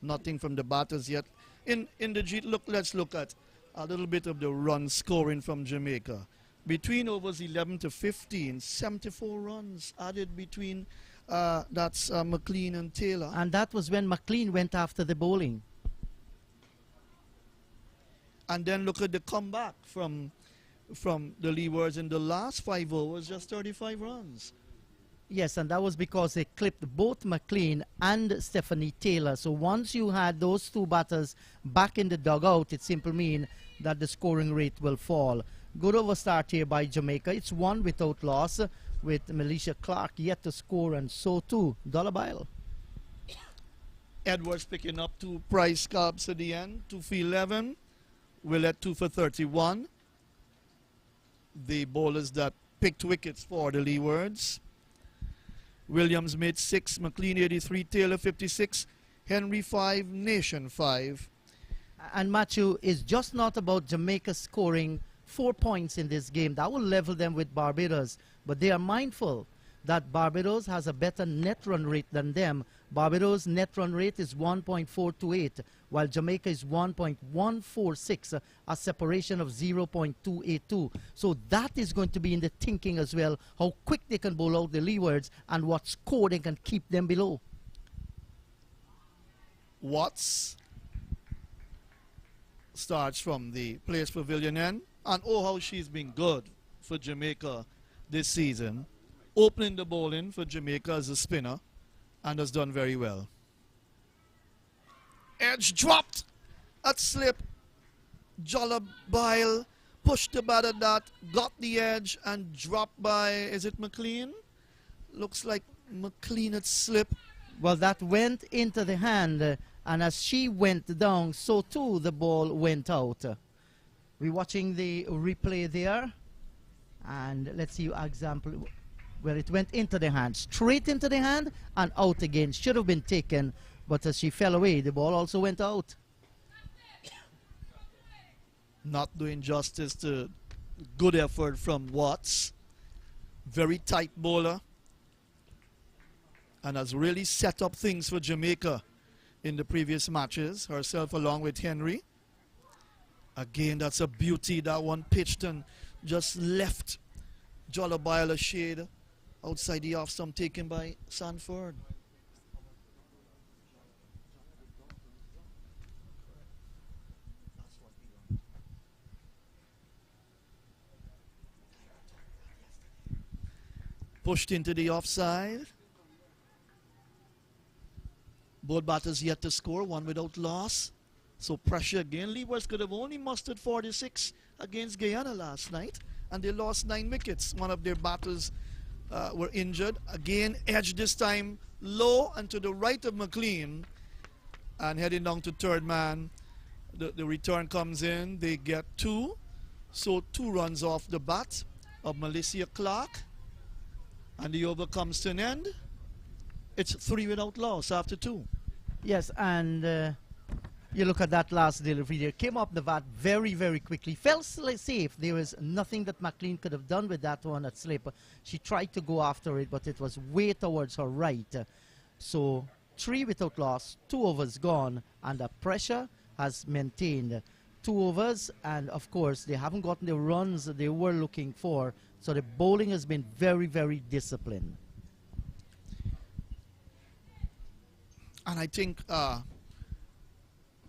Nothing from the batters yet. In the G, let's look at a little bit of the run scoring from Jamaica. Between overs 11 to 15, 74 runs added between, that's McLean and Taylor. And that was when McLean went after the bowling. And then look at the comeback from the Leewards in the last 5 overs, just 35 runs. Yes, and that was because they clipped both McLean and Stephanie Taylor. So once you had those 2 batters back in the dugout, it simply means that the scoring rate will fall. Good over start here by Jamaica. It's 1 without loss, with Melissa Clark yet to score, and so too Dollabile. Edwards picking up 2 prize scalps at the end, 2 for 11. Willett 2 for 31. The bowlers that picked wickets for the Leewards. Williams made 6, McLean 83, Taylor 56, Henry 5, Nation 5. And Matthew, is just not about Jamaica scoring 4 points in this game. That will level them with Barbados. But they are mindful that Barbados has a better net run rate than them. Barbados' net run rate is 1.428, while Jamaica is 1.146, a separation of 0.282. So that is going to be in the thinking as well, how quick they can bowl out the Leewards and what score they can keep them below. Watts starts from the Players Pavilion end, and oh how she's been good for Jamaica this season, opening the bowling for Jamaica as a spinner, and has done very well. Edge dropped at slip. Jollabile pushed the bat at that, got the edge and dropped by, is it McLean? Looks like McLean at slip. Well, that went into the hand, and as she went down, so too the ball went out. We're watching the replay there, and let's see example where it went into the hand, straight into the hand and out again. Should have been taken, but as she fell away, the ball also went out. Not doing justice to good effort from Watts. Very tight bowler, and has really set up things for Jamaica in the previous matches, herself along with Henry. Again, that's a beauty. That one pitched and just left Jollabile a shade outside the off stump, taken by Sanford. Pushed into the offside. Both batters yet to score, one without loss. So pressure again. Leewards could have only mustered 46 against Guyana last night, and they lost 9 wickets. One of their batters were injured. Again, edge this time low and to the right of McLean, and heading down to third man. The return comes in. They get 2. So 2 runs off the bat of Melissa Clark, and the over comes to an end. It's 3 without loss after 2. Yes, and you look at that last delivery there. Came up the bat very, very quickly. Felt safe. There was nothing that McLean could have done with that one at slip. She tried to go after it, but it was way towards her right. So 3 without loss, 2 overs gone, and the pressure has maintained. 2 overs, and of course they haven't gotten the runs that they were looking for. So the bowling has been very, very disciplined. And I think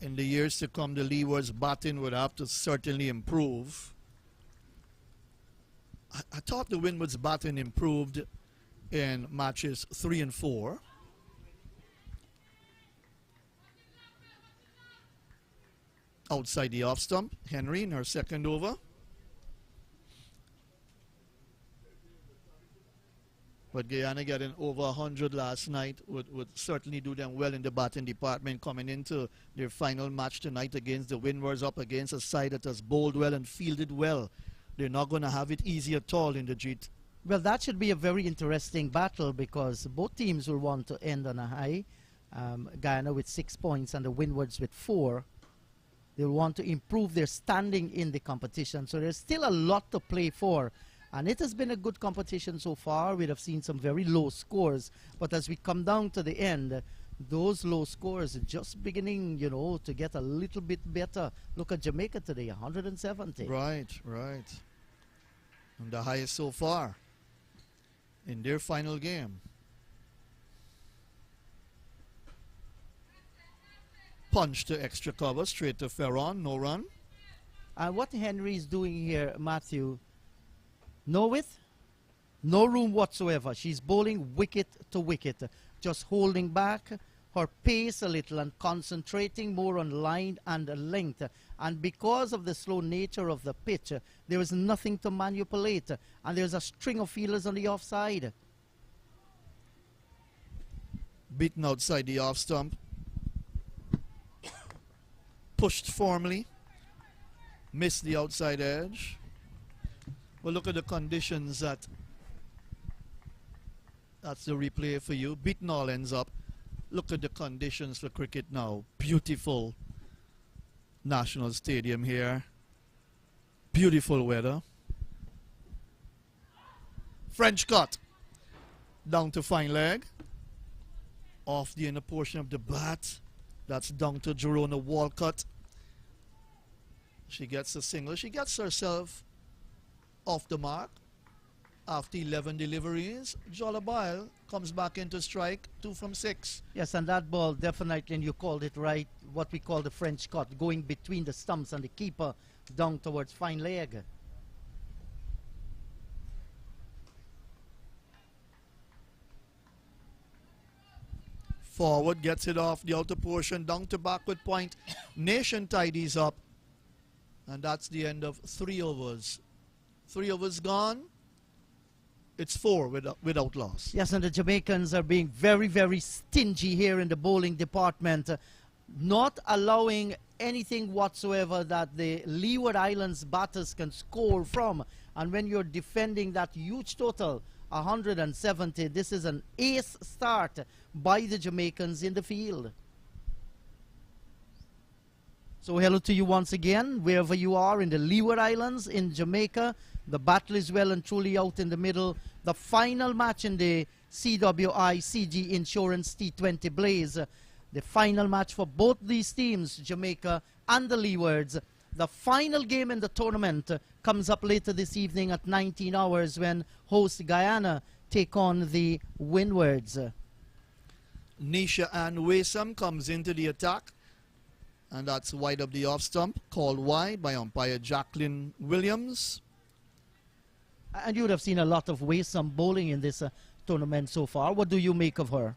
in the years to come, the Leewards batting would have to certainly improve. I thought the Windward's batting improved in matches 3 and 4. Outside the off stump, Henry in her second over. But Guyana getting over 100 last night would certainly do them well in the batting department, coming into their final match tonight against the Windwards, up against a side that has bowled well and fielded well. They're not going to have it easy at all in the G. Well, that should be a very interesting battle because both teams will want to end on a high. Guyana with 6 points and the Windwards with 4. They'll want to improve their standing in the competition. So there's still a lot to play for. And it has been a good competition so far. We have seen some very low scores. But as we come down to the end, those low scores are just beginning, you know, to get a little bit better. Look at Jamaica today, 170. Right, right. And the highest so far in their final game. Punch to extra cover, straight to Ferron, no run. And what Henry is doing here, Matthew, no width, no room whatsoever. She's bowling wicket to wicket, just holding back her pace a little and concentrating more on line and length. And because of the slow nature of the pitch, there is nothing to manipulate. And there's a string of fielders on the offside. Beaten outside the off stump. Pushed formally. Missed the outside edge. Well, look at the conditions that's the replay for you. Beaten all ends up. Look at the conditions for cricket now. Beautiful. National Stadium here. Beautiful weather. French cut. Down to fine leg. Off the inner portion of the bat. That's down to Jerona Walcott. She gets a single. She gets herself off the mark. After 11 deliveries, Jollibile comes back into strike, 2 from 6. Yes, and that ball definitely, and you called it right, what we call the French cut, going between the stumps and the keeper down towards fine leg. Forward gets it off the outer portion, down to backward point. Nation tidies up. And that's the end of 3 overs. 3 overs gone. It's 4 without loss. Yes, and the Jamaicans are being very, very stingy here in the bowling department, not allowing anything whatsoever that the Leeward Islands batters can score from. And when you're defending that huge total, 170, this is an ace start by the Jamaicans in the field. So hello to you once again, wherever you are in the Leeward Islands, in Jamaica. The battle is well and truly out in the middle. The final match in the CWI CG Insurance T20 Blaze. The final match for both these teams, Jamaica and the Leewards. The final game in the tournament comes up later this evening at 19 hours when host Guyana take on the Windwards. Nisha Ann Waysam comes into the attack. And that's wide of the off stump, called wide by umpire Jacqueline Williams. And you would have seen a lot of Waysam bowling in this tournament so far. What do you make of her?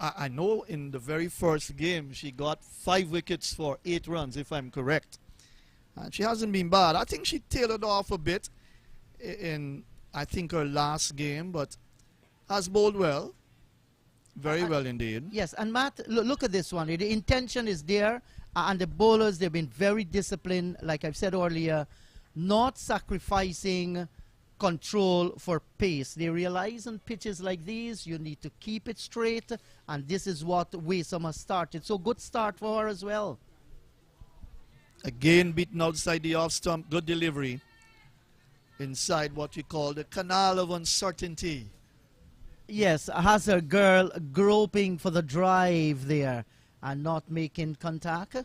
I know in the very first game she got 5 wickets for 8 runs, if I'm correct. And she hasn't been bad. I think she tailored off a bit in, I think, her last game, but has bowled well. Very well indeed. Yes, and Matt, look at this one. The intention is there, and the bowlers, they've been very disciplined, like I've said earlier, not sacrificing control for pace. They realize on pitches like these, you need to keep it straight, and this is what Waysam has started. So good start for her as well. Again beaten outside the off stump, good delivery. Inside what you call the canal of uncertainty. Yes, has her girl groping for the drive there and not making contact.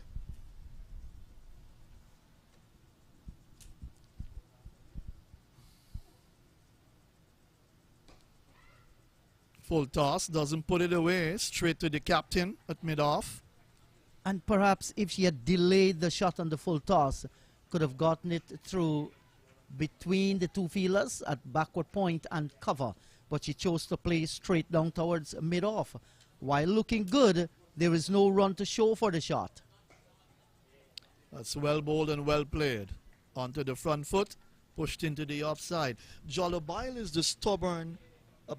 Full toss, doesn't put it away, straight to the captain at mid-off. And perhaps if she had delayed the shot on the full toss, could have gotten it through between the two fielders at backward point and cover. But she chose to play straight down towards mid-off. While looking good, there is no run to show for the shot. That's well bowled and well played. Onto the front foot, pushed into the offside. Jollibile is the stubborn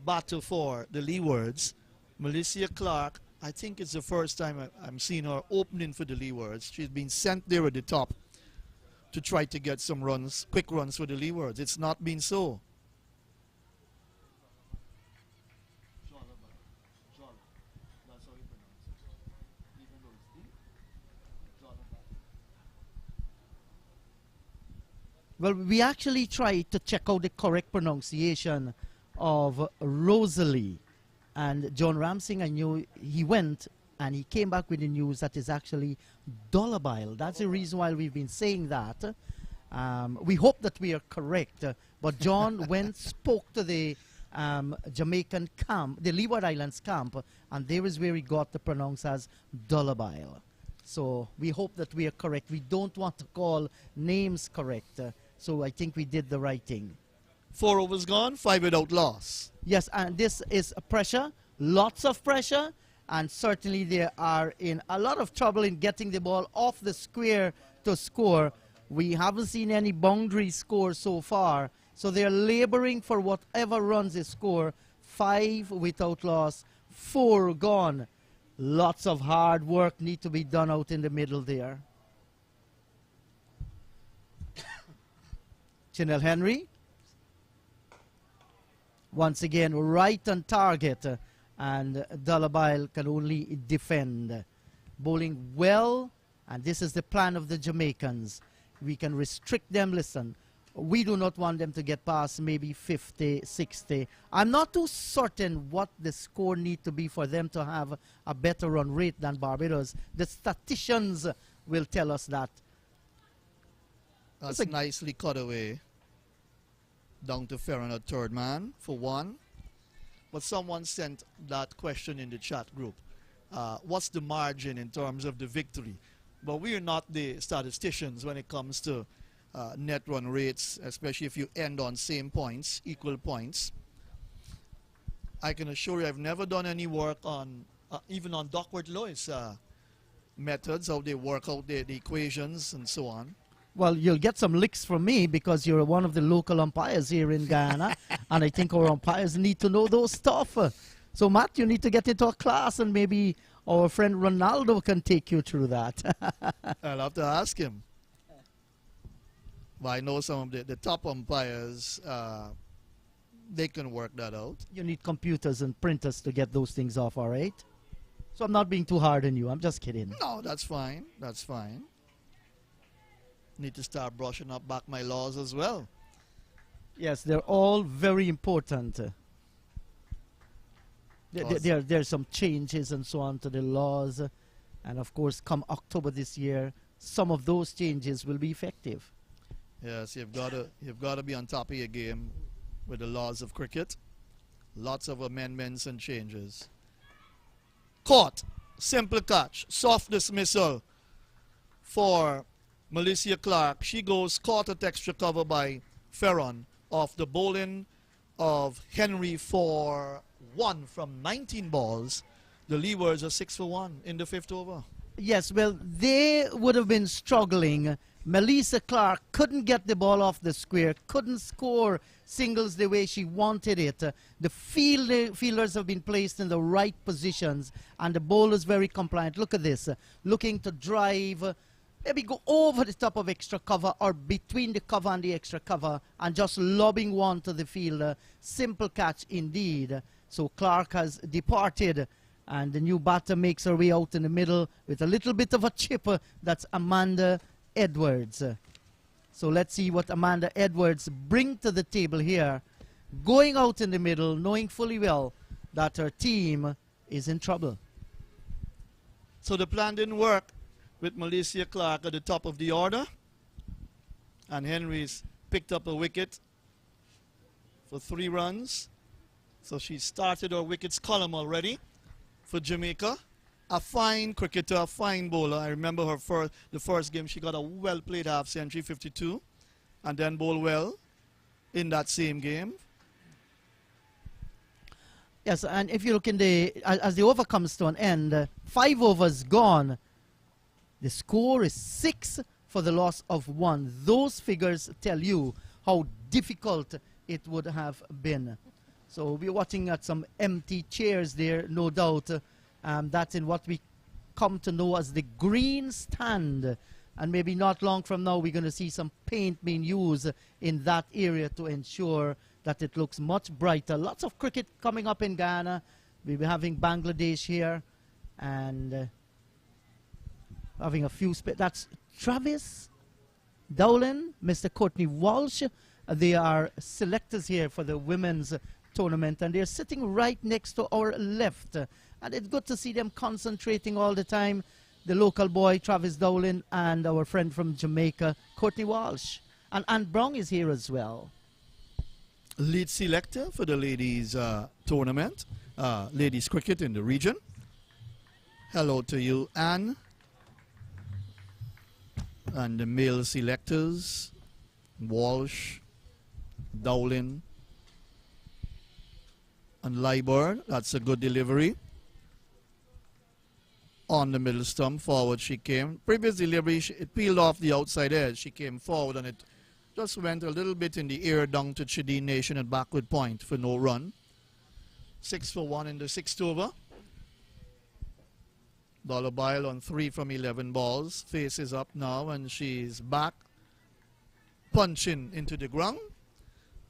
batter for the Leewards. Melissa Clark, I think it's the first time I'm seeing her opening for the Leewards. She's been sent there at the top to try to get some runs, quick runs for the Leewards. It's not been so. Well, we actually tried to check out the correct pronunciation of Rosalie. And John Ramsing, I knew he went and he came back with the news that is actually Dollabile. That's the reason why we've been saying that. We hope that we are correct. But John went, spoke to the Jamaican camp, the Leeward Islands camp, and there is where he got the pronounce as Dollabile. So we hope that we are correct. We don't want to call names correct. So I think we did the right thing. 4 overs gone, 5 without loss. Yes, and this is pressure, lots of pressure, and certainly they are in a lot of trouble in getting the ball off the square to score. We haven't seen any boundary score so far, so they're laboring for whatever runs they score. 5 without loss, 4 gone. Lots of hard work need to be done out in the middle there. Chanel Henry. Once again, right on target, and Dollabile can only defend. Bowling well And this is the plan of the Jamaicans. We can restrict them. Listen, we do not want them to get past maybe 50, 60. I'm not too certain what the score need to be for them to have a better run rate than Barbados. The statisticians will tell us that. That's nicely cut away. Down to Ferron, a third man for one. But someone sent that question in the chat group. What's the margin in terms of the victory? But we are not the statisticians when it comes to net run rates, especially if you end on same points, equal points. I can assure you I've never done any work on, even on Duckworth-Lewis methods, how they work out the equations and so on. Well, you'll get some licks from me because you're one of the local umpires here in Ghana. And I think our umpires need to know those stuff. So, Matt, you need to get into a class and maybe our friend Ronaldo can take you through that. I'll have to ask him. But I know some of the top umpires, they can work that out. You need computers and printers to get those things off, all right? So I'm not being too hard on you. I'm just kidding. No, that's fine. That's fine. Need to start brushing up back my laws as well. Yes, they're all very important. There's some changes and so on to the laws. And of course, come October this year, some of those changes will be effective. Yes, you've got to be on top of your game with the laws of cricket. Lots of amendments and changes. Caught. Simple catch. Soft dismissal for Melissa Clark. She goes caught at extra cover by Ferron off the bowling of Henry for 1 from 19 balls. The Leewards are 6 for 1 in the 5th over. Yes, well, they would have been struggling. Melissa Clark couldn't get the ball off the square, couldn't score singles the way she wanted it. The fielders have been placed in the right positions, and the bowlers very compliant. Look at this, looking to drive, maybe go over the top of extra cover or between the cover and the extra cover, and just lobbing one to the fielder. Simple catch indeed. So Clark has departed, and the new batter makes her way out in the middle with a little bit of a chip. That's Amanda Edwards. So let's see what Amanda Edwards bring to the table here. Going out in the middle, knowing fully well that her team is in trouble. So the plan didn't work with Melissa Clark at the top of the order. And Henry's picked up a wicket for 3 runs. So she started her wickets column already for Jamaica. A fine cricketer, a fine bowler. I remember her the first game, she got a well-played half-century, 52, and then bowled well in that same game. Yes, and if you look in as the over comes to an end, 5 overs gone. The score is 6 for the loss of 1. Those figures tell you how difficult it would have been. So we're watching at some empty chairs there, no doubt. That's in what we come to know as the green stand. And maybe not long from now, we're going to see some paint being used in that area to ensure that it looks much brighter. Lots of cricket coming up in Ghana. We'll be having Bangladesh here. And having a few... That's Travis Dowling, Mr. Courtney Walsh. They are selectors here for the women's tournament, and they're sitting right next to our left. And it's good to see them concentrating all the time. The local boy, Travis Dowling, and our friend from Jamaica, Courtney Walsh. And Anne Brown is here as well. Lead selector for the ladies tournament, ladies cricket in the region. Hello to you, Anne. And the male selectors, Walsh, Dowling, and Leewards. That's a good delivery. On the middle stump, forward she came. Previous delivery, it peeled off the outside edge. She came forward and it just went a little bit in the air down to Chidin Nation at backward point for no run. 6 for 1 in the 6th over. Dollar on 3 from 11 balls. Faces up now and she's back, punching into the ground.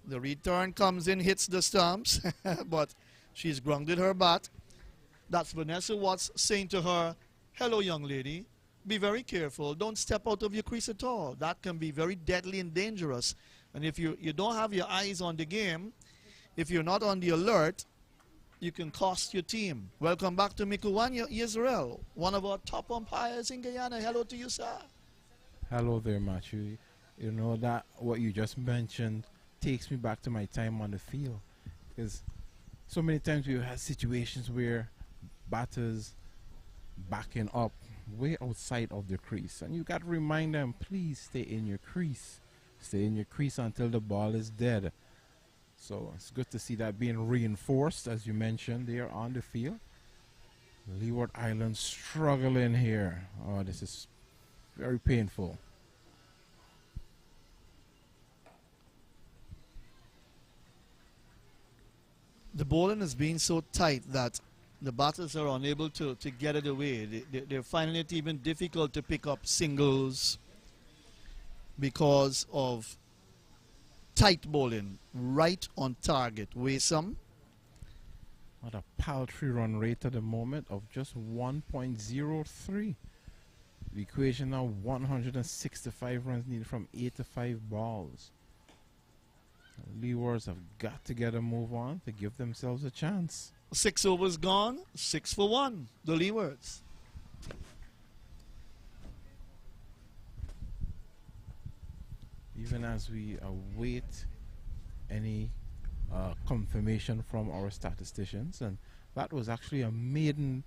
The return comes in, hits the stumps, but she's grounded her bat. That's Vanessa Watts saying to her, "Hello, young lady. be very careful. Don't step out of your crease at all. That can be very deadly and dangerous. And if you don't have your eyes on the game, if you're not on the alert, you can cost your team. Welcome back to Mikuwanya Israel, one of our top umpires in Guyana. Hello to you, sir. Hello there, Matthew. You know that what you just mentioned takes me back to my time on the field, because so many times we had situations where batters backing up way outside of the crease, and you got to remind them, please stay in your crease. Stay in your crease until the ball is dead. So it's good to see that being reinforced, as you mentioned, there on the field. Leeward Island struggling here. Oh, this is very painful. The bowling has been so tight that the batters are unable to get it away. They're finding it even difficult to pick up singles because of tight bowling, right on target. Waysome. What a paltry run rate at the moment of just 1.03. The equation now 165 runs needed from 85 balls. Leewards have got to get a move on to give themselves a chance. 6 overs gone, 6 for 1, the Leewards. Even as we await any confirmation from our statisticians, and that was actually a maiden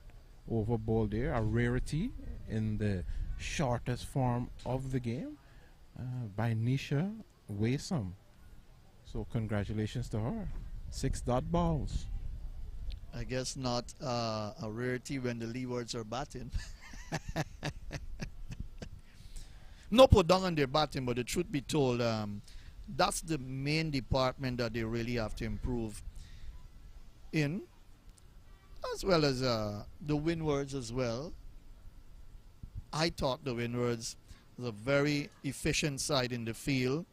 over ball there, a rarity in the shortest form of the game by Nisha Waysome. So congratulations to her. 6 dot balls. I guess not a rarity when the Leewards are batting. No put down on their batting, but the truth be told, that's the main department that they really have to improve in, as well as the Windwards as well. I thought the Windwards was a very efficient side in the field.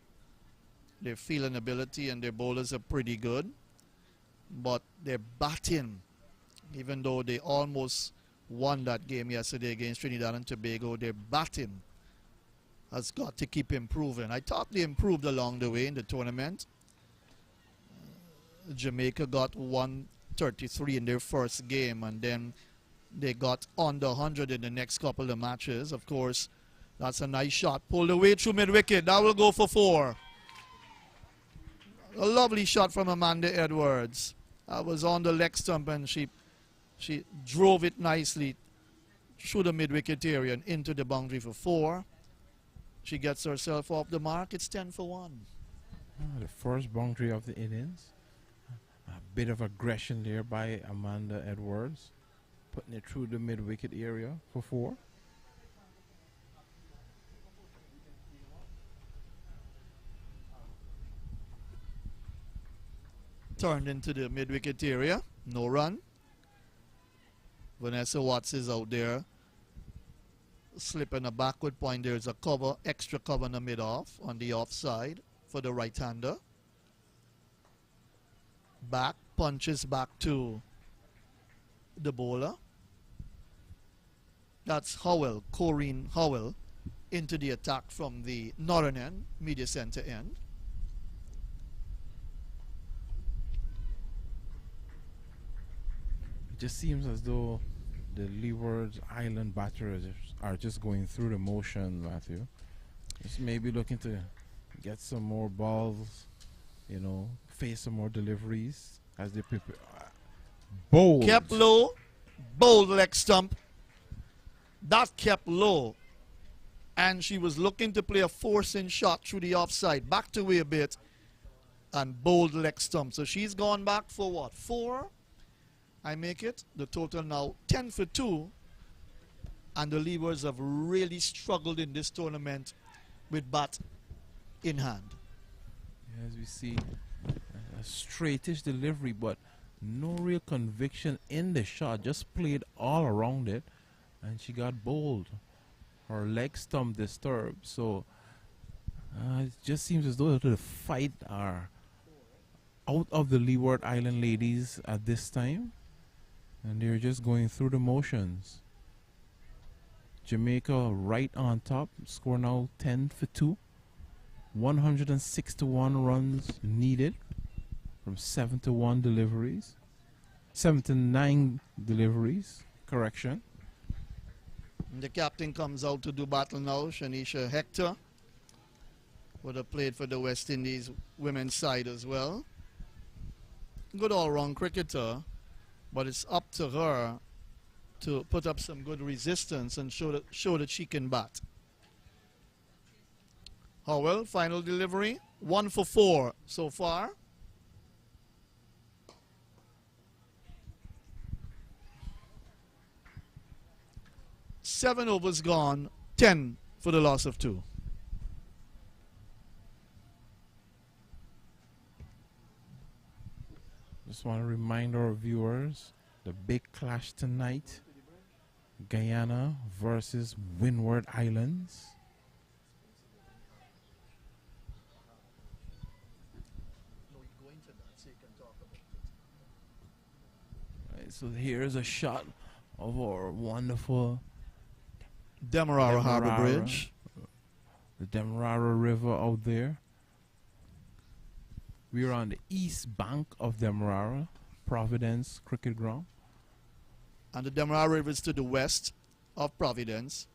Their fielding ability and their bowlers are pretty good, but their batting, even though they almost won that game yesterday against Trinidad and Tobago, their batting has got to keep improving. I thought they improved along the way in the tournament. Jamaica got 133 in their first game, and then they got under 100 in the next couple of matches. Of course, that's a nice shot. Pulled away through mid-wicket. That will go for 4. A lovely shot from Amanda Edwards. That was on the leg stump, and she drove it nicely through the mid-wicket area and into the boundary for 4. She gets herself off the mark. It's 10 for 1. The first boundary of the innings. A bit of aggression there by Amanda Edwards, putting it through the mid-wicket area for 4. Turned into the mid-wicket area. No run. Vanessa Watts is out there. Slipping a backward point. There's a cover, extra cover in the mid-off on the offside for the right-hander. Back, punches back to the bowler. That's Howell, Corrine Howell, into the attack from the northern end, media center end. It just seems as though the Leeward Island batters are just going through the motion, Matthew. Just maybe looking to get some more balls, you know, face some more deliveries as they prepare. Bold. Kept low, bold leg stump. That kept low. And she was looking to play a forcing shot through the offside. Backed away a bit and bold leg stump. So she's gone back for what? 4? I make it the total now 10 for 2, and the Leewards have really struggled in this tournament with bat in hand. As we see, a straightish delivery, but no real conviction in the shot. Just played all around it, and she got bowled. Her leg stump disturbed, so it just seems as though the fight are out of the Leeward Island ladies at this time. And they're just going through the motions. Jamaica right on top. Score now 10 for 2. 161 runs needed from 7 to 1 deliveries. 7 to 9 deliveries. Correction. The captain comes out to do battle now, Shanisha Hector. Would have played for the West Indies women's side as well. Good all-round cricketer, but it's up to her to put up some good resistance and show that she can bat. Howell, final delivery, 1 for 4 so far. Seven overs gone, 10 for the loss of 2. Just want to remind our viewers the big clash tonight. Guyana versus Windward Islands. Right, so here's a shot of our wonderful Demerara Harbour Bridge. The Demerara River out there. We are on the east bank of Demerara, Providence Cricket Ground. And the Demerara River is to the west of Providence.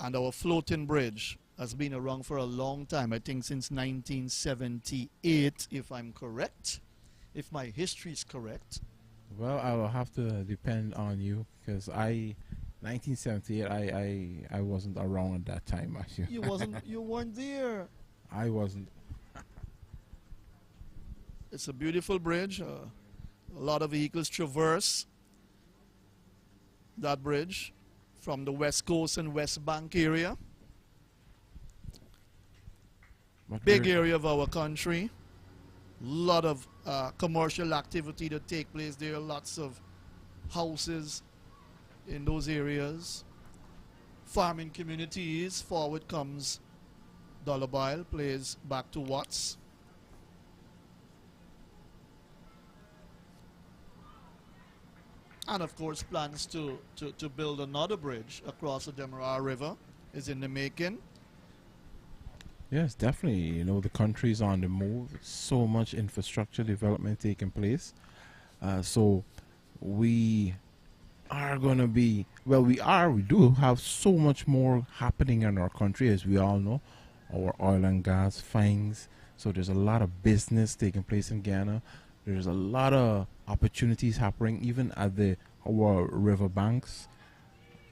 And our floating bridge has been around for a long time, I think since 1978, if I'm correct, if my history is correct. Well, I will have to depend on you because 1978, I wasn't around at that time, actually. You weren't there. I wasn't. It's a beautiful bridge. A lot of vehicles traverse that bridge from the west coast and west bank area. Big area of our country. Lot of commercial activity that take place there. Lots of houses in those areas. Farming communities. Forward comes Dollar plays back to Watts. And of course plans to build another bridge across the Demerara River is in the making. Yes, definitely. You know, the country's on the move. So much infrastructure development taking place. So we are going to be, well, we do have so much more happening in our country, as we all know. Our oil and gas finds. So there's a lot of business taking place in Guyana. There's a lot of opportunities happening even at our river banks.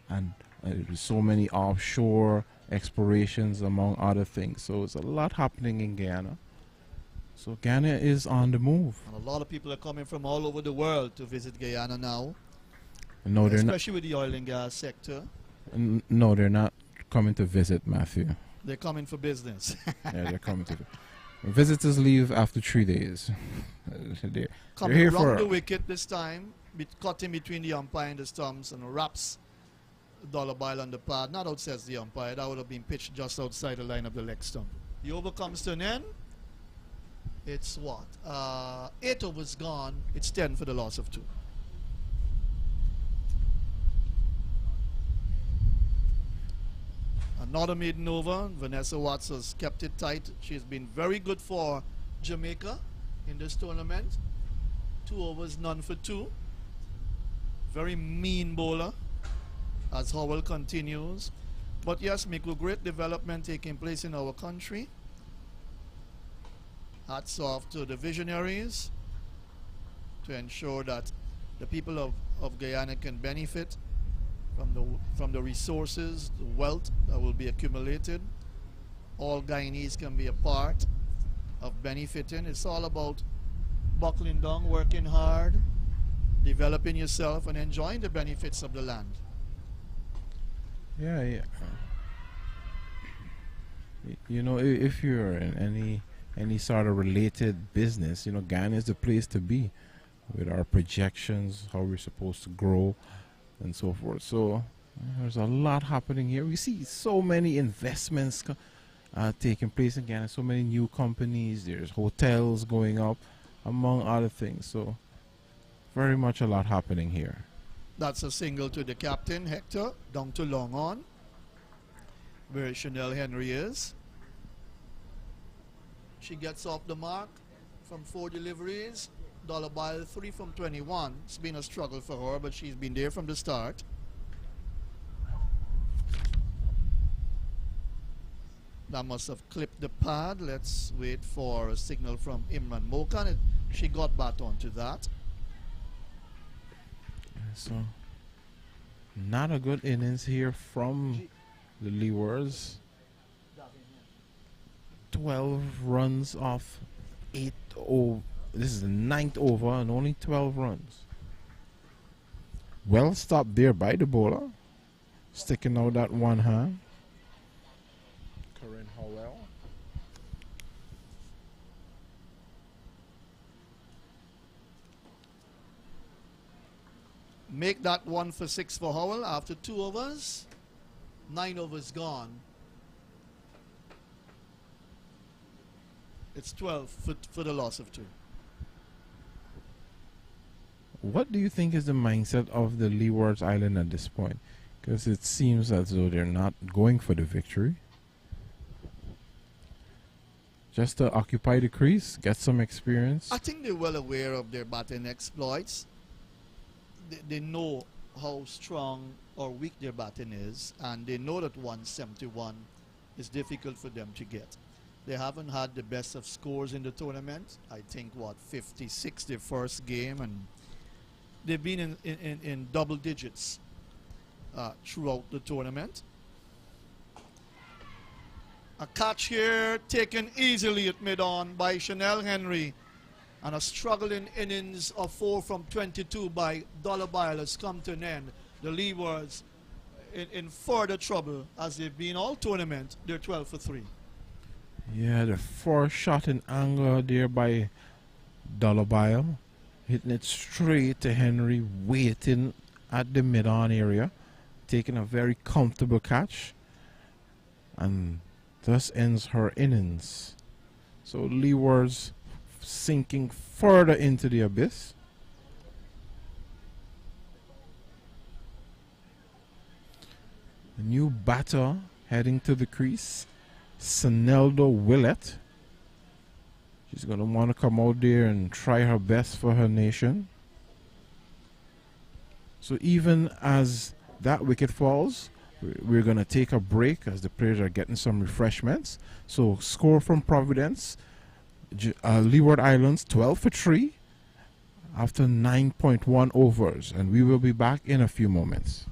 And there's so many offshore explorations among other things. So it's a lot happening in Guyana. So Guyana is on the move. And a lot of people are coming from all over the world to visit Guyana now. No, they're not. Especially with the oil and gas sector. No, they're not coming to visit, Matthew. They're coming for business. Yeah, they're coming to. Visitors leave after 3 days. They're Coming here around for the wicket this time, cutting between the umpire and the stumps, and wraps Dollar on the pad. Not outside the umpire. That would have been pitched just outside the line of the leg stump. The over comes to an end. It's what? 8 overs gone. It's 10 for the loss of 2. Another maiden over. Vanessa Watts has kept it tight. She's been very good for Jamaica in this tournament. 2 overs, none for 2. Very mean bowler as Howell continues. But yes, Miku, great development taking place in our country. Hats off to the visionaries to ensure that the people of Guyana can benefit from the resources, the wealth that will be accumulated. All Guyanese can be a part of benefiting. It's all about buckling down, working hard, developing yourself, and enjoying the benefits of the land. Yeah. You know, if you're in any sort of related business, you know, Guyana is the place to be with our projections, how we're supposed to grow, and so forth. So there's a lot happening here. We see so many investments taking place in Guyana, so many new companies. There's hotels going up, among other things. So very much a lot happening here. That's a single to the captain, Hector, down to long on, where Chanel Henry is. She gets off the mark from 4 deliveries. Dollar Bile 3 from 21. It's been a struggle for her, but she's been there from the start. That must have clipped the pad. Let's wait for a signal from Imran Mokan. She got back onto that. So, not a good innings here from the Leewards. 12 runs off 8 over. This is the 9th over and only 12 runs. Well stopped there by the bowler. Sticking out that one hand. Corinne Howell. Make that 1 for 6 for Howell after 2 overs. 9 overs gone. It's 12 for the loss of 2. What do you think is the mindset of the Leewards Island at this point? Because it seems as though they're not going for the victory. Just to occupy the crease, get some experience. I think they're well aware of their batting exploits. They know how strong or weak their batting is, and they know that 171 is difficult for them to get. They haven't had the best of scores in the tournament. I think, 56 their first game, and they've been in double digits throughout the tournament. A catch here taken easily at mid-on by Chanel Henry, and a struggling innings of 4 from 22 by Dollar Bile has come to an end. The Leewards in further trouble as they've been all tournament. They're 12 for 3. Yeah, the first shot in anger there by Dollar Bile. Hitting it straight to Henry, waiting at the mid-on area. Taking a very comfortable catch. And thus ends her innings. So Leewards sinking further into the abyss. A new batter heading to the crease. Saneldo Willett. She's going to want to come out there and try her best for her nation. So even as that wicket falls, we're going to take a break as the players are getting some refreshments. So score from Providence. Leeward Islands 12 for 3 after 9.1 overs. And we will be back in a few moments.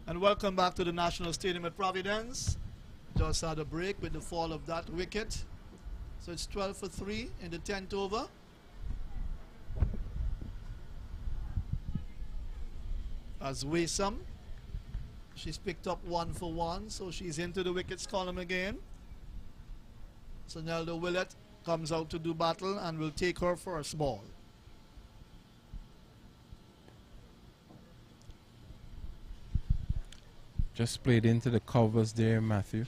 And welcome back to the National Stadium at Providence. Just had a break with the fall of that wicket. So it's 12 for 3 in the 10th over. As Waysam, she's picked up 1 for 1, so she's into the wickets column again. So Nelda Willett comes out to do battle and will take her first ball. Just played into the covers there, Matthew.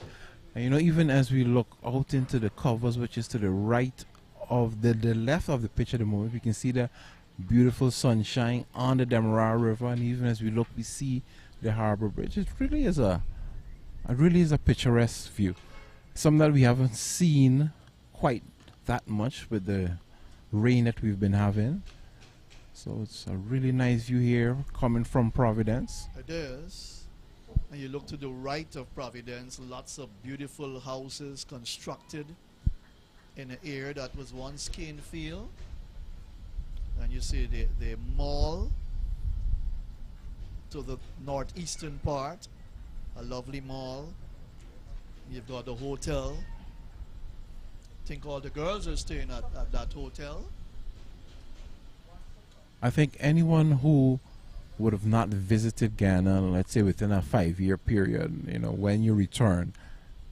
And you know, even as we look out into the covers, which is to the right of the left of the pitch at the moment, we can see the beautiful sunshine on the Demerara River, and even as we look, we see the harbor bridge. It really is a picturesque view, something that we haven't seen quite that much with the rain that we've been having. So it's a really nice view here coming from Providence. It is. And you look to the right of Providence, lots of beautiful houses constructed in an area that was once cane field. And you see the mall to the northeastern part, a lovely mall. You've got the hotel. I think all the girls are staying at that hotel. I think anyone who would have not visited Ghana, let's say within a 5-year period, you know, when you return,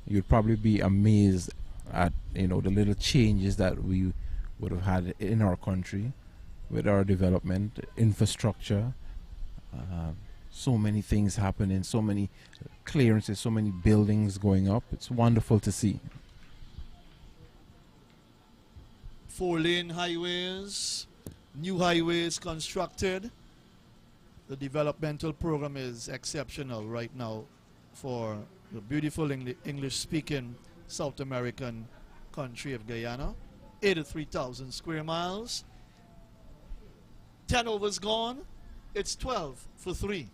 you'd probably be amazed at, you know, the little changes that we would have had in our country with our development, infrastructure, so many things happening, so many clearances, so many buildings going up. It's wonderful to see. 4-lane highways, new highways constructed. The developmental program is exceptional right now for the beautiful English-speaking South American country of Guyana. 83,000 square miles. 10 overs gone. It's 12 for 3.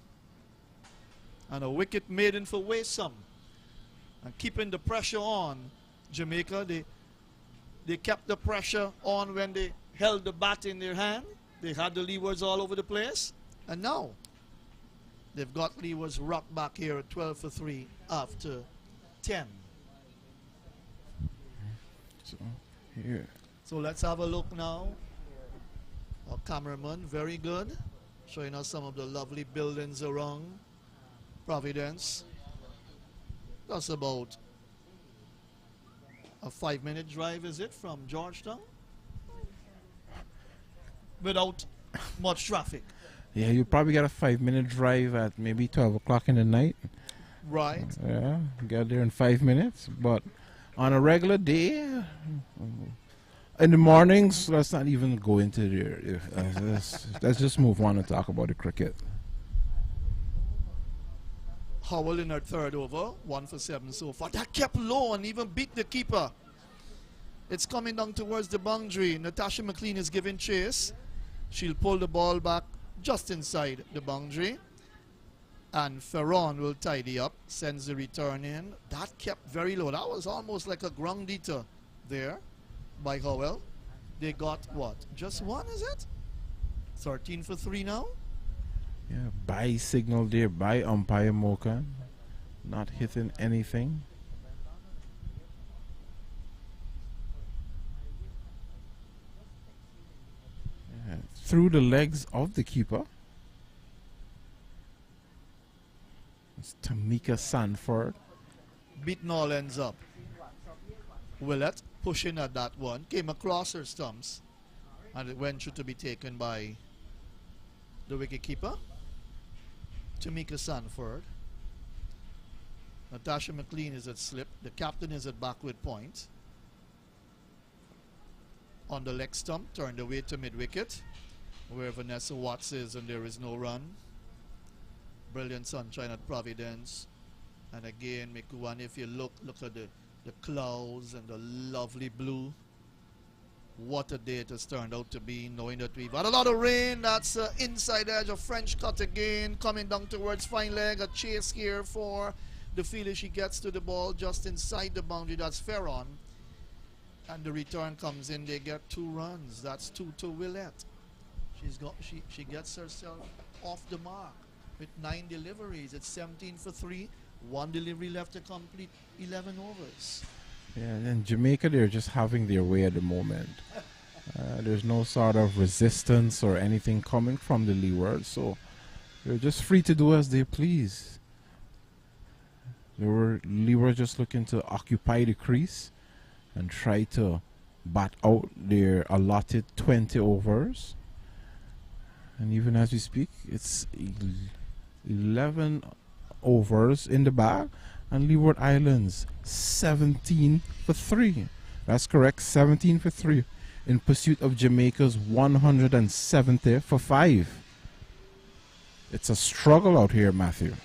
And a wicket maiden for Waysome. And keeping the pressure on Jamaica. They kept the pressure on when they held the bat in their hand. They had the Leewards all over the place. And now they've got Leewards rocked back here at 12 for 3 after 10. So, here. So let's have a look now. Our cameraman, very good, showing us some of the lovely buildings around Providence. That's about a 5-minute drive, is it, from Georgetown? Without much traffic. Yeah, you probably get a 5-minute drive at maybe 12 o'clock in the night. Right. Yeah, get there in 5 minutes. But on a regular day, in the mornings, let's not even go into there. Let's just move on and talk about the cricket. Howell in her third over, 1 for 7 so far. That kept low and even beat the keeper. It's coming down towards the boundary. Natasha McLean is giving chase. She'll pull the ball back just inside the boundary. And Ferron will tidy up, sends the return in. That kept very low. That was almost like a ground eater there by Howell. They got what? Just 1, is it? 13 for 3 now? Yeah, bye signal there by umpire Mocha. Not hitting anything. Yeah, through the legs of the keeper. It's Tamika Sanford. Beaten all ends up. Willett pushing at that one. Came across her stumps. And it went through to be taken by the wicketkeeper. Tamika Sanford. Natasha McLean is at slip. The captain is at backward point. On the leg stump, turned away to mid-wicket, where Vanessa Watts is, and there is no run. Brilliant sunshine at Providence. And again, Mikuan, if you look at the clouds and the lovely blue. What a day it has turned out to be, knowing that we've had a lot of rain. That's inside edge of French cut again, coming down towards fine leg. A chase here for the fielder. She gets to the ball just inside the boundary. That's Ferron. And the return comes in. They get 2 runs. That's 2 to Willett. She gets herself off the mark with 9 deliveries. It's 17 for 3. 1 delivery left to complete 11 overs. Yeah, and Jamaica, they're just having their way at the moment. There's no sort of resistance or anything coming from the Leewards, so they're just free to do as they please. Leewards just looking to occupy the crease and try to bat out their allotted 20 overs. And even as we speak, it's 11 overs in the bag, And Leeward Islands 17 for 3. That's correct, 17 for 3 in pursuit of Jamaica's 170 for 5. It's a struggle out here, Matthew.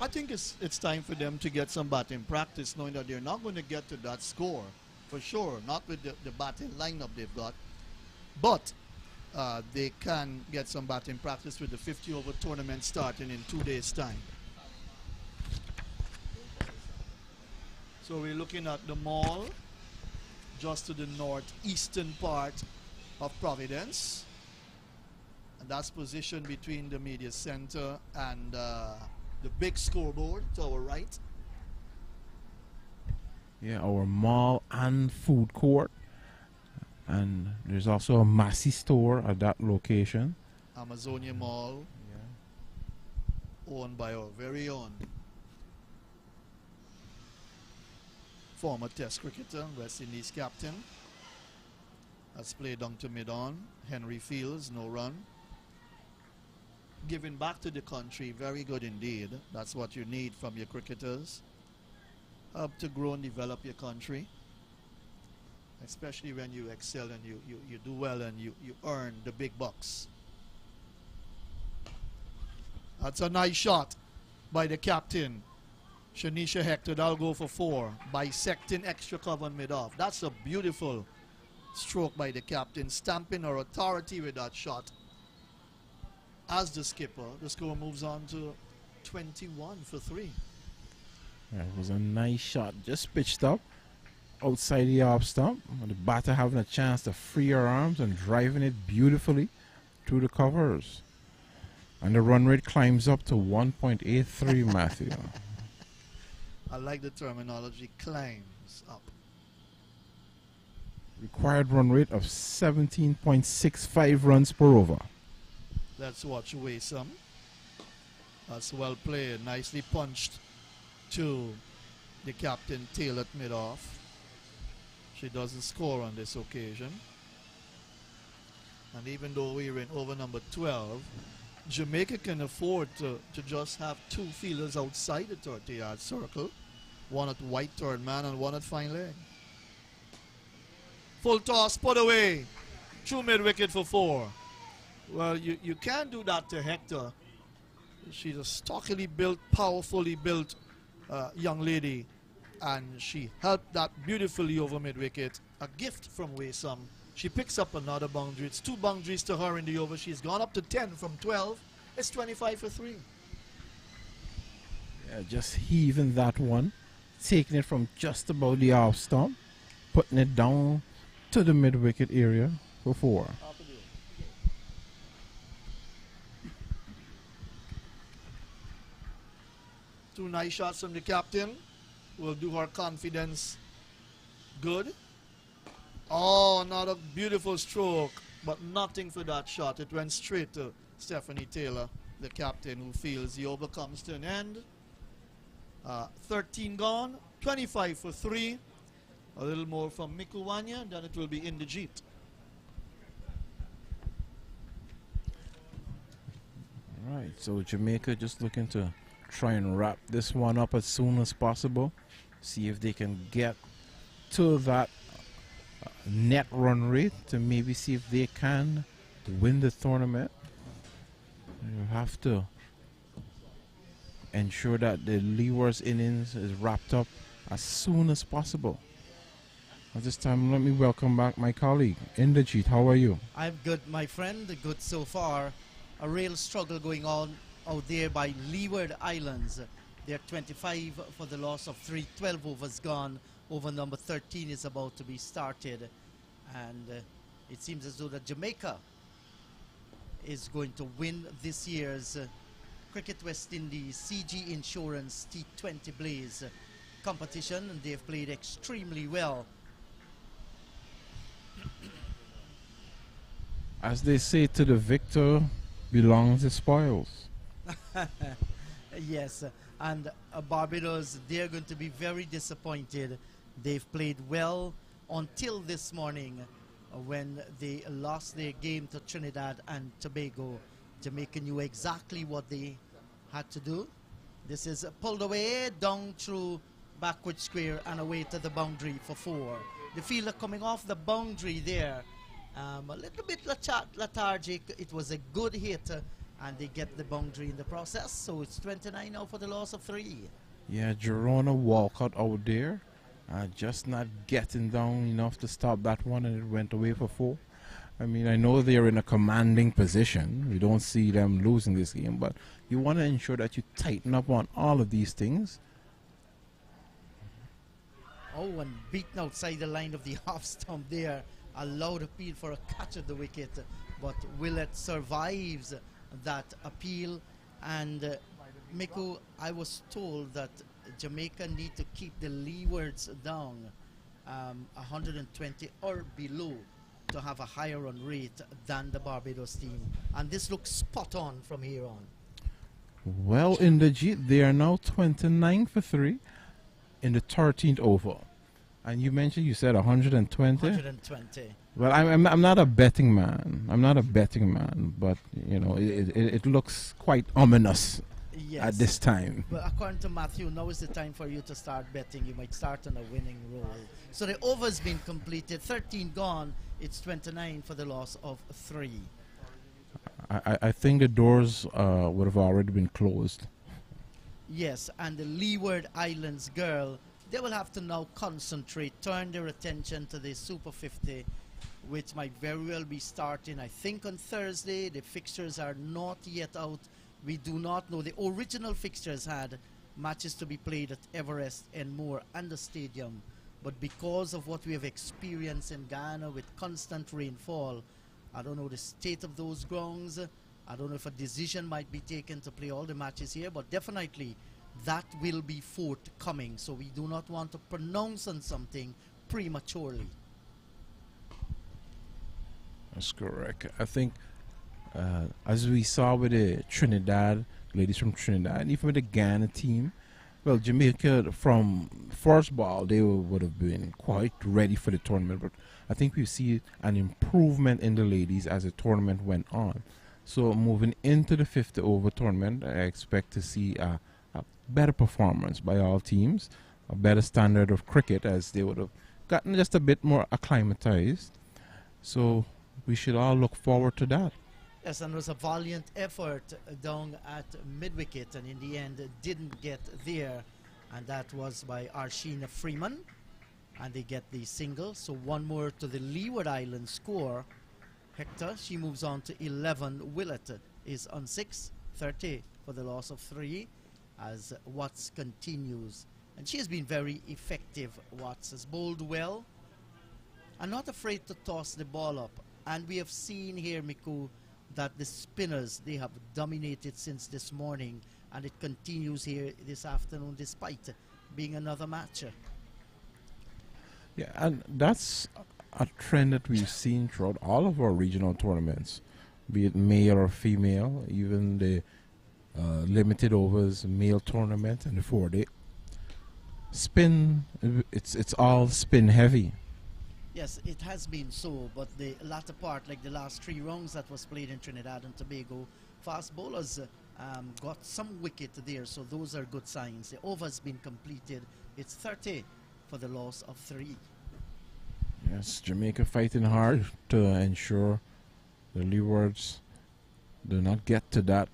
I think it's time for them to get some batting practice, knowing that they're not going to get to that score, for sure, not with the batting lineup they've got. But they can get some batting practice with the 50-over tournament starting in 2 days' time. So we're looking at the mall, just to the northeastern part of Providence. And that's positioned between the media center and the big scoreboard to our right. Yeah, our mall and food court. And there's also a Massey store at that location. Amazonia Mall, owned by our very own former Test cricketer, West Indies captain. Has played down to mid-on. Henry Fields, no run. Giving back to the country, very good indeed. That's what you need from your cricketers. Help to grow and develop your country. Especially when you excel and you do well and you earn the big bucks. That's a nice shot by the captain, Shanisha Hector. That'll go for 4. Bisecting extra cover mid-off. That's a beautiful stroke by the captain, stamping her authority with that shot. As the skipper, the score moves on to 21 for 3. Yeah, it was a nice shot, just pitched up outside the off stump. The batter having a chance to free her arms and driving it beautifully through the covers. And the run rate climbs up to 1.83, Matthew. I like the terminology, climbs up. Required run rate of 17.65 runs per over. Let's watch Waysome. That's well played, nicely punched to the captain, tail at mid-off. She doesn't score on this occasion. And even though we're in over number 12, Jamaica can afford to just have 2 fielders outside the 30-yard circle. One at white third man and one at fine leg. Full toss, put away. True mid-wicket for 4. Well, you can't do that to Hector. She's a stockily built, powerfully built young lady. And she helped that beautifully over mid-wicket. A gift from Waysome. She picks up another boundary. It's 2 boundaries to her in the over. She's gone up to 10 from 12. It's 25 for 3. Yeah, just heaving that one. Taking it from just about the off stump. Putting it down to the mid-wicket area for 4. 2 nice shots from the captain. Will do her confidence good. Oh, another beautiful stroke, but nothing for that shot. It went straight to Stephanie Taylor, the captain, who feels the over comes to an end. 13 gone, 25 for 3. A little more from Mikuwanya, then it will be Inderjeet. All right, so Jamaica just looking to try and wrap this one up as soon as possible. See if they can get to that net run rate to maybe see if they can win the tournament. You have to ensure that the Leewards innings is wrapped up as soon as possible. At this time, let me welcome back my colleague, Inderjeet. How are you? I'm good, my friend. Good so far. A real struggle going on out there by Leeward Islands. They're 25 for the loss of 3. 12 overs gone. Over number 13 is about to be started. And it seems as though that Jamaica is going to win this year's Cricket West Indies CG Insurance T20 Blaze competition. And they've played extremely well. As they say, to the victor belongs the spoils. Yes, and Barbados, they're going to be very disappointed. They've played well until this morning when they lost their game to Trinidad and Tobago. Jamaica knew exactly what they had to do. This is pulled away down through backward square and away to the boundary for 4. The fielder coming off the boundary there, a little bit lethargic. It was a good hit, and they get the boundary in the process. So it's 29 now for the loss of 3. Yeah, Girona Walcott out there, just not getting down enough to stop that one, and it went away for 4. I mean, I know they're in a commanding position. We don't see them losing this game, but you want to ensure that you tighten up on all of these things. Oh, and beaten outside the line of the half stump there. A loud appeal for a catch at the wicket, but Willett survives that appeal. And Miku, I was told that Jamaica need to keep the Leewards down 120 or below to have a higher run rate than the Barbados team. And this looks spot on from here on. Well, in the G, they are now 29 for 3 in the 13th over. And you said 120? 120. Well, I'm not a betting man. I'm not a betting man, but, you know, it looks quite ominous. Yes. At this time. Well, according to Matthew, now is the time for you to start betting. You might start on a winning roll. So the over's been completed. 13 gone. It's 29 for the loss of 3. I think the doors would have already been closed. Yes, and the Leeward Islands girl, they will have to now concentrate, turn their attention to the Super 50, which might very well be starting, I think, on Thursday. The fixtures are not yet out. We do not know. The original fixtures had matches to be played at Everest and more and the stadium. But because of what we have experienced in Ghana with constant rainfall, I don't know the state of those grounds. I don't know if a decision might be taken to play all the matches here, but definitely that will be forthcoming. So we do not want to pronounce on something prematurely. That's correct. I think as we saw with the Trinidad, ladies from Trinidad, and even with the Ghana team, well, Jamaica, from first ball, they would have been quite ready for the tournament. But I think we see an improvement in the ladies as the tournament went on. So moving into the 50 over tournament, I expect to see a better performance by all teams, a better standard of cricket, as they would have gotten just a bit more acclimatized. So we should all look forward to that. Yes, and it was a valiant effort down at mid-wicket, and in the end didn't get there, and that was by Arshina Freeman, and they get the single. So one more to the Leeward Islands score. Hector, she moves on to 11. Willett is on 6, 30 for the loss of 3, as Watts continues, and she has been very effective. Watts has bowled well and not afraid to toss the ball up, and we have seen here, Miku, that the spinners, they have dominated since this morning, and it continues here this afternoon despite being another match. Yeah, and that's a trend that we've seen throughout all of our regional tournaments, be it male or female, even the limited overs male tournament and the 4-day. Spin, it's all spin heavy. Yes, it has been so, but the latter part, like the last 3 rounds that was played in Trinidad and Tobago, fast bowlers got some wicket there, so those are good signs. The over's been completed. It's 30 for the loss of 3. Yes, Jamaica fighting hard to ensure the Leewards do not get to that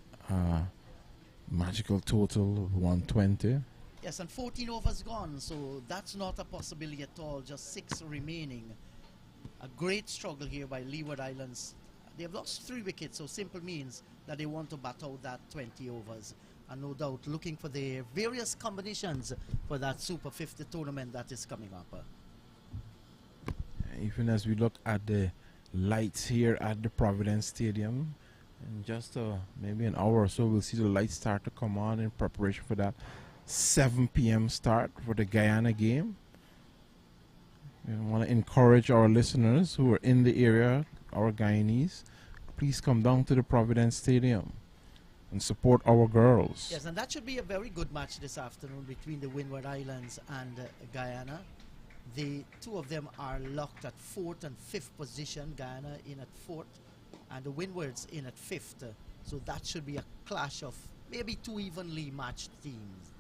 magical total of 120. Yes, and 14 overs gone, so that's not a possibility at all. Just 6 remaining. A great struggle here by Leeward Islands. They have lost 3 wickets, so simple means that they want to bat out that 20 overs. And no doubt looking for the various combinations for that Super 50 tournament that is coming up. Even as we look at the lights here at the Providence Stadium, in just maybe an hour or so, we'll see the lights start to come on in preparation for that 7 p.m. start for the Guyana game. We want to encourage our listeners who are in the area, our Guyanese, please come down to the Providence Stadium and support our girls. Yes, and that should be a very good match this afternoon between the Windward Islands and Guyana. The 2 of them are locked at 4th and 5th position. Guyana in at 4th and the Windwards in at 5th. So that should be a clash of maybe 2 evenly matched teams.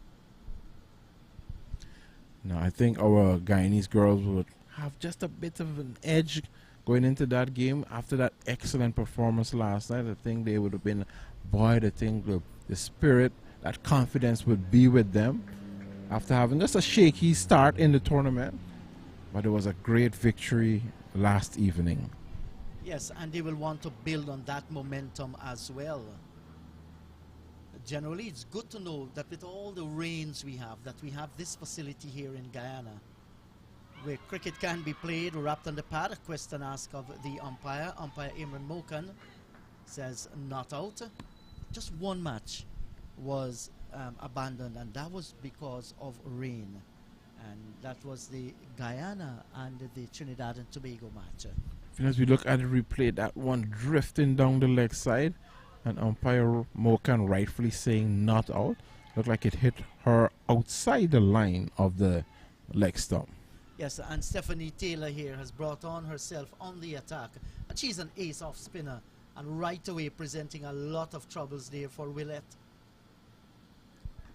No, I think our Guyanese girls would have just a bit of an edge going into that game after that excellent performance last night. I think they would have been buoyed. I think the spirit, that confidence would be with them after having just a shaky start in the tournament. But it was a great victory last evening. Yes, and they will want to build on that momentum as well. Generally, it's good to know that with all the rains we have, that we have this facility here in Guyana where cricket can be played wrapped on the pad. A question asked of the umpire. Umpire Imran Mokan says not out. Just one match was abandoned, and that was because of rain. And that was the Guyana and the Trinidad and Tobago match. As we look at the replay, that one drifting down the leg side, and umpire Mokan rightfully saying not out. Looked like it hit her outside the line of the leg stump. Yes, and Stephanie Taylor here has brought on herself on the attack. And she's an ace-off spinner, and right away presenting a lot of troubles there for Willett.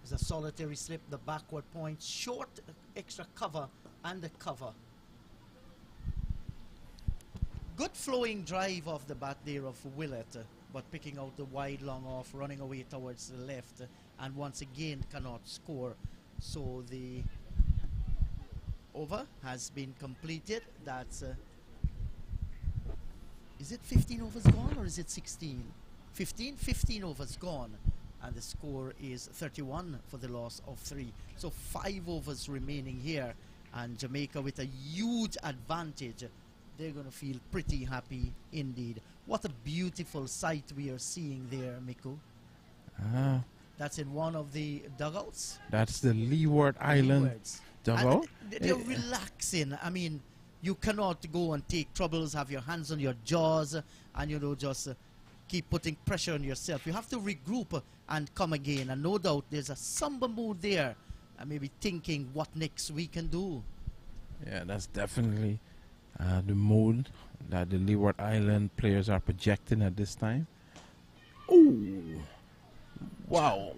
There's a solitary slip, the backward point, short extra cover, and the cover. Good flowing drive off the bat there of Willett, but picking out the wide long off, running away towards the left, and once again cannot score. So the over has been completed. That's is it 15 overs gone or is it 16? 15 overs gone, and the score is 31 for the loss of 3. So 5 overs remaining here, and Jamaica with a huge advantage. They're going to feel pretty happy indeed. What a beautiful sight we are seeing there, Miku. That's in one of the dugouts. That's the Leeward Island Leewards. dugout. And they're relaxing. I mean, you cannot go and take troubles, have your hands on your jaws, and, you know, just keep putting pressure on yourself. You have to regroup and come again. And no doubt there's a somber mood there. And maybe thinking what next we can do. Yeah, that's definitely the mood that the Leeward Island players are projecting at this time. Oh, wow.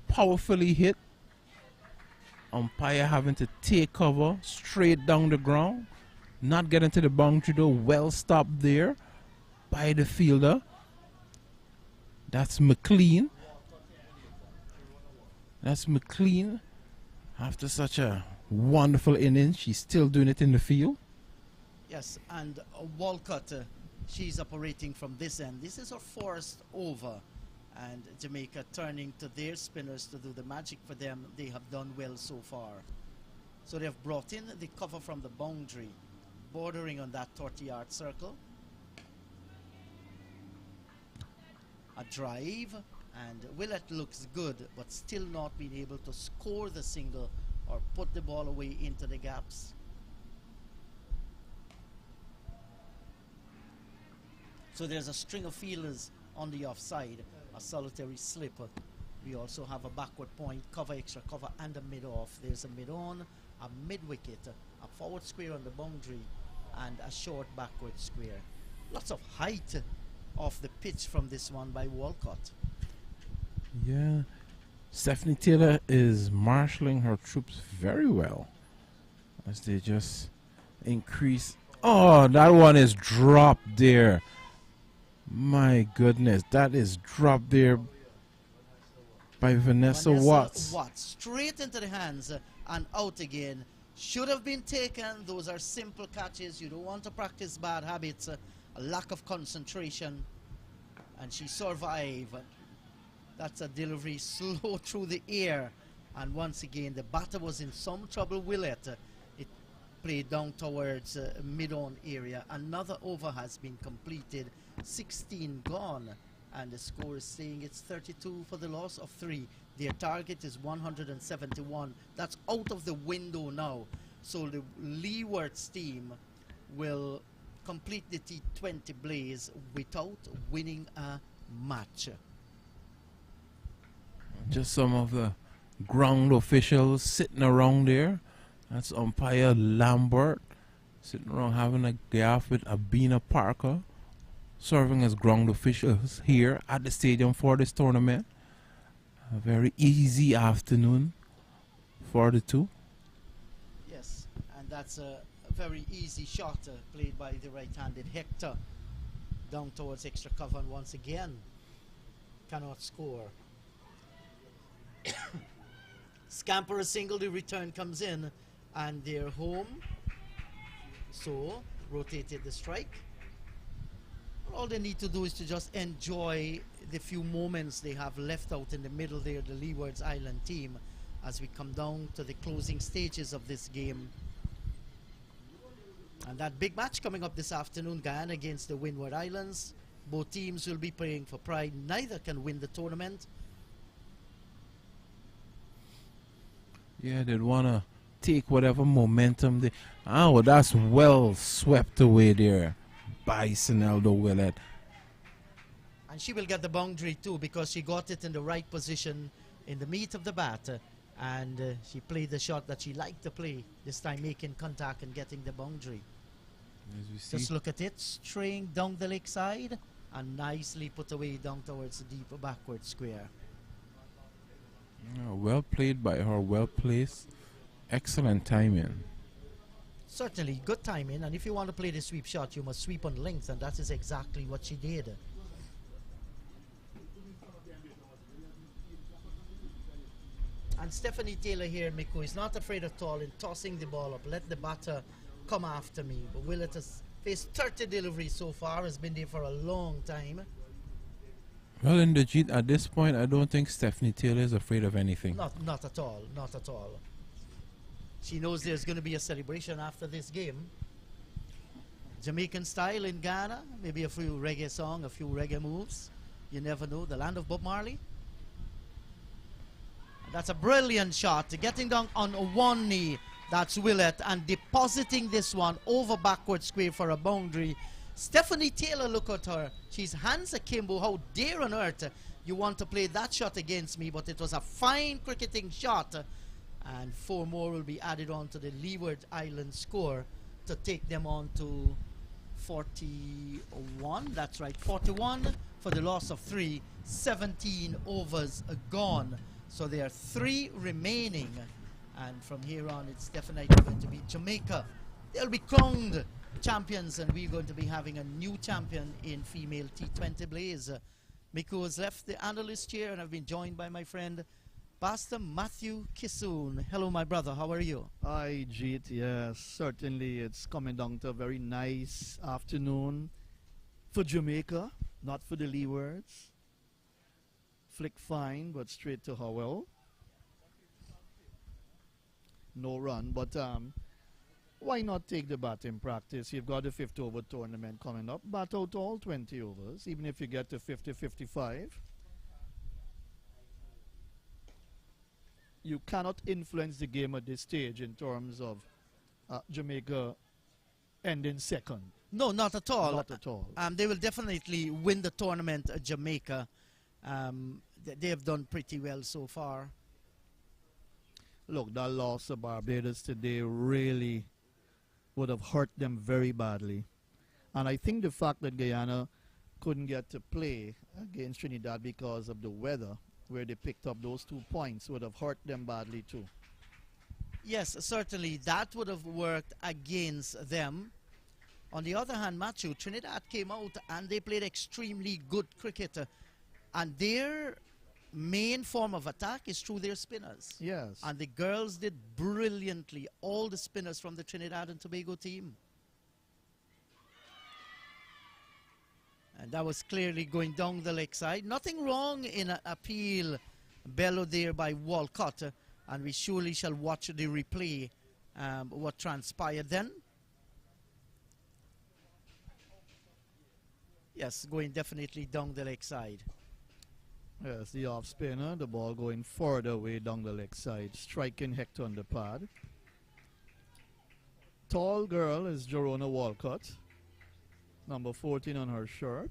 Powerfully hit. Umpire having to take cover straight down the ground. Not getting to the boundary though. Well stopped there by the fielder. That's McLean. That's McLean. After such a wonderful innings, she's still doing it in the field. Yes, and Walcott, she's operating from this end. This is her first over. And Jamaica turning to their spinners to do the magic for them. They have done well so far. So they've brought in the cover from the boundary, bordering on that 30-yard circle. A drive, and Willett looks good, but still not being able to score the single or put the ball away into the gaps. So there's a string of fielders on the offside, a solitary slip. We also have a backward point, cover, extra cover, and a mid-off. There's a mid-on, a mid-wicket, a forward square on the boundary, and a short backward square. Lots of height off the pitch from this one by Walcott. Yeah. Stephanie Taylor is marshalling her troops very well as they just increase. Oh, that one is dropped there. My goodness, that is dropped there by Vanessa Watts. Straight into the hands and out again. Should have been taken. Those are simple catches. You don't want to practice bad habits. A lack of concentration. And she survived. That's a delivery slow through the air. And once again, the batter was in some trouble. Willett. It played down towards mid-on area. Another over has been completed. 16 gone, and the score is saying it's 32 for the loss of 3. Their target is 171. That's out of the window now. So the Leewards team will complete the T20 blaze without winning a match. Just some of the ground officials sitting around there. That's umpire Lambert sitting around having a gaff with Abina Parker, serving as ground officials here at the stadium for this tournament. A very easy afternoon for the two. that's a very easy shot played by the right-handed Hector down towards extra cover, and once again cannot score. Scamper a single, the return comes in, and they're home. So rotated the strike. All they need to do is to just enjoy the few moments they have left out in the middle there, the Leewards Island team, as we come down to the closing stages of this game. And that big match coming up this afternoon, Guyana against the Windward Islands. Both teams will be playing for pride. Neither can win the tournament. Yeah, they'd want to take whatever momentum they... Oh, that's well swept away there by Sineldo Willett. And she will get the boundary too, because she got it in the right position in the meat of the bat. And she played the shot that she liked to play, this time making contact and getting the boundary. As we see. Just look at it, straying down the lake side and nicely put away down towards the deep backward square. Yeah, well played by her, well placed. Excellent timing. Certainly, good timing, and if you want to play the sweep shot, you must sweep on length, and that is exactly what she did. And Stephanie Taylor here, Miko, is not afraid at all in tossing the ball up. Let the batter come after me. But Willett has faced 30 deliveries so far, has been there for a long time. Well, in the Jeet, at this point, I don't think Stephanie Taylor is afraid of anything. Not at all, not at all. She knows there's going to be a celebration after this game. Jamaican style in Ghana, maybe a few reggae song, a few reggae moves. You never know, the land of Bob Marley. That's a brilliant shot, getting down on one knee. That's Willett, and depositing this one over backward square for a boundary. Stephanie Taylor, look at her. She's hands akimbo. How dare on earth you want to play that shot against me? But it was a fine cricketing shot. And 4 more will be added on to the Leeward Island score to take them on to 41. That's right, 41 for the loss of 3. 17 overs gone. So there are 3 remaining. And from here on, it's definitely going to be Jamaica. They'll be crowned champions, and we're going to be having a new champion in female T20 Blaze. Miko has left the analyst chair, and I've been joined by my friend Pastor Matthew Kissoon. Hello, my brother. How are you? Hi, Jeet. Yes, certainly it's coming down to a very nice afternoon for Jamaica, not for the Leewards. Flick fine, but straight to Howell. No run, but why not take the batting practice? You've got a 50 over tournament coming up. Bat out all 20 overs, even if you get to 50, 55. You cannot influence the game at this stage in terms of Jamaica ending second. No, not at all. Not at all. They will definitely win the tournament, Jamaica. They have done pretty well so far. Look, that loss of Barbados today really would have hurt them very badly. And I think the fact that Guyana couldn't get to play against Trinidad because of the weather, where they picked up those 2 points, would have hurt them badly too. Yes, certainly that would have worked against them. On the other hand, Matthew, Trinidad came out and they played extremely good cricket. And their main form of attack is through their spinners. Yes. And the girls did brilliantly, all the spinners from the Trinidad and Tobago team. And that was clearly going down the leg side. Nothing wrong in an appeal bellowed there by Walcott. And we surely shall watch the replay, what transpired then. Yes, going definitely down the leg side. Yes, the off spinner, the ball going further away down the leg side, striking Hector on the pad. Tall girl is Jerona Walcott, number 14 on her shirt.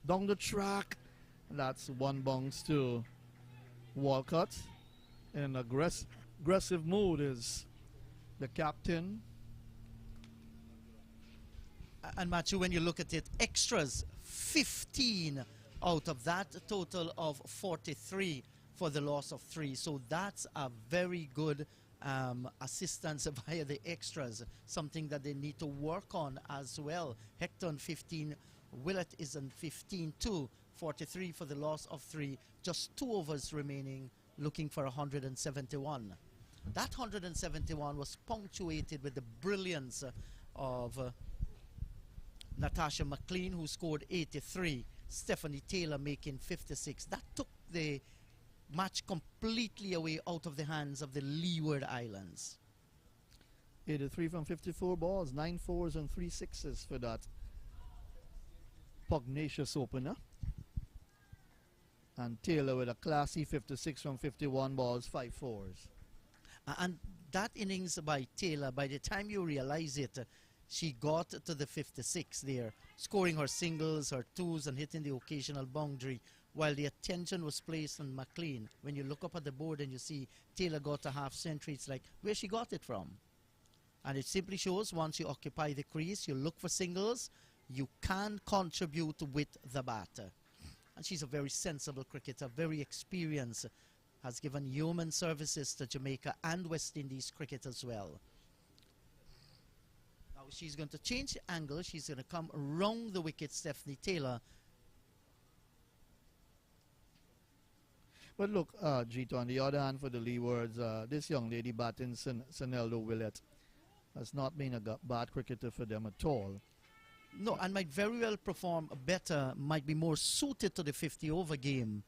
Down the track, that's 1 bounce to Walcott. In an aggressive mood is the captain. And Matthew, when you look at it, extras 15 out of that total of 43 for the loss of 3. So that's a very good assistance via the extras, something that they need to work on as well. Hector on 15, Willett is on 15 too, 43 for the loss of 3, just 2 overs remaining, looking for 171. That 171 was punctuated with the brilliance of Natasha McLean, who scored 83, Stephanie Taylor making 56. That took the match completely away out of the hands of the Leeward Islands. 83 from 54 balls, 9 fours and 3 sixes for that pugnacious opener. And Taylor with a classy 56 from 51 balls, 5 fours. And that innings by Taylor, by the time you realize it, she got to the 56 there, scoring her singles, her twos, and hitting the occasional boundary, while the attention was placed on McLean. When you look up at the board and you see Taylor got a half century, it's like, where she got it from? And it simply shows once you occupy the crease, you look for singles, you can contribute with the bat. And she's a very sensible cricketer, very experienced, has given yeoman services to Jamaica and West Indies cricket as well. Now she's going to change the angle. She's going to come around the wicket, Stephanie Taylor. But look, Gito, on the other hand, for the Leewards, this young lady batting, Saneldo Willett, has not been a bad cricketer for them at all. No, and might very well perform better, might be more suited to the 50-over game,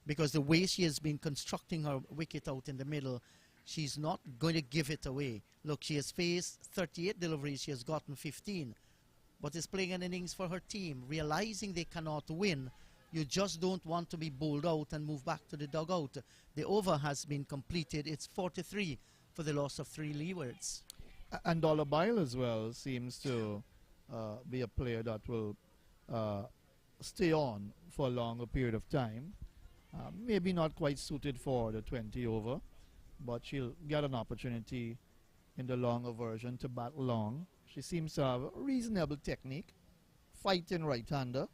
because the way she has been constructing her wicket out in the middle, she's not going to give it away. Look, she has faced 38 deliveries, she has gotten 15, but is playing an innings for her team, realizing they cannot win. You just don't want to be bowled out and move back to the dugout. The over has been completed. It's 43 for the loss of 3 Leewards. And Dollar Bile as well seems to be a player that will stay on for a longer period of time. Maybe not quite suited for the 20 over, but she'll get an opportunity in the longer version to bat long. She seems to have a reasonable technique, fighting right-hander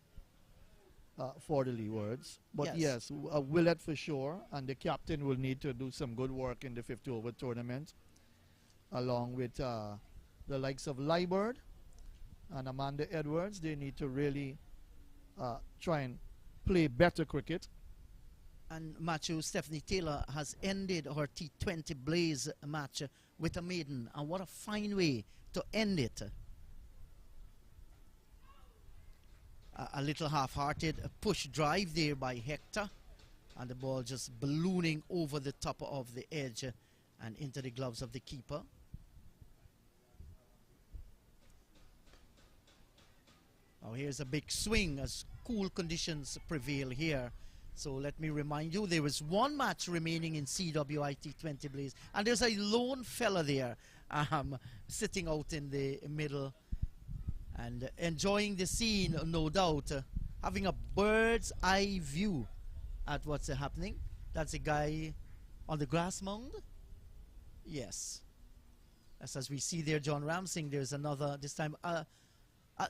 for the Leewards. But yes, Willett for sure, and the captain will need to do some good work in the 50 over tournament, along with the likes of Leewards and Amanda Edwards. They need to really try and play better cricket. And Matthew, Stephanie Taylor has ended her T20 Blaze match with a maiden, and what a fine way to end it. A little half-hearted push drive there by Hector, and the ball just ballooning over the top of the edge and into the gloves of the keeper. Now here's a big swing as cool conditions prevail here. So let me remind you, there is one match remaining in CWI T20 Blaze, and there's a lone fella there sitting out in the middle and enjoying the scene, no doubt, having a bird's eye view at what's happening. That's a guy on the grass mound. Yes. As we see there, John Ramsing, there's another, this time a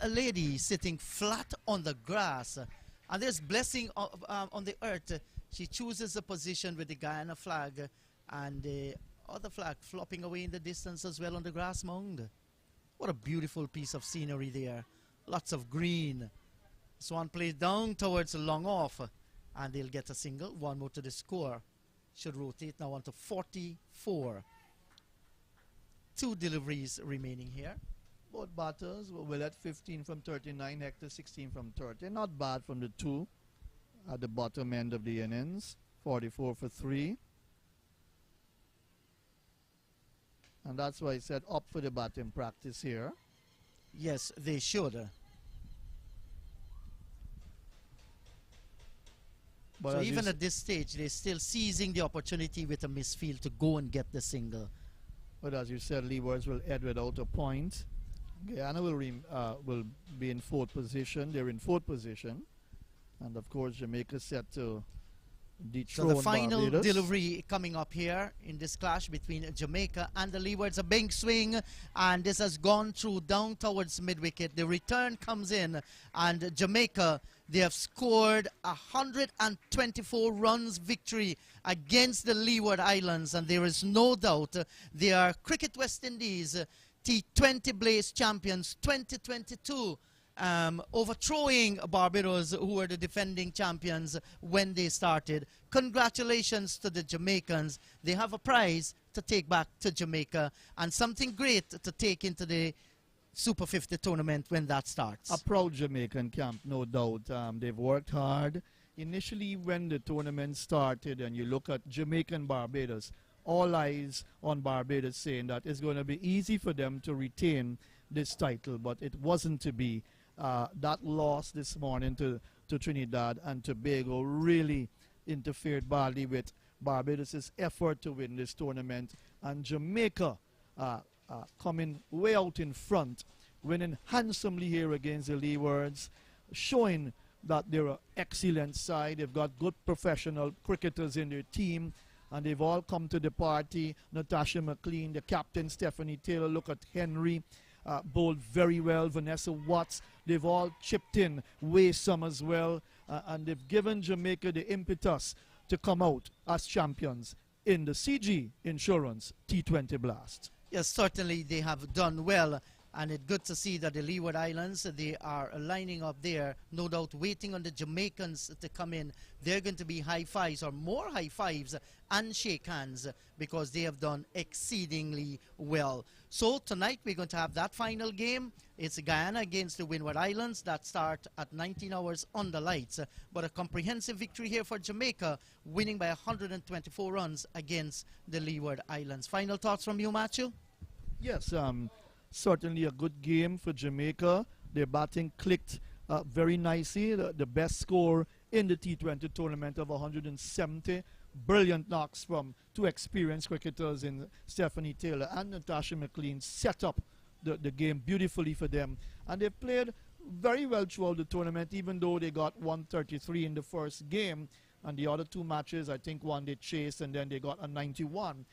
lady sitting flat on the grass. And there's blessing on the earth. She chooses a position with the Guyana flag and the other flag flopping away in the distance as well on the grass mound. What a beautiful piece of scenery there. Lots of green. Swan plays down towards the long off, and they'll get a single. One more to the score. Should rotate now on to 44. 2 deliveries remaining here. Both batters were Willett 15 from 39, Hector 16 from 30. Not bad from the 2 at the bottom end of the innings. 44 for 3. And that's why I said up for the batting practice here. Yes, they should. But so even at this stage, they're still seizing the opportunity with a misfield to go and get the single. But as you said, Leewards will head without a point. Guyana will be in 4th position. They're in 4th position. And of course, Jamaica set to dethrone So the final Barbados. delivery coming up here in this clash between Jamaica and the Leewards. A big swing, and this has gone through down towards mid-wicket. The return comes in, and Jamaica, they have scored 124 runs victory against the Leeward Islands, and there is no doubt they are Cricket West Indies T20 Blaze champions 2022. Overthrowing Barbados, who were the defending champions when they started. Congratulations to the Jamaicans. They have a prize to take back to Jamaica and something great to take into the Super 50 tournament when that starts. A proud Jamaican camp, no doubt. They've worked hard. Initially, when the tournament started and you look at Jamaican Barbados, all eyes on Barbados saying that it's going to be easy for them to retain this title, but it wasn't to be. That loss this morning to Trinidad and Tobago really interfered badly with Barbados' effort to win this tournament. And Jamaica coming way out in front, winning handsomely here against the Leewards, showing that they're an excellent side. They've got good professional cricketers in their team, and they've all come to the party. Natasha McLean, the captain, Stephanie Taylor, look at Henry. Bowled very well. Vanessa Watts, they've all chipped in. Waysome as well. And they've given Jamaica the impetus to come out as champions in the CG Insurance T20 Blast. Yes, certainly they have done well. And it's good to see that the Leeward Islands, they are lining up there, no doubt waiting on the Jamaicans to come in. They're going to be high fives or more high fives and shake hands because they have done exceedingly well. So tonight we're going to have that final game. It's Guyana against the Windward Islands that start at 19 hours on the lights. But a comprehensive victory here for Jamaica, winning by 124 runs against the Leeward Islands. Final thoughts from you, Matthew? Yes, certainly a good game for Jamaica. Their batting clicked very nicely. The best score in the T20 tournament of 170. Brilliant knocks from two experienced cricketers in Stephanie Taylor and Natasha McLean set up the game beautifully for them. And they played very well throughout the tournament, even though they got 133 in the first game. And the other two matches, I think one they chased and then they got a 91.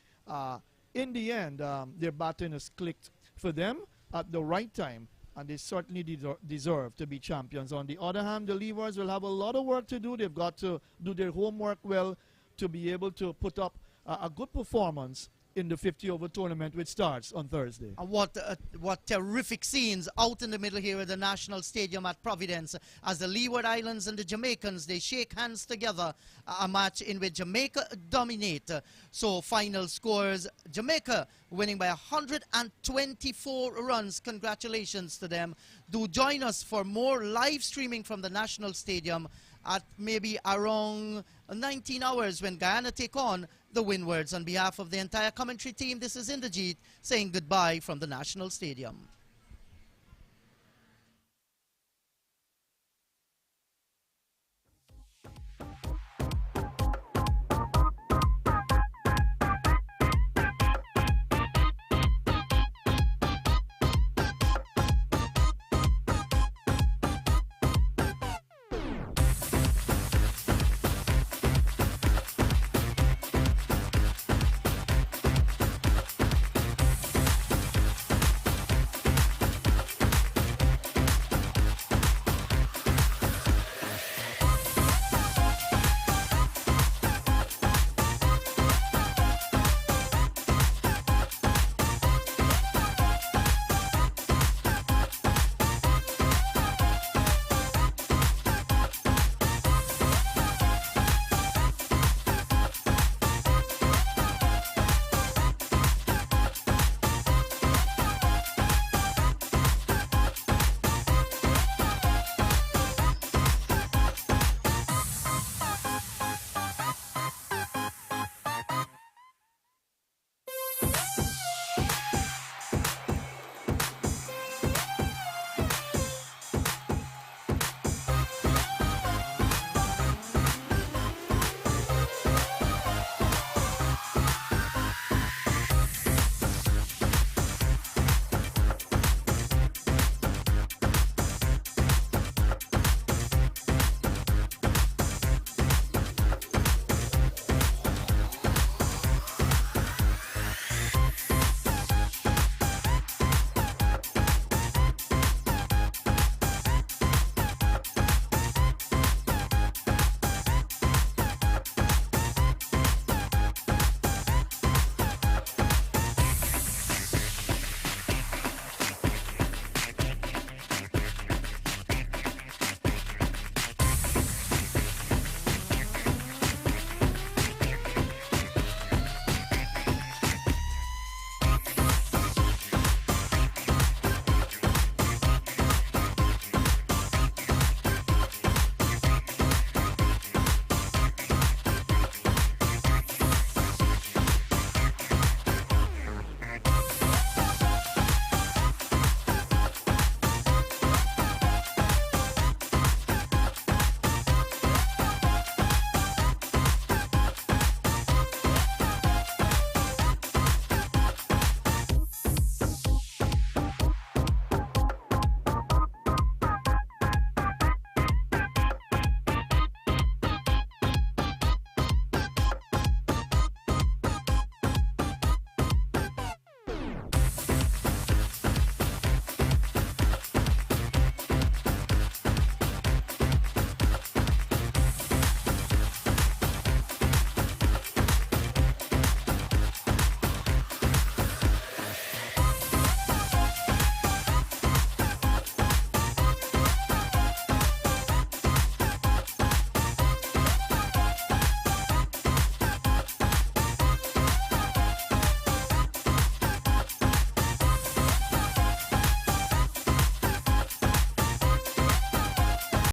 In the end, their batting has clicked for them at the right time, and they certainly deserve to be champions. On the other hand, the Leewards will have a lot of work to do. They've got to do their homework well to be able to put up a good performance in the 50-over tournament, which starts on Thursday. And what terrific scenes out in the middle here at the National Stadium at Providence as the Leeward Islands and the Jamaicans, they shake hands together, a match in which Jamaica dominate. So final scores, Jamaica winning by 124 runs. Congratulations to them. Do join us for more live streaming from the National Stadium at maybe around 19 hours when Guyana take on the Windwards. On behalf of the entire commentary team, this is Inderjeet saying goodbye from the National Stadium.